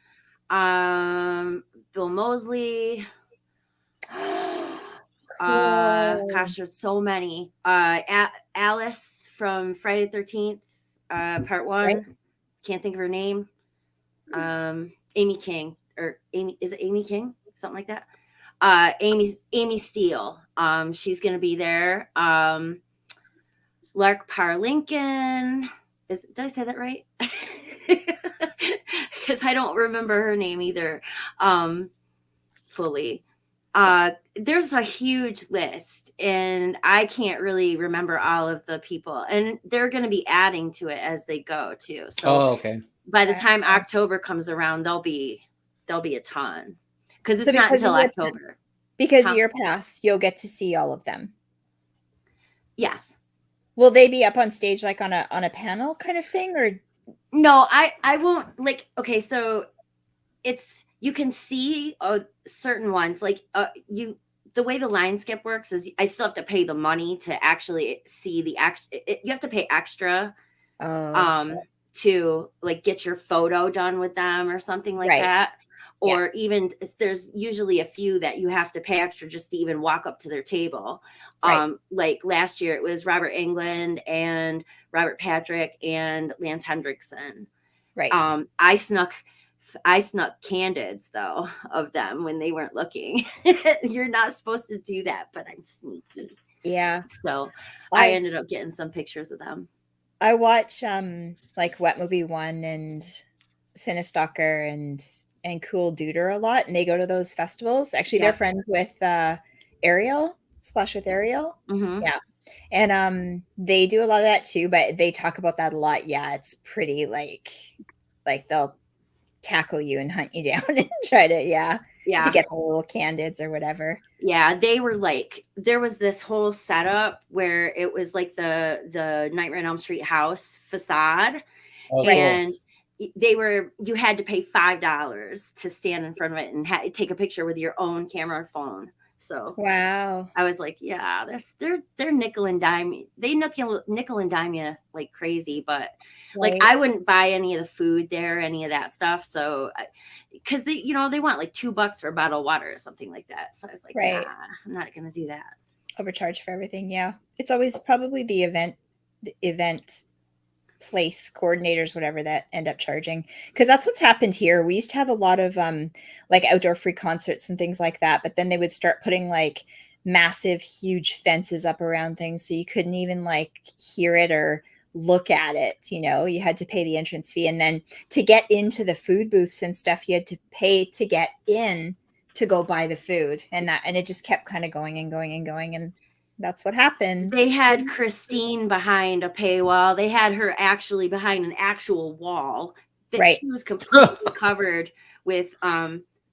Bill Moseley. Gosh, there's so many. Alice from Friday the 13th, part 1. Right. Can't think of her name. Amy King, or Amy, is it Amy King? Something like that. Amy Steele. She's gonna be there. Lark Parr Lincoln. Did I say that right? Because I don't remember her name either. Fully. There's a huge list, and I can't really remember all of the people, and they're going to be adding to it as they go too. So by the time October comes around, there'll be a ton, because it's not until October. Because of your pass, you'll get to see all of them. Yes. Will they be up on stage on a panel kind of thing, or no? I won't. Okay, so it's. You can see certain ones, the way the line skip works is I still have to pay the money to actually see the you have to pay extra to get your photo done with them or something like that. Or even there's usually a few that you have to pay extra just to even walk up to their table. Like last year it was Robert Englund and Robert Patrick and Lance Hendrickson. Right. I snuck candids though of them when they weren't looking. You're not supposed to do that, but I'm sneaky. Yeah. So I ended up getting some pictures of them. I watch Wet Movie 1 and Cinestalker and and Cool Duder a lot, and they go to those festivals. Actually, Yeah. they're friends with Ariel, Splash with Ariel. Mhm. Yeah. And they do a lot of that too, but they talk about that a lot. Yeah, it's pretty like they'll tackle you and hunt you down and try to to get the little candids or whatever. Yeah, they were like, there was this whole setup where it was like the Nightmare on Elm Street house facade, and you had to pay $5 to stand in front of it and take a picture with your own camera or phone. So wow, I was like, yeah, they're nickel and dime. They nickel and dime you like crazy, but like I wouldn't buy any of the food there, any of that stuff. So because they want like $2 for a bottle of water or something like that. So I was like, nah, I'm not gonna do that. Overcharge for everything. Yeah, it's always probably the event place coordinators, whatever, that end up charging, because that's what's happened here. We used to have a lot of like outdoor free concerts and things like that, but then they would start putting like massive huge fences up around things, so you couldn't even like hear it or look at it. You had to pay the entrance fee, and then to get into the food booths and stuff, you had to pay to get in to go buy the food, and it just kept kind of going and going and going, and that's what happens. They had Christine behind a paywall. They had her actually behind an actual wall that she was completely covered with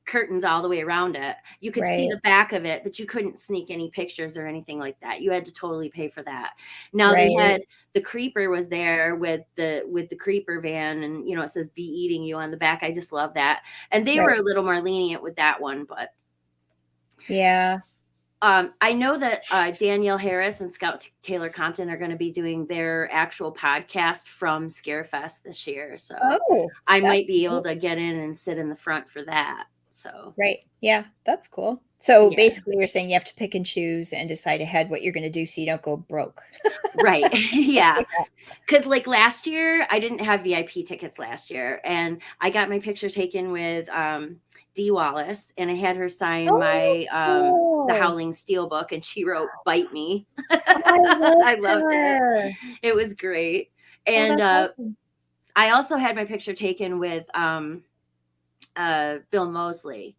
curtains all the way around it. You could see the back of it, but you couldn't sneak any pictures or anything like that. You had to totally pay for that. Now they had the creeper was there with the creeper van, and it says "Be Eating You" on the back. I just love that. And they were a little more lenient with that one, but I know that Danielle Harris and Scout Taylor Compton are going to be doing their actual podcast from Scarefest this year. So I might be able to get in and sit in the front for that. So yeah, that's cool. So basically you're saying you have to pick and choose and decide ahead what you're going to do so you don't go broke. Right. Yeah. Because like last year, I didn't have VIP tickets last year, and I got my picture taken with Dee Wallace, and I had her sign my the Howling Steel book, and she wrote "Bite Me." I loved it. It was great. And awesome. I also had my picture taken with Bill Moseley.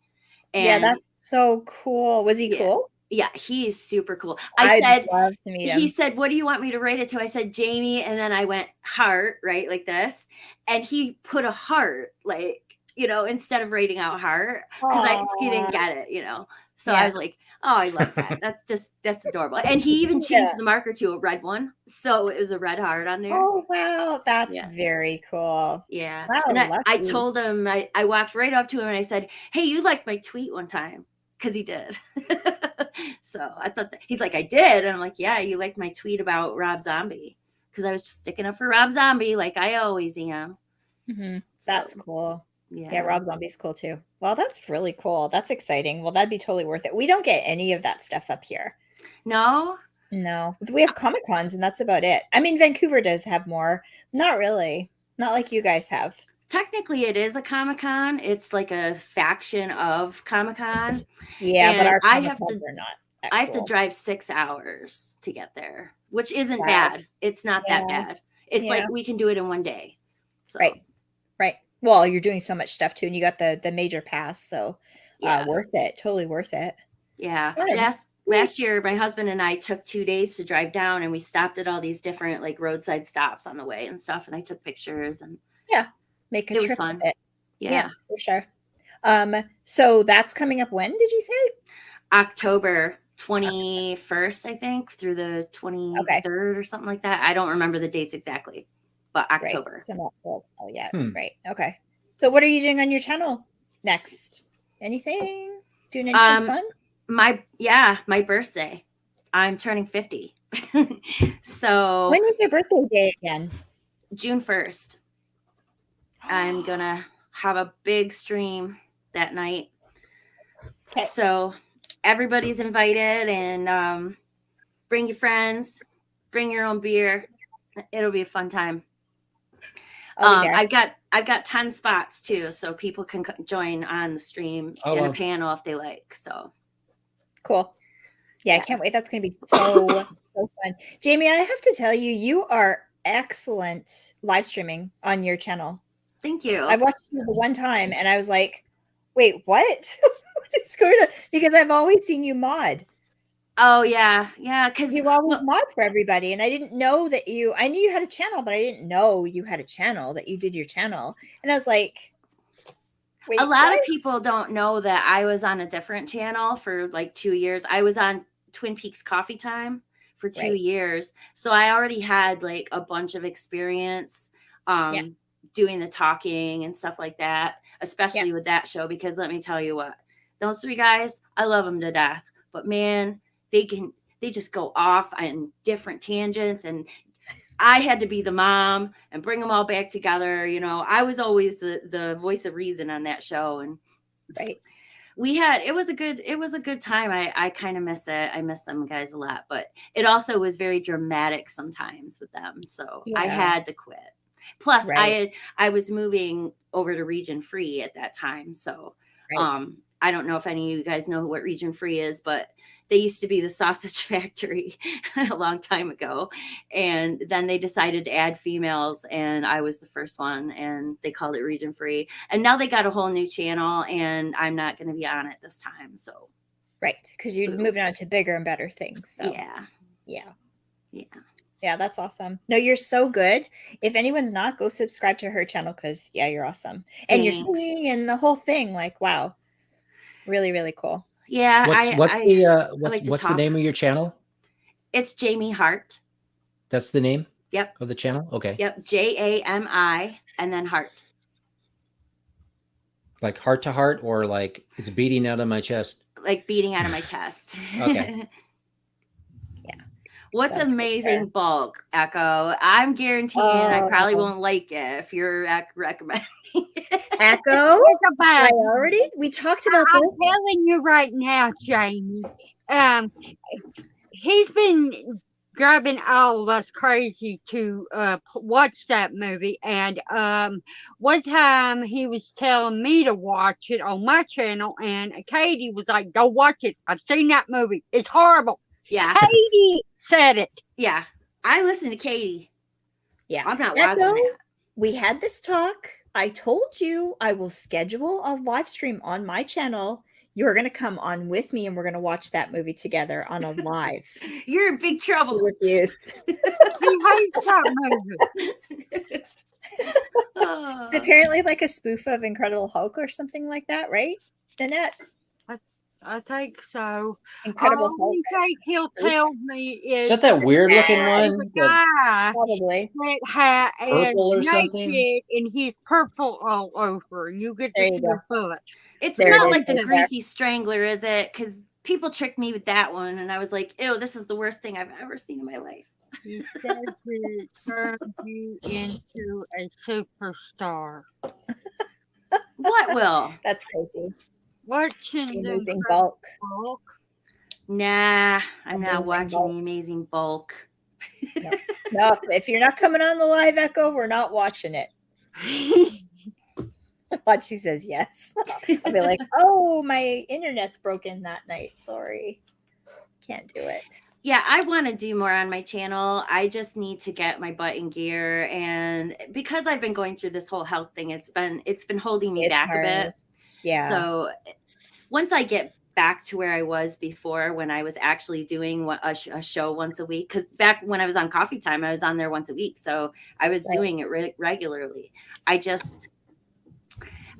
And that's so cool. Was he cool? Yeah, he's super cool. I'd love to meet him. He said, "What do you want me to write it to?" I said, "Jamie," and then I went heart, right, like this, and he put a heart, like, instead of writing out heart, because he didn't get it, So I was like, "Oh, I love that. That's adorable." And he even changed the marker to a red one, so it was a red heart on there. Oh wow, that's very cool. Yeah, wow, and I told him, I walked right up to him and I said, "Hey, you liked my tweet one time," because he did. So I thought he's like, "I did," and I'm like, "Yeah, you liked my tweet about Rob Zombie," because I was just sticking up for Rob Zombie like I always am. Mm-hmm. That's cool. Yeah, Rob Zombie's cool too. Well, that's really cool. That's exciting. Well, that'd be totally worth it. We don't get any of that stuff up here. No, we have Comic Cons, and that's about it. I mean, Vancouver does have more. Not really. Not like you guys have. Technically, it is a Comic Con. It's like a faction of Comic Con. Yeah, but our Comic Cons are not. I have to drive 6 hours to get there, which isn't bad. It's not that bad. It's like we can do it in one day. So. Right. Well, you're doing so much stuff too, and you got the major pass, so worth it. Totally worth it. Yeah. Last year, my husband and I took 2 days to drive down, and we stopped at all these different like roadside stops on the way and stuff, and I took pictures and make a it trip was fun. Of it. Yeah, for sure. So that's coming up when did you say? October 21st, I think, through the 23rd or something like that. I don't remember the dates exactly, but October. Right. So not full. Oh yeah. Right. Okay. So what are you doing on your channel next? Anything? Doing anything fun? My birthday. I'm turning 50. So when is your birthday day again? June 1st. I'm gonna have a big stream that night. Okay. So everybody's invited, and bring your friends, bring your own beer. It'll be a fun time. I've got 10 spots too, so people can join on the stream in a panel if they like. So cool. Yeah, I can't wait. That's going to be so fun. Jamie, I have to tell you, you are excellent live streaming on your channel. Thank you. I've watched you the one time, and I was like, Wait, what? What is going on? Because I've always seen you mod. Oh yeah, because You always mod for everybody, and I didn't know that I knew you had a channel, but I didn't know you had a channel, that you did your channel. And I was like, wait, a lot what? of people don't know that I was on a different channel for like 2 years. I was on Twin Peaks Coffee Time for 2 years. So I already had like a bunch of experience doing the talking and stuff like that, especially with that show, because let me tell you what, those 3 guys, I love them to death, but man, they just go off on different tangents, and I had to be the mom and bring them all back together. I was always the voice of reason on that show. And it was a good time. I kind of miss it. I miss them guys a lot, but it also was very dramatic sometimes with them. So I had to quit. Plus I was moving over to Region Free at that time. So, I don't know if any of you guys know what Region Free is, but they used to be the sausage factory a long time ago. And then they decided to add females, and I was the first one, and they called it Region Free. And now they got a whole new channel, and I'm not going to be on it this time. So, because you're moving on to bigger and better things. So yeah, that's awesome. No, you're so good. If anyone's not, go subscribe to her channel, because you're awesome. And you're singing and the whole thing. Like, wow. Really, really cool. Yeah. What's the name of your channel? It's Jamie Hart. That's the name? Yep. Of the channel? Okay. Yep. JAMI and then Hart. Like heart to heart, or like it's beating out of my chest? Like beating out of my chest. Okay. What's amazing bulk, Echo? I'm guaranteeing I probably won't like it if you're recommending it. Echo? We talked about I'm telling you right now, Jamie. He's been driving all of us crazy to watch that movie. And one time he was telling me to watch it on my channel, and Katie was like, "Go watch it. I've seen that movie. It's horrible." Yeah. Katie said it. Yeah. I listened to Katie. Yeah. I'm not watching that. We had this talk. I told you I will schedule a live stream on my channel. You're going to come on with me, and we're going to watch that movie together on a live. You're in big trouble. He refused. He hates that movie. It's apparently like a spoof of Incredible Hulk or something like that, right, Nanette? I think so. Incredible Hulk. I think he'll tell me is that weird looking one? Guy probably. That hat purple or something, and he's purple all over, and you get to see his butt. It's not like the Greasy Strangler, is it? Because people tricked me with that one, and I was like, "Ew, this is the worst thing I've ever seen in my life." He says it turns you into a superstar. What will? That's crazy. Watching the Amazing Bulk. Nah, I'm not watching The Amazing Bulk. No, if you're not coming on the live, Echo, we're not watching it. But she says yes. I'll be like, "Oh, my internet's broken that night. Sorry, can't do it." Yeah, I want to do more on my channel. I just need to get my butt in gear, and because I've been going through this whole health thing, it's been holding me back a bit. Yeah. So once I get back to where I was before, when I was actually doing a show once a week, because back when I was on Coffee Time, I was on there once a week, so I was doing it regularly. I just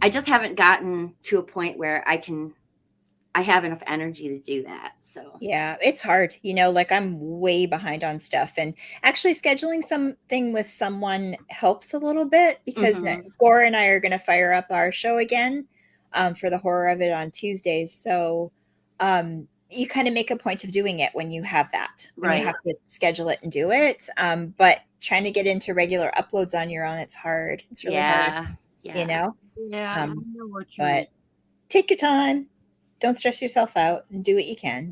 haven't gotten to a point where I have enough energy to do that. So yeah, it's hard. Like I'm way behind on stuff, and actually scheduling something with someone helps a little bit, because Gore and I are going to fire up our show again for the horror of it on Tuesdays. So you kind of make a point of doing it when you have that. When you have to schedule it and do it. But trying to get into regular uploads on your own, it's hard. It's really hard. Yeah. Yeah. I know what you but mean. take your time. Don't stress yourself out, and do what you can,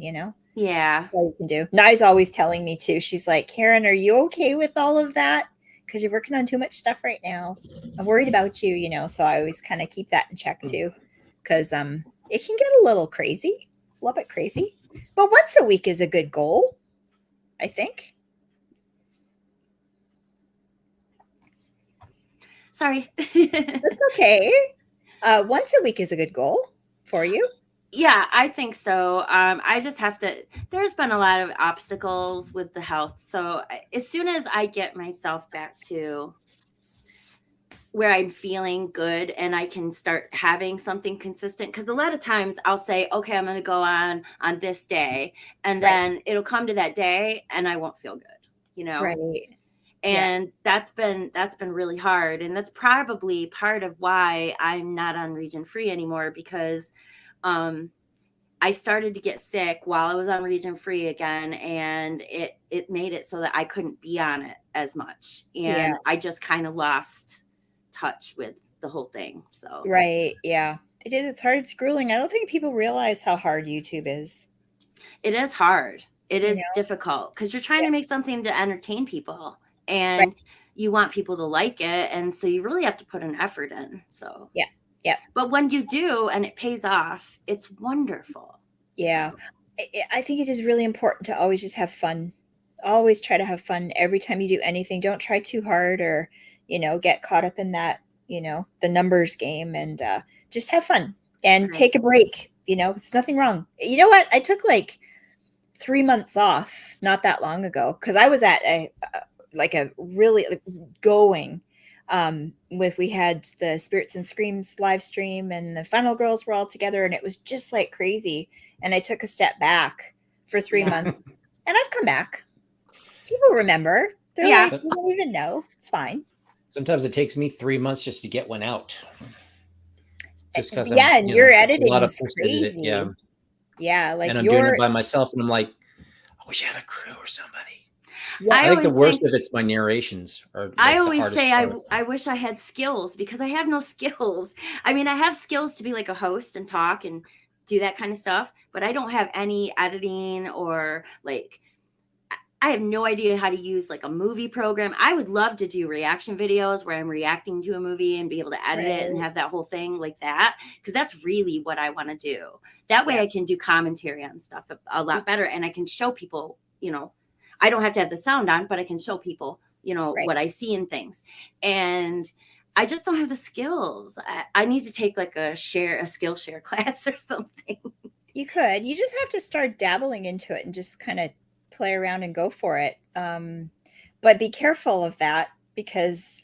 Yeah. That's all you can do. Nai's always telling me too. She's like, "Karen, are you okay with all of that? Because you're working on too much stuff right now. I'm worried about you, So I always kind of keep that in check too. Because it can get a little crazy. A little bit crazy. But once a week is a good goal, I think. Sorry. That's okay. Once a week is a good goal for you. Yeah, I think so. I just have to, there's been a lot of obstacles with the health. So as soon as I get myself back to where I'm feeling good and I can start having something consistent, because a lot of times I'll say, okay, I'm going to go on this day, and then it'll come to that day and I won't feel good, you know? Right. And that's been really hard. And that's probably part of why I'm not on Region Free anymore, because I started to get sick while I was on Region Free again, and it made it so that I couldn't be on it as much. And I just kind of lost touch with the whole thing. So right. Yeah. It is. It's hard. It's grueling. I don't think people realize how hard YouTube is. It is hard. It is difficult because you're trying to make something to entertain people, and you want people to like it. And so you really have to put an effort in. So yeah. But when you do and it pays off, it's wonderful. Yeah. So I think it is really important to always just have fun. Always try to have fun every time you do anything. Don't try too hard or, get caught up in that, the numbers game, and just have fun and take a break. It's nothing wrong. You know what? I took like 3 months off not that long ago because I was at a really going we had the Spirits and Screams live stream, and the Final Girls were all together, and it was just like crazy. And I took a step back for 3 months, and I've come back. People remember. They're like, you don't even know. It's fine. Sometimes it takes me 3 months just to get one out. Just because and your editing is crazy. Yeah, like and I'm doing it by myself, and I'm like, I wish I had a crew or somebody. Yeah. I think the worst of it's my narrations. I always say I wish I had skills, because I have no skills. I mean, I have skills to be like a host and talk and do that kind of stuff, but I don't have any editing or like, I have no idea how to use like a movie program. I would love to do reaction videos where I'm reacting to a movie and be able to edit it and have that whole thing like that, because that's really what I want to do. That way I can do commentary on stuff a lot better, and I can show people, I don't have to have the sound on, but I can show people, what I see in things. And I just don't have the skills. I need to take like a Skillshare class or something. You could. You just have to start dabbling into it and just kind of play around and go for it. But be careful of that, because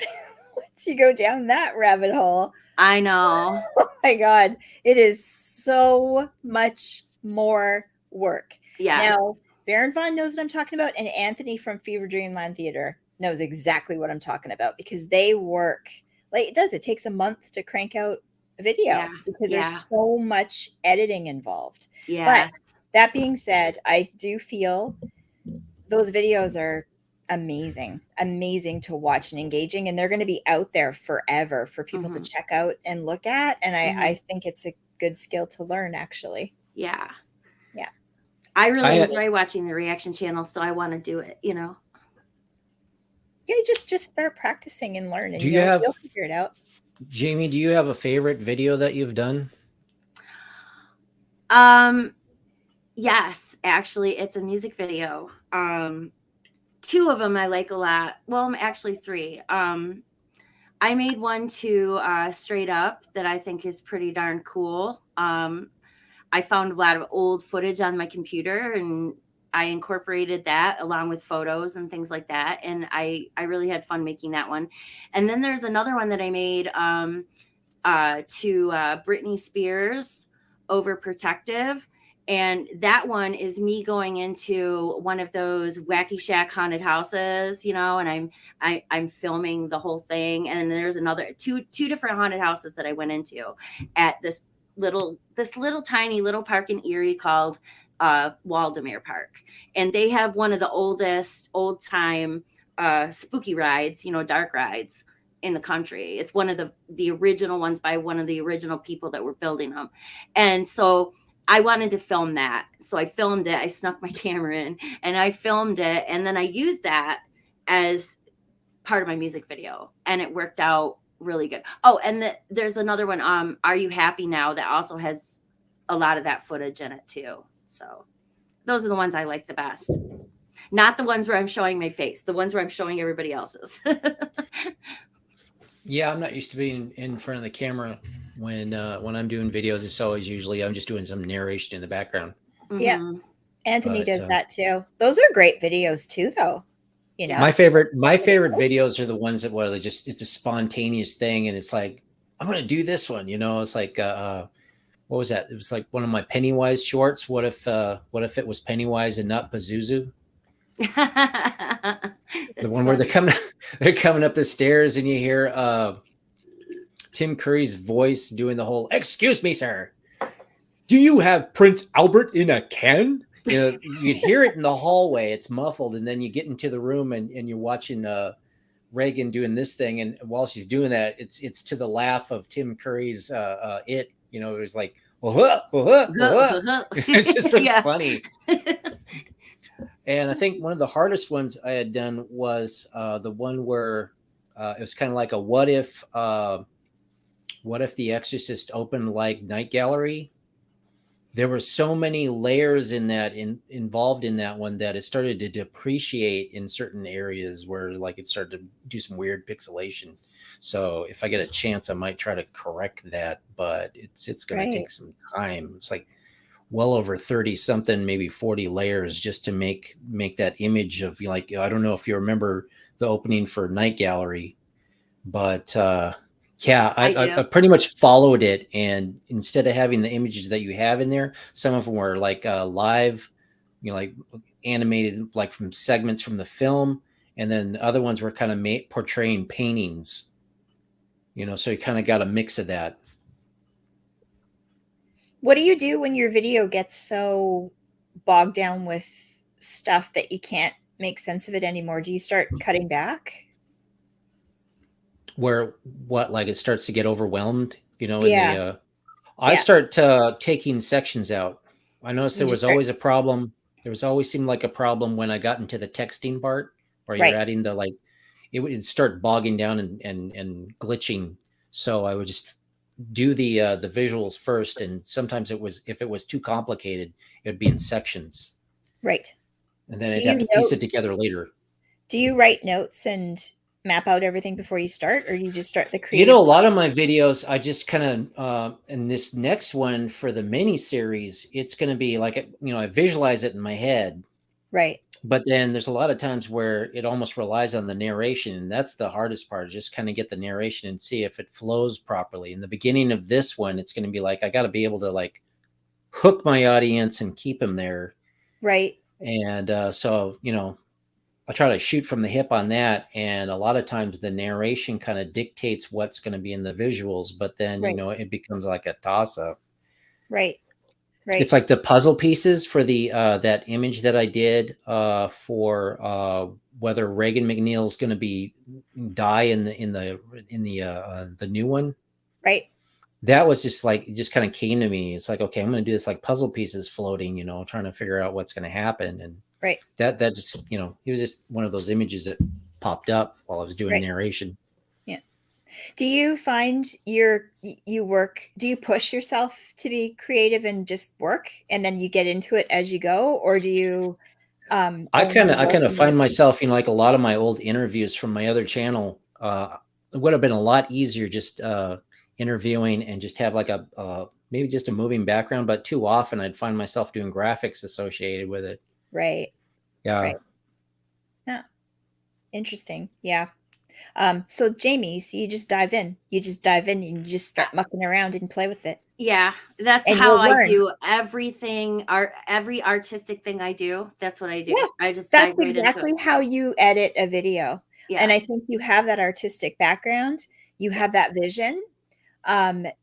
once you go down that rabbit hole, I know. Oh my God, it is so much more work. Yes. Now, Baron Vaughn knows what I'm talking about, and Anthony from Fever Dreamland Theater knows exactly what I'm talking about, because they work like it does. It takes a month to crank out a video because there's so much editing involved. Yeah. But that being said, I do feel those videos are amazing to watch and engaging, and they're going to be out there forever for people to check out and look at. And I think it's a good skill to learn, actually. Yeah. I really enjoy watching the reaction channel, so I want to do it, Yeah, just start practicing and learn, and you'll figure it out. Jamie, do you have a favorite video that you've done? Yes, actually, it's a music video. 2 of them I like a lot. Well, actually 3. I made one to Straight Up that I think is pretty darn cool. I found a lot of old footage on my computer, and I incorporated that along with photos and things like that. And I really had fun making that one. And then there's another one that I made to Britney Spears, Overprotective. And that one is me going into one of those Wacky Shack haunted houses, and I'm filming the whole thing. And then there's another two different haunted houses that I went into at this little tiny little park in Erie called Waldemere Park. And they have one of the oldest old time spooky rides, dark rides in the country. It's one of the original ones by one of the original people that were building them. And so I wanted to film that. So I filmed it. I snuck my camera in and I filmed it. And then I used that as part of my music video, and it worked out really good. Oh, and there's another one, Are You Happy Now, that also has a lot of that footage in it too. So those are the ones I like the best. Not the ones where I'm showing my face, the ones where I'm showing everybody else's. Yeah, I'm not used to being in front of the camera when I'm doing videos, it's always usually I'm just doing some narration in the background. Yeah. Mhm. Anthony But, does that too. Those are great videos too, though. You know, my favorite videos are the ones that where it's a spontaneous thing, and it's like, I'm gonna do this one. It's like what was that? It was like one of my Pennywise shorts. What if it was Pennywise and not Pazuzu? The one where they're coming up the stairs, and you hear Tim Curry's voice doing the whole, "Excuse me, sir, do you have Prince Albert in a can?" You'd hear it in the hallway. It's muffled, and then you get into the room, and you're watching Regan doing this thing, and while she's doing that, it's to the laugh of Tim Curry's it. It was like, it just looks funny. And I think one of the hardest ones I had done was the one where it was kind of like a what if The Exorcist opened like Night Gallery. There were so many layers in that involved in that one that it started to depreciate in certain areas where like it started to do some weird pixelation. So if I get a chance, I might try to correct that, but it's going to take some time. It's like well over 30 something, maybe 40 layers just to make that image of, like, I don't know if you remember the opening for Night Gallery, but yeah, I pretty much followed it. And instead of having the images that you have in there, some of them were like live, like animated, like from segments from the film. And then other ones were kind of portraying paintings, so you kind of got a mix of that. What do you do when your video gets so bogged down with stuff that you can't make sense of it anymore? Do you start cutting back? Like it starts to get overwhelmed, Yeah. I start taking sections out. I noticed there was always a problem. There was always seemed like a problem when I got into the texting part, where you're adding the, like, it would start bogging down and glitching. So I would just do the visuals first, and sometimes if it was too complicated, it would be in sections. Right. And then I'd have to piece it together later. Do you write notes and map out everything before you start, or you just start the creative? A lot of my videos, I just kind of, in this next one for the mini series, it's going to be like, I visualize it in my head. Right. But then there's a lot of times where it almost relies on the narration. And that's the hardest part, just kind of get the narration and see if it flows properly. In the beginning of this one, it's going to be like, I got to be able to like hook my audience and keep them there. Right. And so, I try to shoot from the hip on that. And a lot of times the narration kind of dictates what's going to be in the visuals, but then, it becomes like a toss up. Right. Right. It's like the puzzle pieces for the that image that I did for whether Regan MacNeil is going to die in the new one. Right. That was just like, it just kind of came to me. It's like, okay, I'm going to do this like puzzle pieces floating, trying to figure out what's going to happen. And that just, it was just one of those images that popped up while I was doing narration. Yeah. Do you find do you push yourself to be creative and just work, and then you get into it as you go? Or do you, I kind of find myself, like a lot of my old interviews from my other channel, it would have been a lot easier just interviewing and just have like maybe just a moving background, but too often I'd find myself doing graphics associated with it. Right. Yeah. Right. Yeah. Interesting. Yeah. So Jamie, so you just dive in and you just start mucking around and play with it. Yeah, that's how I do everything. Every artistic thing I do, that's what I do. Yeah, I just that's exactly how you edit a video. Yeah. And I think you have that artistic background. You have that vision.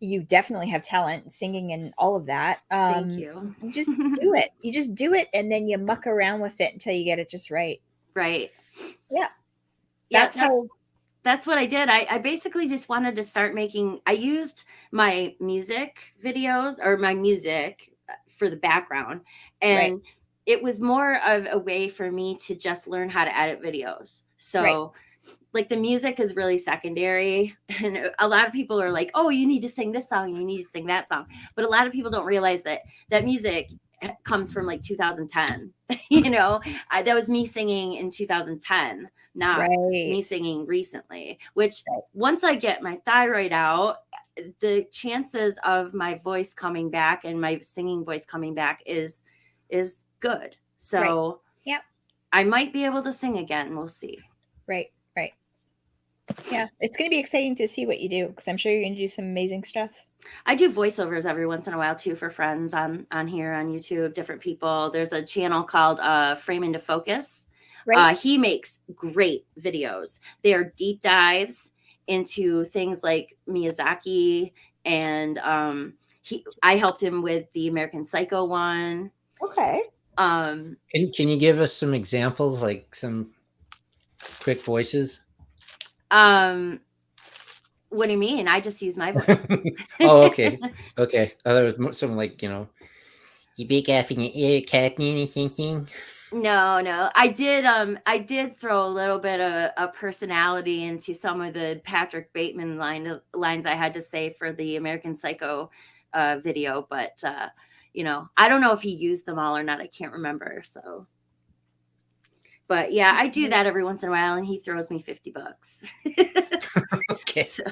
You definitely have talent, singing and all of that. Thank you. You just do it. You just do it, and then you muck around with it until you get it just right. Right. Yeah. That's what I did. I basically just wanted to start I used my music videos or my music for the background. And it was more of a way for me to just learn how to edit videos. So like the music is really secondary. And a lot of people are like, oh, you need to sing this song. You need to sing that song. But a lot of people don't realize that music comes from like 2010. That was me singing in 2010. Not me singing recently, which once I get my thyroid out, the chances of my voice coming back and my singing voice coming back is good. So Yep. I might be able to sing again. We'll see. Right. Yeah, it's going to be exciting to see what you do, because I'm sure you're going to do some amazing stuff. I do voiceovers every once in a while too for friends on here on YouTube, different people. There's a channel called Frame Into Focus. Right. He makes great videos. They are deep dives into things like Miyazaki, and I helped him with the American Psycho one. Okay. Can you give us some examples, like some quick voices? What do you mean? I just use my voice. Oh, okay. Okay. There was something like, you big F in your ear, Captain, or something. No. I did throw a little bit of a personality into some of the Patrick Bateman lines I had to say for the American Psycho video, but I don't know if he used them all or not. I can't remember. So, but yeah, I do that every once in a while, and he throws me $50. Okay. So,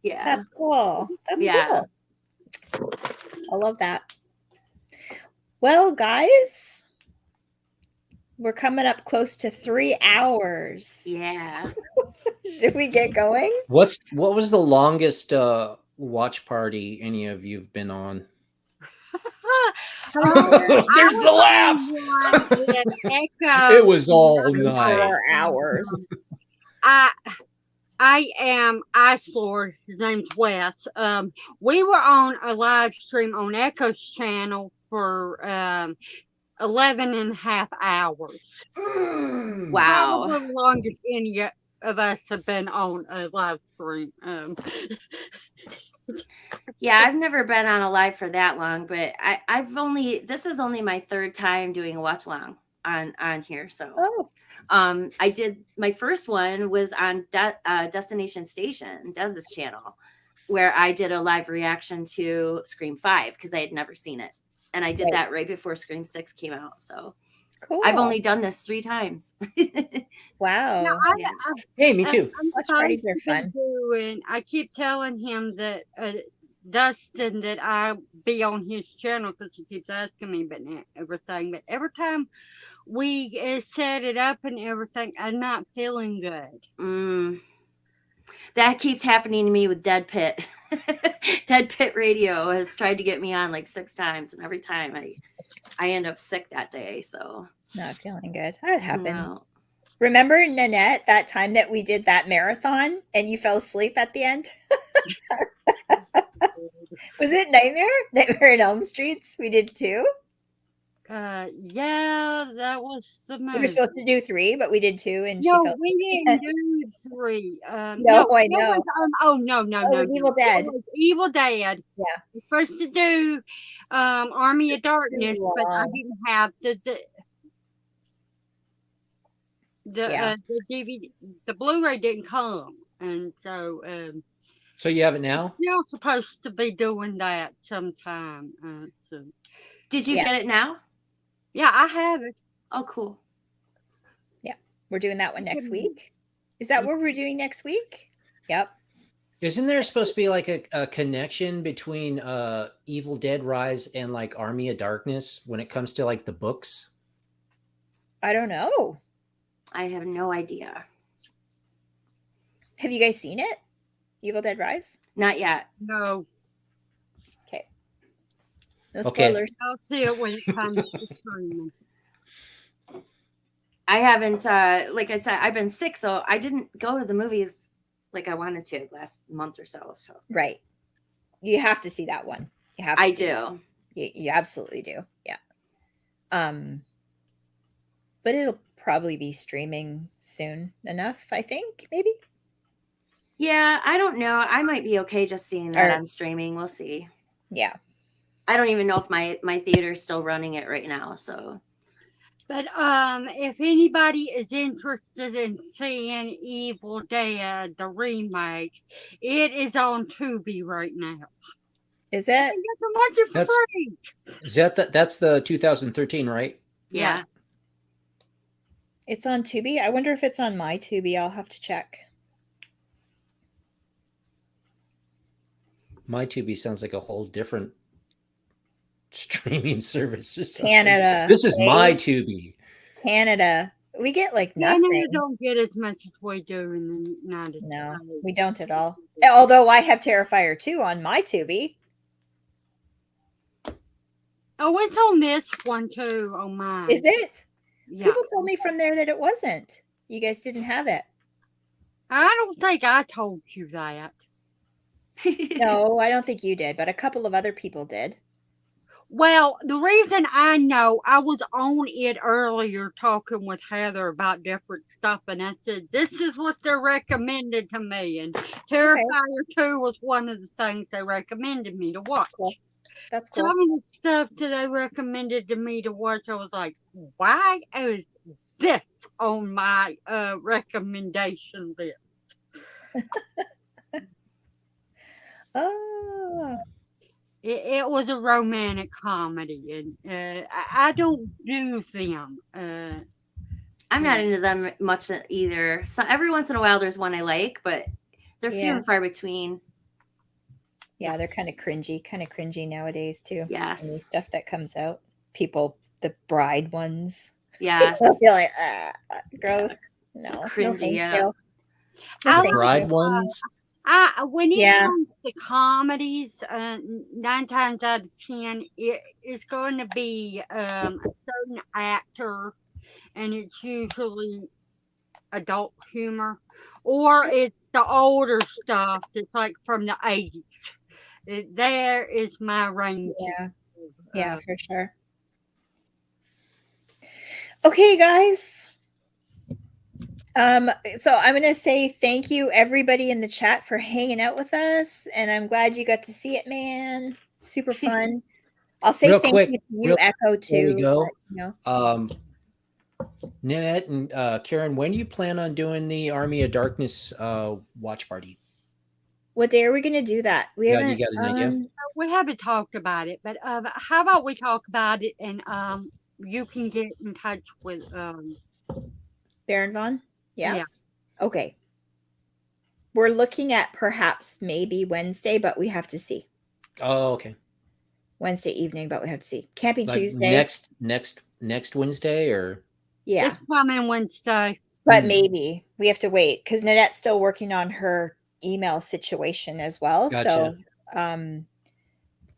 yeah. That's cool. That's cool. I love that. Well, guys, we're coming up close to 3 hours. Yeah. Should we get going? What was the longest watch party any of you've been on? There's the laugh. It was all night. 4 hours. I am Ice Lord. His name's Wes. We were on a live stream on Echo's channel for 11 and a half hours. Wow. Probably the longest any of us have been on a live stream. Yeah, I've never been on a live for that long, but this is only my 3rd time doing a watch along on here. So I did, my first one was on Destination Station, Dez's channel, where I did a live reaction to Scream 5 because I had never seen it. And I did that right before Scream 6 came out. So cool. I've only done this 3 times. Wow. Now, Hey, me too. Watch parties are fun. And I keep telling him that Dustin, that I be on his channel because he keeps asking me but everything. But every time we set it up and everything, I'm not feeling good. That keeps happening to me with Dead Pit. Dead Pit Radio has tried to get me on like 6 times, and every time I end up sick that day. So not feeling good. That happens. No. Remember, Nanette, that time that we did that marathon and you fell asleep at the end? Was it Nightmare in Elm Streets? We did 2. Yeah, that was the most. We were supposed to do 3, but we did 2, and no, she felt. we didn't do 3. No, I know. No. It was Evil Dead. It was Evil Dead. Yeah, we were supposed to do Army of Darkness, but I didn't have the DVD. The Blu-ray didn't come, and so. So you have it now? You're supposed to be doing that sometime. So. Did you get it now? Yeah, I have it. Oh, cool. Yeah, we're doing that one next week. Is that what we're doing next week? Yep. Isn't there supposed to be like a connection between Evil Dead Rise and like Army of Darkness when it comes to like the books? I don't know. I have no idea. Have you guys seen it? Evil Dead Rise? Not yet. No. Okay. No spoilers. I'll see it when it comes to streaming. I haven't, like I said, I've been sick, so I didn't go to the movies like I wanted to last month or so. So right. You have to see that one. You have to. I do. You absolutely do. Yeah. But it'll probably be streaming soon enough, I think, maybe. Yeah, I don't know. I might be okay just seeing that on streaming. We'll see. Yeah. I don't even know if my theater is still running it right now. So, but if anybody is interested in seeing Evil Dead, the remake, it is on Tubi right now. Is it? That's the 2013, right? Yeah. It's on Tubi. I wonder if it's on my Tubi. I'll have to check. MyTubi sounds like a whole different streaming service or something. Canada. This is MyTubi. Canada. We get like Canada nothing. don't get as much as we do in the United No, States. we don't at all. Although I have Terrifier 2 on MyTubi. Oh, it's on this one too, on mine. Is it? Yeah. People told me from there that it wasn't. You guys didn't have it. I don't think I told you that. No, I don't think you did, but a couple of other people did. Well, the reason I know, I was on it earlier talking with Heather about different stuff, and I said, this is what they're recommended to me. And Terrifier 2 was one of the things they recommended me to watch. Cool. That's cool. Some of the stuff that they recommended to me to watch, I was like, why is this on my recommendation list? Oh. It was a romantic comedy, and I don't do them. I'm not into them much either. So every once in a while, there's one I like, but they're few and far between. Yeah, they're kind of cringy nowadays too. Yes, Any stuff that comes out, people, the bride ones. Yes, I feel like gross. No, cringy. No, Yeah, The bride ones. When it comes to comedies, 9 times out of 10, it's going to be a certain actor, and it's usually adult humor, or it's the older stuff that's like from the 80s. There is my range. Yeah, for sure. Okay, guys. So I'm going to say thank you everybody in the chat for hanging out with us, and I'm glad you got to see it, man. Super fun. I'll say thank you to you, Echo, too. There you go. Nanette and Karen, when do you plan on doing the Army of Darkness watch party? What day are we going to do that? You got an idea? We haven't talked about it, but how about we talk about it, and you can get in touch with Baron Vaughn? Yeah. Okay. We're looking at perhaps maybe Wednesday, but we have to see. Oh, okay. Wednesday evening, but we have to see. Can't be Tuesday. Next Wednesday, or this coming Wednesday. But maybe we have to wait because Nanette's still working on her email situation as well. Gotcha. So,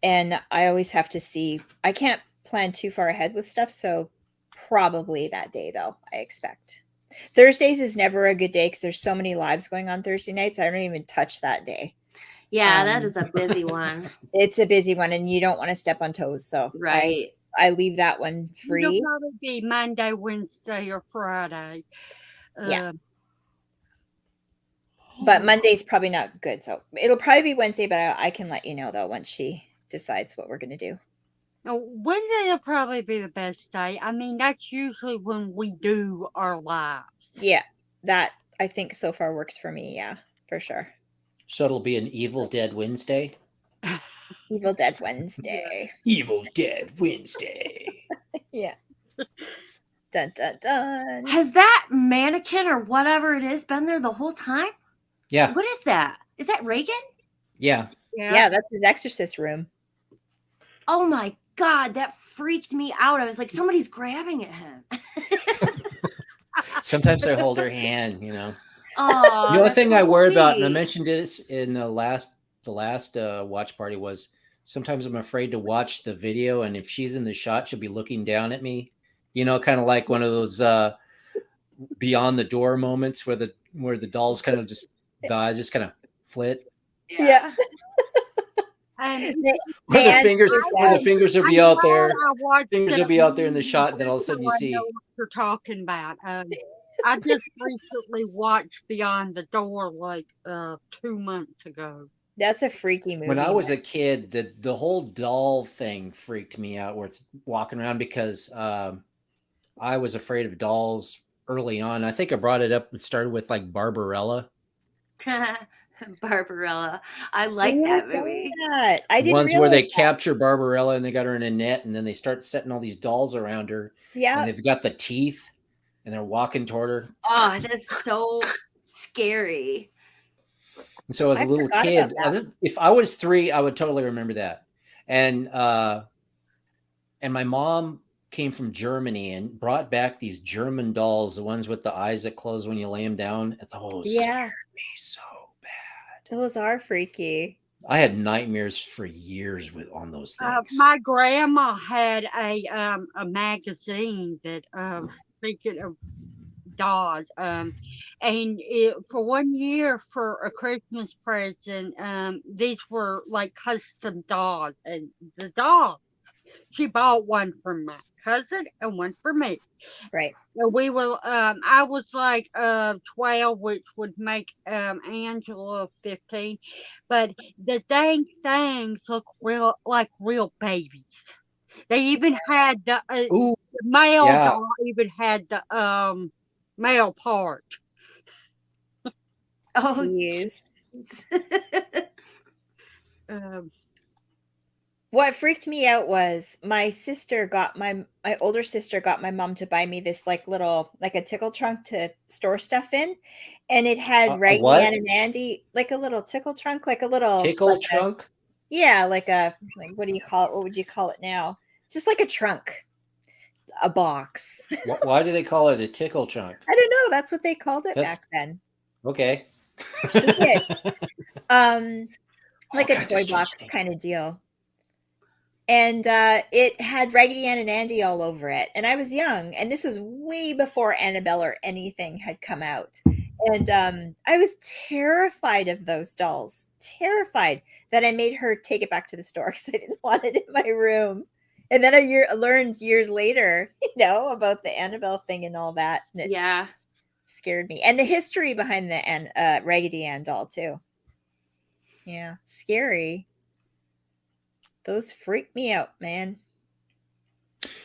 and I always have to see. I can't plan too far ahead with stuff, so probably that day though. I expect. Thursdays is never a good day because there's so many lives going on Thursday nights. I don't even touch that day. Yeah, that is a busy one. It's a busy one, and you don't want to step on toes. So right, I leave that one free. It'll probably be Monday, Wednesday, or Friday. But Monday's probably not good, so it'll probably be Wednesday. But I can let you know though once she decides what we're gonna do. Wednesday will probably be the best day. I mean, that's usually when we do our lives. Yeah, that I think so far works for me. Yeah, for sure. So it'll be an Evil Dead Wednesday? Evil Dead Wednesday. Evil Dead Wednesday. Yeah. Dun, dun, dun. Has that mannequin or whatever it is been there the whole time? Yeah. What is that? Is that Regan? Yeah. Yeah, that's his exorcist room. Oh my God, that freaked me out. I was like, somebody's grabbing at him. Sometimes I hold her hand, you know. Oh, the only thing I worry about, and I mentioned this in the last watch party, was sometimes I'm afraid to watch the video, and if she's in the shot, she'll be looking down at me. You know, kind of like one of those beyond the door moments where the dolls kind of just dies, just kind of flit. Yeah. And where the fingers will be out there. Fingers will be out there in the shot, and then all of a sudden you see. I know what you're talking about. I just recently watched Beyond the Door like 2 months ago. That's a freaky movie. When I was a kid, the whole doll thing freaked me out, where it's walking around, because I was afraid of dolls early on. I think I brought it up. It started with like Barbarella. Barbarella. I like that movie. I didn't ones where they capture Barbarella and they got her in a net, and then they start setting all these dolls around her. Yeah. And they've got the teeth and they're walking toward her. Oh, that's so scary. And so as a little kid, if I was 3, I would totally remember that. And my mom came from Germany and brought back these German dolls, the ones with the eyes that close when you lay them down. And those scared me so bad. Those are freaky. I had nightmares for years on those things. My grandma had a magazine that speaking of dolls, and for 1 year for a Christmas present, these were like custom dolls, and the dolls, she bought one for my cousin and one for me. Right. And we were, I was like 12, which would make Angela 15. But the dang things look like real babies. They even had the male doll, even had the male part. Oh, jeez. What freaked me out was my older sister got my mom to buy me this like a tickle trunk to store stuff in, and it had Raggedy Ann and Andy, like a little tickle trunk, like a little tickle trunk. Like what do you call it? What would you call it now? Just like a trunk, a box. Why do they call it a tickle trunk? I don't know. That's what they called it back then. Okay. Like a toy box kind of deal. And it had Raggedy Ann and Andy all over it. And I was young, and this was way before Annabelle or anything had come out. And I was terrified of those dolls. Terrified that I made her take it back to the store because I didn't want it in my room. And then I learned years later, about the Annabelle thing and all that. And it scared me. And the history behind the Raggedy Ann doll, too. Yeah, scary. Those freak me out, man.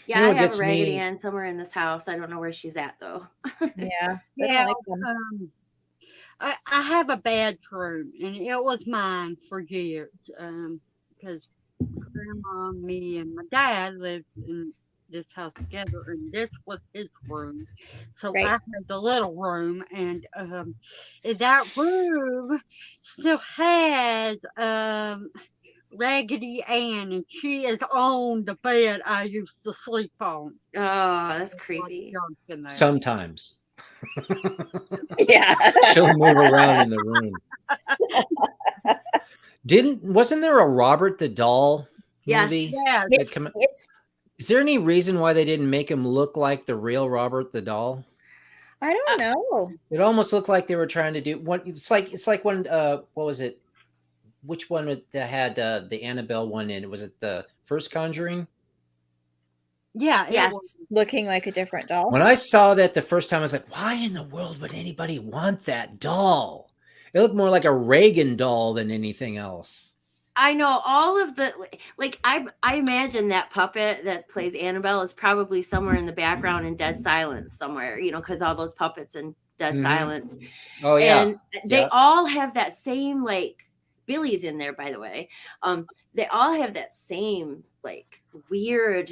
Yeah, I have a Raggedy Ann somewhere in this house. I don't know where she's at, though. I have a bedroom, and it was mine for years because Grandma, me, and my dad lived in this house together, and this was his room. So I had the little room, and that room still has Raggedy Ann, and she is on the bed I used to sleep on. Oh, that's creepy. Sometimes. Yeah. She'll move around in the room. Wasn't there a Robert the Doll movie? Yeah. Is there any reason why they didn't make him look like the real Robert the Doll? I don't know. It almost looked like they were trying to do one. It's like when what was it? Which one that had the Annabelle one in? Was it the first Conjuring? Yeah. Yes. Looking like a different doll. When I saw that the first time, I was like, why in the world would anybody want that doll? It looked more like a Reagan doll than anything else. I know all of the, I imagine that puppet that plays Annabelle is probably somewhere in the background in dead silence somewhere, because all those puppets in dead silence. Oh, yeah. And they all have that same, Billy's in there, by the way. They all have that same, weird,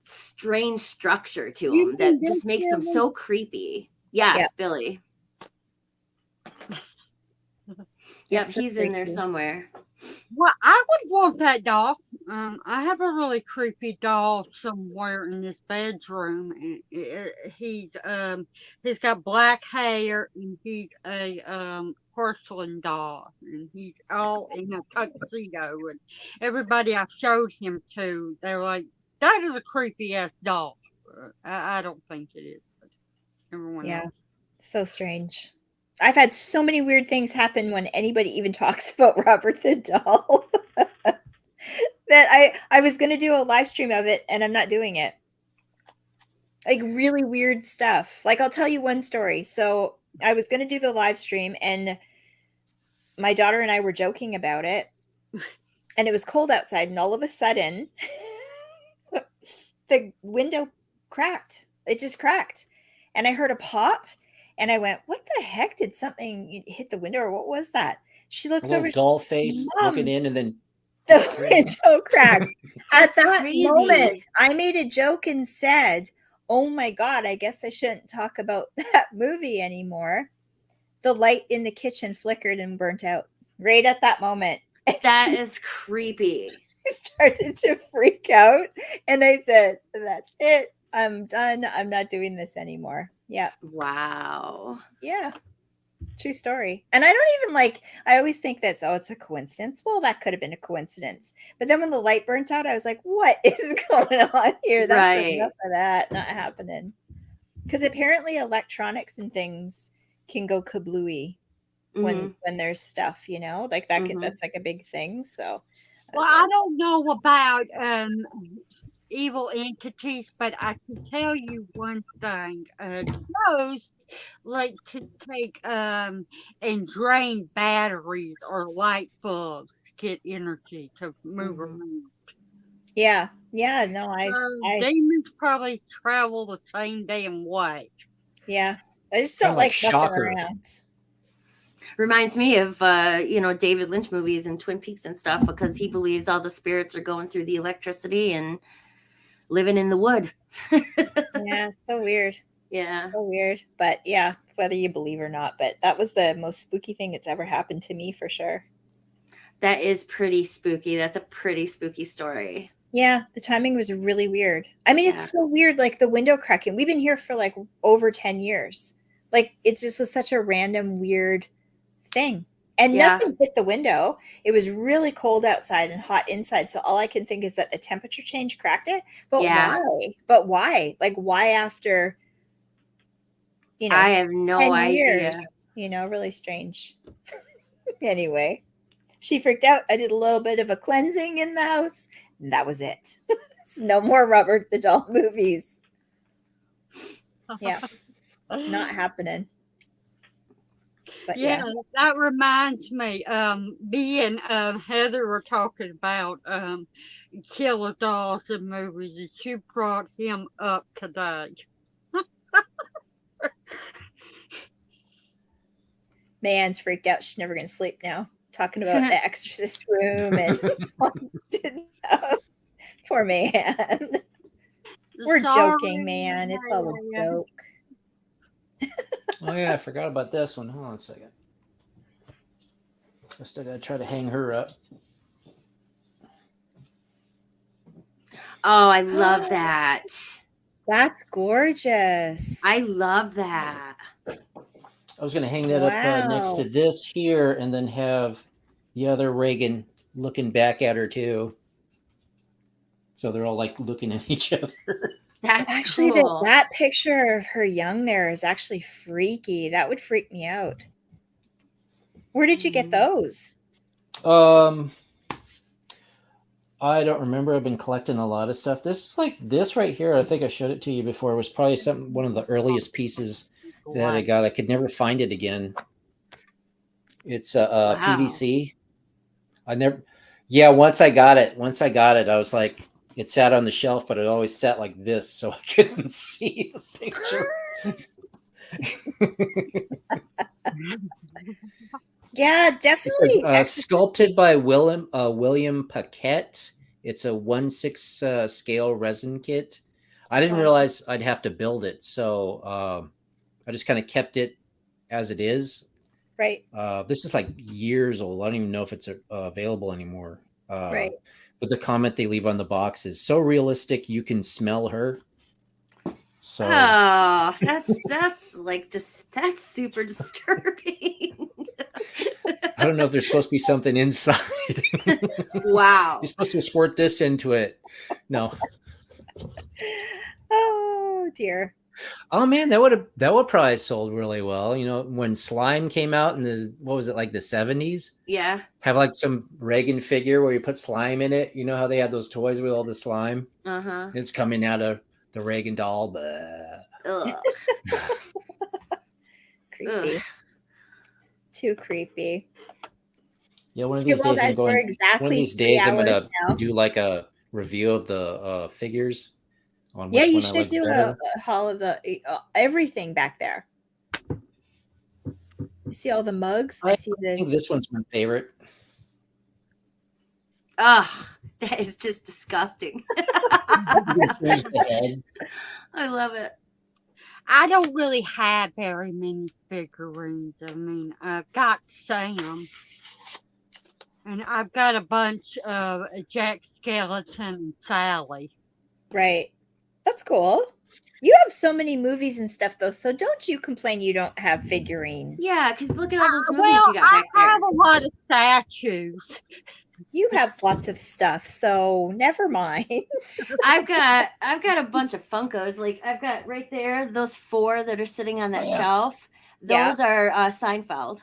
strange structure to them that just makes them so creepy. Yes, Billy. Yep, he's in there somewhere. Well, I would want that doll. I have a really creepy doll somewhere in this bedroom. And he's got black hair, and he's a porcelain doll, and he's all in a tuxedo. And everybody I showed him to, they were like, "That is a creepy ass doll." I don't think it is. But everyone else. So strange. I've had so many weird things happen when anybody even talks about Robert the Doll that I was going to do a live stream of it, and I'm not doing it. Really weird stuff. I'll tell you one story. So I was going to do the live stream, and my daughter and I were joking about it, and it was cold outside, and all of a sudden the window cracked. It just cracked, and I heard a pop. And I went, what the heck? Did something hit the window, or what was that? She looks over. Doll face looking in, and then the window cracked. At that moment, I made a joke and said, "Oh my God, I guess I shouldn't talk about that movie anymore." the light in the kitchen flickered and burnt out right at that moment. That is creepy. Started to freak out, and I said, "That's it. I'm done. I'm not doing this anymore." Yeah. Wow. Yeah. True story. And I don't even I always think that, oh, it's a coincidence. Well, that could have been a coincidence. But then when the light burnt out, I was like, what is going on here? That's enough of that not happening. Because apparently electronics and things can go kablooey when there's stuff, like that. That's like a big thing. So, well, I don't know about evil entities, but I can tell you one thing. Ghosts like to take and drain batteries or light bulbs to get energy to move around. Yeah. No, I demons probably travel the same damn way. Yeah. I just don't like Shocker. Around. Reminds me of David Lynch movies and Twin Peaks and stuff, because he believes all the spirits are going through the electricity and living in the wood. Yeah, so weird. Yeah. So weird. But yeah, whether you believe or not, but that was the most spooky thing that's ever happened to me for sure. That is pretty spooky. That's a pretty spooky story. Yeah, the timing was really weird. I mean, it's so weird, like the window cracking. We've been here for like over 10 years. Like it just was such a random, weird thing. And nothing hit the window. It was really cold outside and hot inside. So all I can think is that the temperature change cracked it. But why? But why? Like why after, I have no idea. Years, really strange. Anyway, she freaked out. I did a little bit of a cleansing in the house. And that was it. No more Robert the Doll movies. Yeah. Not happening. But that reminds me. Me and Heather were talking about killer dolls in movies, and she brought him up today. Man's freaked out. She's never going to sleep now. Talking about the exorcist room and poor man. We're joking, man. It's all a joke. Oh yeah, I forgot about this one. Hold on a second. I still gotta try to hang her up. Oh, I love that. That's gorgeous. I love that. I was gonna hang that up next to this here, and then have the other Regan looking back at her too. So they're all like looking at each other. That's actually cool. that picture of her young there is actually freaky. That would freak me out. Where did you get those? I don't remember. I've been collecting a lot of stuff. This is like this right here. I think I showed it to you before. It was probably one of the earliest pieces that I got. I could never find it again. It's a PVC. Once I got it, I was like, it sat on the shelf, but it always sat like this, so I couldn't see the picture. Yeah, definitely. Sculpted by William Paquette. It's a 1/6 scale resin kit. I didn't realize I'd have to build it, so I just kind of kept it as it is. Right. This is like years old. I don't even know if it's available anymore. Right. But the comment they leave on the box is so realistic you can smell her. So that's super disturbing. I don't know if there's supposed to be something inside. Wow. You're supposed to squirt this into it. No. Oh dear. Oh man, that would probably have sold really well. When slime came out in the like the 70s? Yeah. Have like some Regan figure where you put slime in it. You know how they had those toys with all the slime? Uh-huh. It's coming out of the Regan doll. Creepy. Too creepy. Yeah, one of these days I'm going. Exactly one of these days I'm gonna do like a review of the figures. Yeah, you should do a haul of the everything back there. You see all the mugs. I think this one's my favorite. Ugh, that is just disgusting. I love it. I don't really have very many figurines. I mean, I've got Sam, and I've got a bunch of Jack Skeleton and Sally. Right. That's cool. You have so many movies and stuff, though, so don't you complain you don't have figurines. Yeah, because look at all those movies Well, you got back I there. have a lot of statues. You have lots of stuff, so never mind. I've got a bunch of Funkos. Like I've got right there those 4 that are sitting on that shelf. Those are Seinfeld.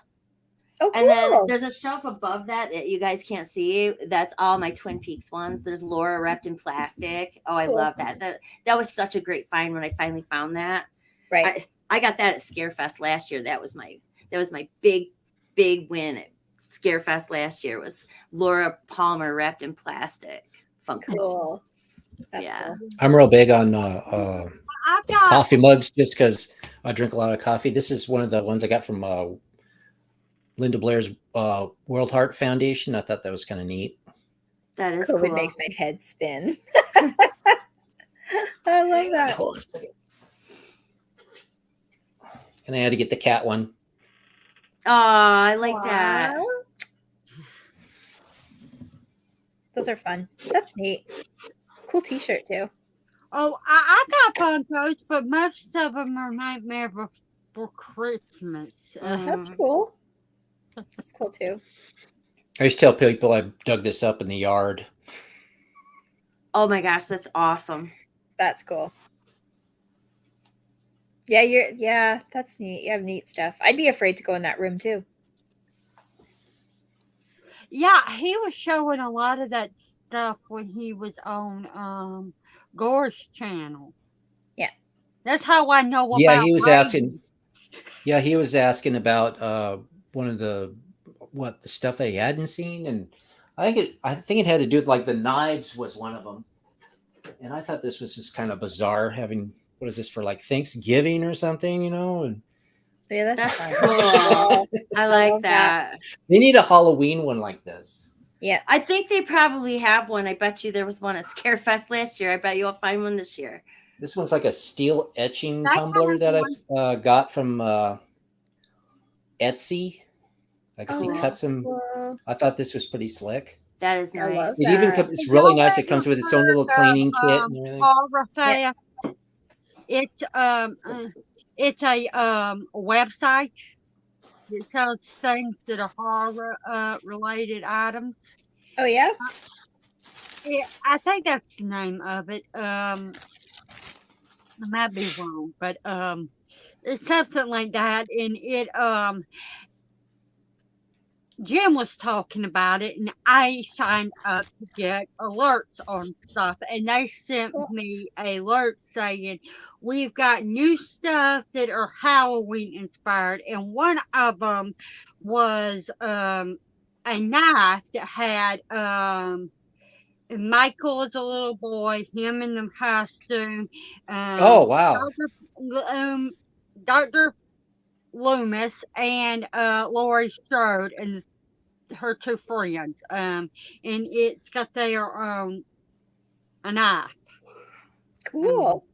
Oh, cool. And then there's a shelf above that you guys can't see. That's all my Twin Peaks ones. There's Laura wrapped in plastic. Oh, I love that. That was such a great find when I finally found that. Right. I got that at Scarefest last year. That was my big win at Scarefest last year was Laura Palmer wrapped in plastic. Funko. Cool. That's Yeah. cool. I'm real big on I've got coffee mugs just because I drink a lot of coffee. This is one of the ones I got from Linda Blair's World Heart Foundation. I thought that was kind of neat. That is COVID cool. makes my head spin. I love that. And I had to get the cat one. Oh, I like that. Aw. Those are fun. That's neat. Cool T-shirt too. Oh, I got Funkos, but most of them are Nightmare Before Christmas. That's cool. That's cool too. I used to tell people I dug this up in the yard. Oh my gosh, that's awesome. That's cool. Yeah, that's neat. You have neat stuff. I'd be afraid to go in that room too. Yeah, he was showing a lot of that stuff when he was on Gore's channel. Yeah. That's how I know about Yeah, he was Regan. asking. Yeah, he was asking about one of the stuff that he hadn't seen, and I think it had to do with like the knives was one of them. And I thought this was just kind of bizarre having what is this for like Thanksgiving or something, And Yeah, That's fun. cool. I like love that. that. they need a Halloween one like this. Yeah. I think they probably have one. I bet you there was one at Scarefest last year. I bet you'll find one this year. This one's like a steel etching That tumbler kind that of I've got from Etsy. I guess he Oh, cuts them. Cool. I thought this was pretty slick. That is I love nice. It even that. it's really nice. It comes with its own little cleaning kit and everything. Horror Fair. It's a website. It sells things that are horror related items. Oh yeah. I think that's the name of it. I might be wrong, but it's something like that. And it Jim was talking about it, and I signed up to get alerts on stuff, and they sent me a alert saying we've got new stuff that are Halloween inspired, and one of them was a knife that had Michael as a little boy, him in the costume. Oh wow! Dr. Loomis and Laurie Strode and her 2 friends. And it's got their a knife. Cool.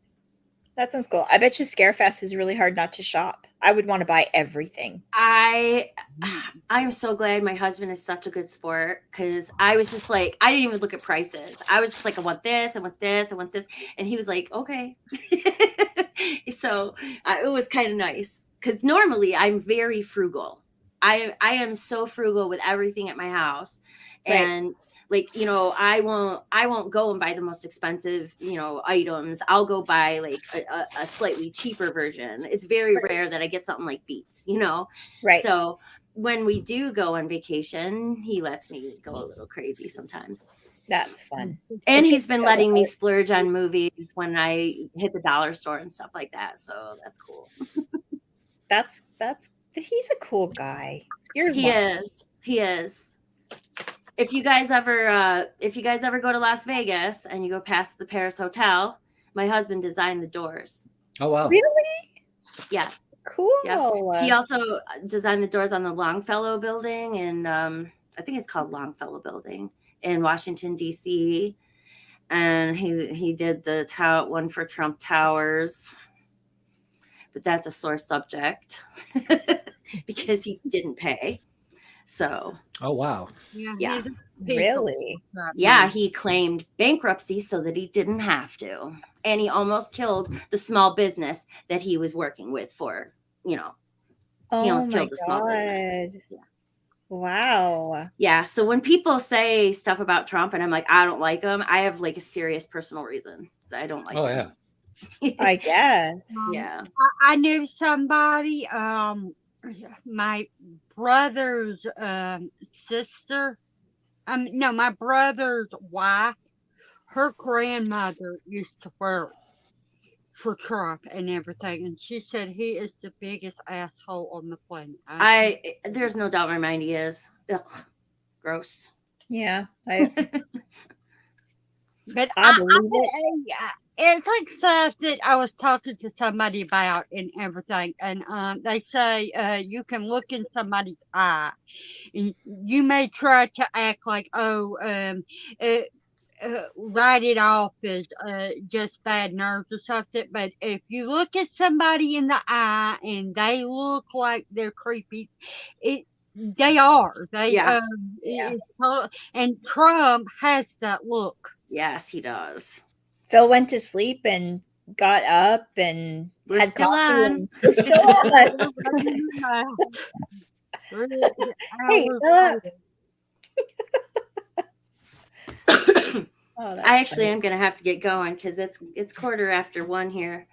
That sounds cool. I bet you Scarefest is really hard not to shop. I would want to buy everything. I am so glad my husband is such a good sport because I was just like, I didn't even look at prices. I was just like, I want this, I want this, I want this. And he was like, okay. So it was kind of nice because normally I'm very frugal. I am so frugal with everything at my house. Right. And like, I won't go and buy the most expensive, items. I'll go buy like a slightly cheaper version. It's very rare that I get something like Beats, Right. So when we do go on vacation, he lets me go a little crazy sometimes. That's fun. And he's been letting me splurge on movies when I hit the dollar store and stuff like that. So that's cool. He's a cool guy. He is. If you guys ever go to Las Vegas and you go past the Paris Hotel, my husband designed the doors. Oh wow! Really? Yeah. Cool. Yep. He also designed the doors on the Longfellow building, and I think it's called Longfellow Building in Washington D.C. And he did the one for Trump Towers. but that's a sore subject because he didn't pay. So, Oh, wow. Yeah. he's a Really? yeah, he claimed bankruptcy so that he didn't have to. And he almost killed the small business that he was working with for, he Oh almost my killed the small business. God. Yeah. Wow. Yeah. So when people say stuff about Trump and I'm like, I don't like him, I have like a serious personal reason that I don't like Oh, him. yeah. I guess. Yeah. I knew somebody, my brother's sister. No, my brother's wife. Her grandmother used to work for Trump and everything, and she said he is the biggest asshole on the planet. There's no doubt in my mind he is. Ugh, gross. Yeah. But I believe it. it's like stuff that I was talking to somebody about and everything, and they say you can look in somebody's eye, and you may try to act like, write it off as just bad nerves or something. But if you look at somebody in the eye and they look like they're creepy, they are. Yeah. And Trump has that look. Yes, he does. Phil went to sleep and got up and We're had still coffee. on. And we're still on. Hey, Philip. Oh, I actually am gonna have to get going because it's 1:15 here.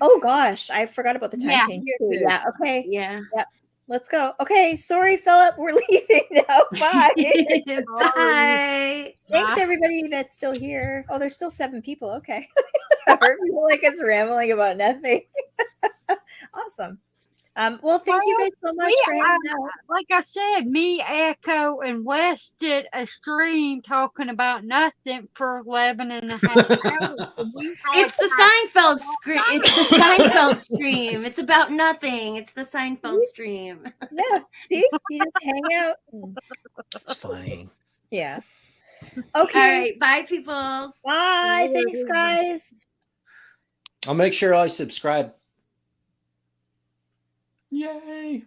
Oh gosh, I forgot about the time Yeah, change. you Too. too. Yeah. Okay. Yeah. Yep. Let's go. Okay. Sorry, Philip. We're leaving now. Bye. Bye. Thanks, everybody that's still here. Oh, there's still 7 people. Okay. I feel like it's rambling about nothing. Awesome. Well, thank you guys so much for hanging out. Like I said, me, Echo, and Wes did a stream talking about nothing for 11 and a half hours. It's the Seinfeld scream. It's the Seinfeld stream. It's about nothing. It's the Seinfeld stream. Yeah. See, you just hang out. That's funny. Yeah. All Okay. right. Bye, peoples. Bye. Thanks, guys. I'll make sure I subscribe. Yay.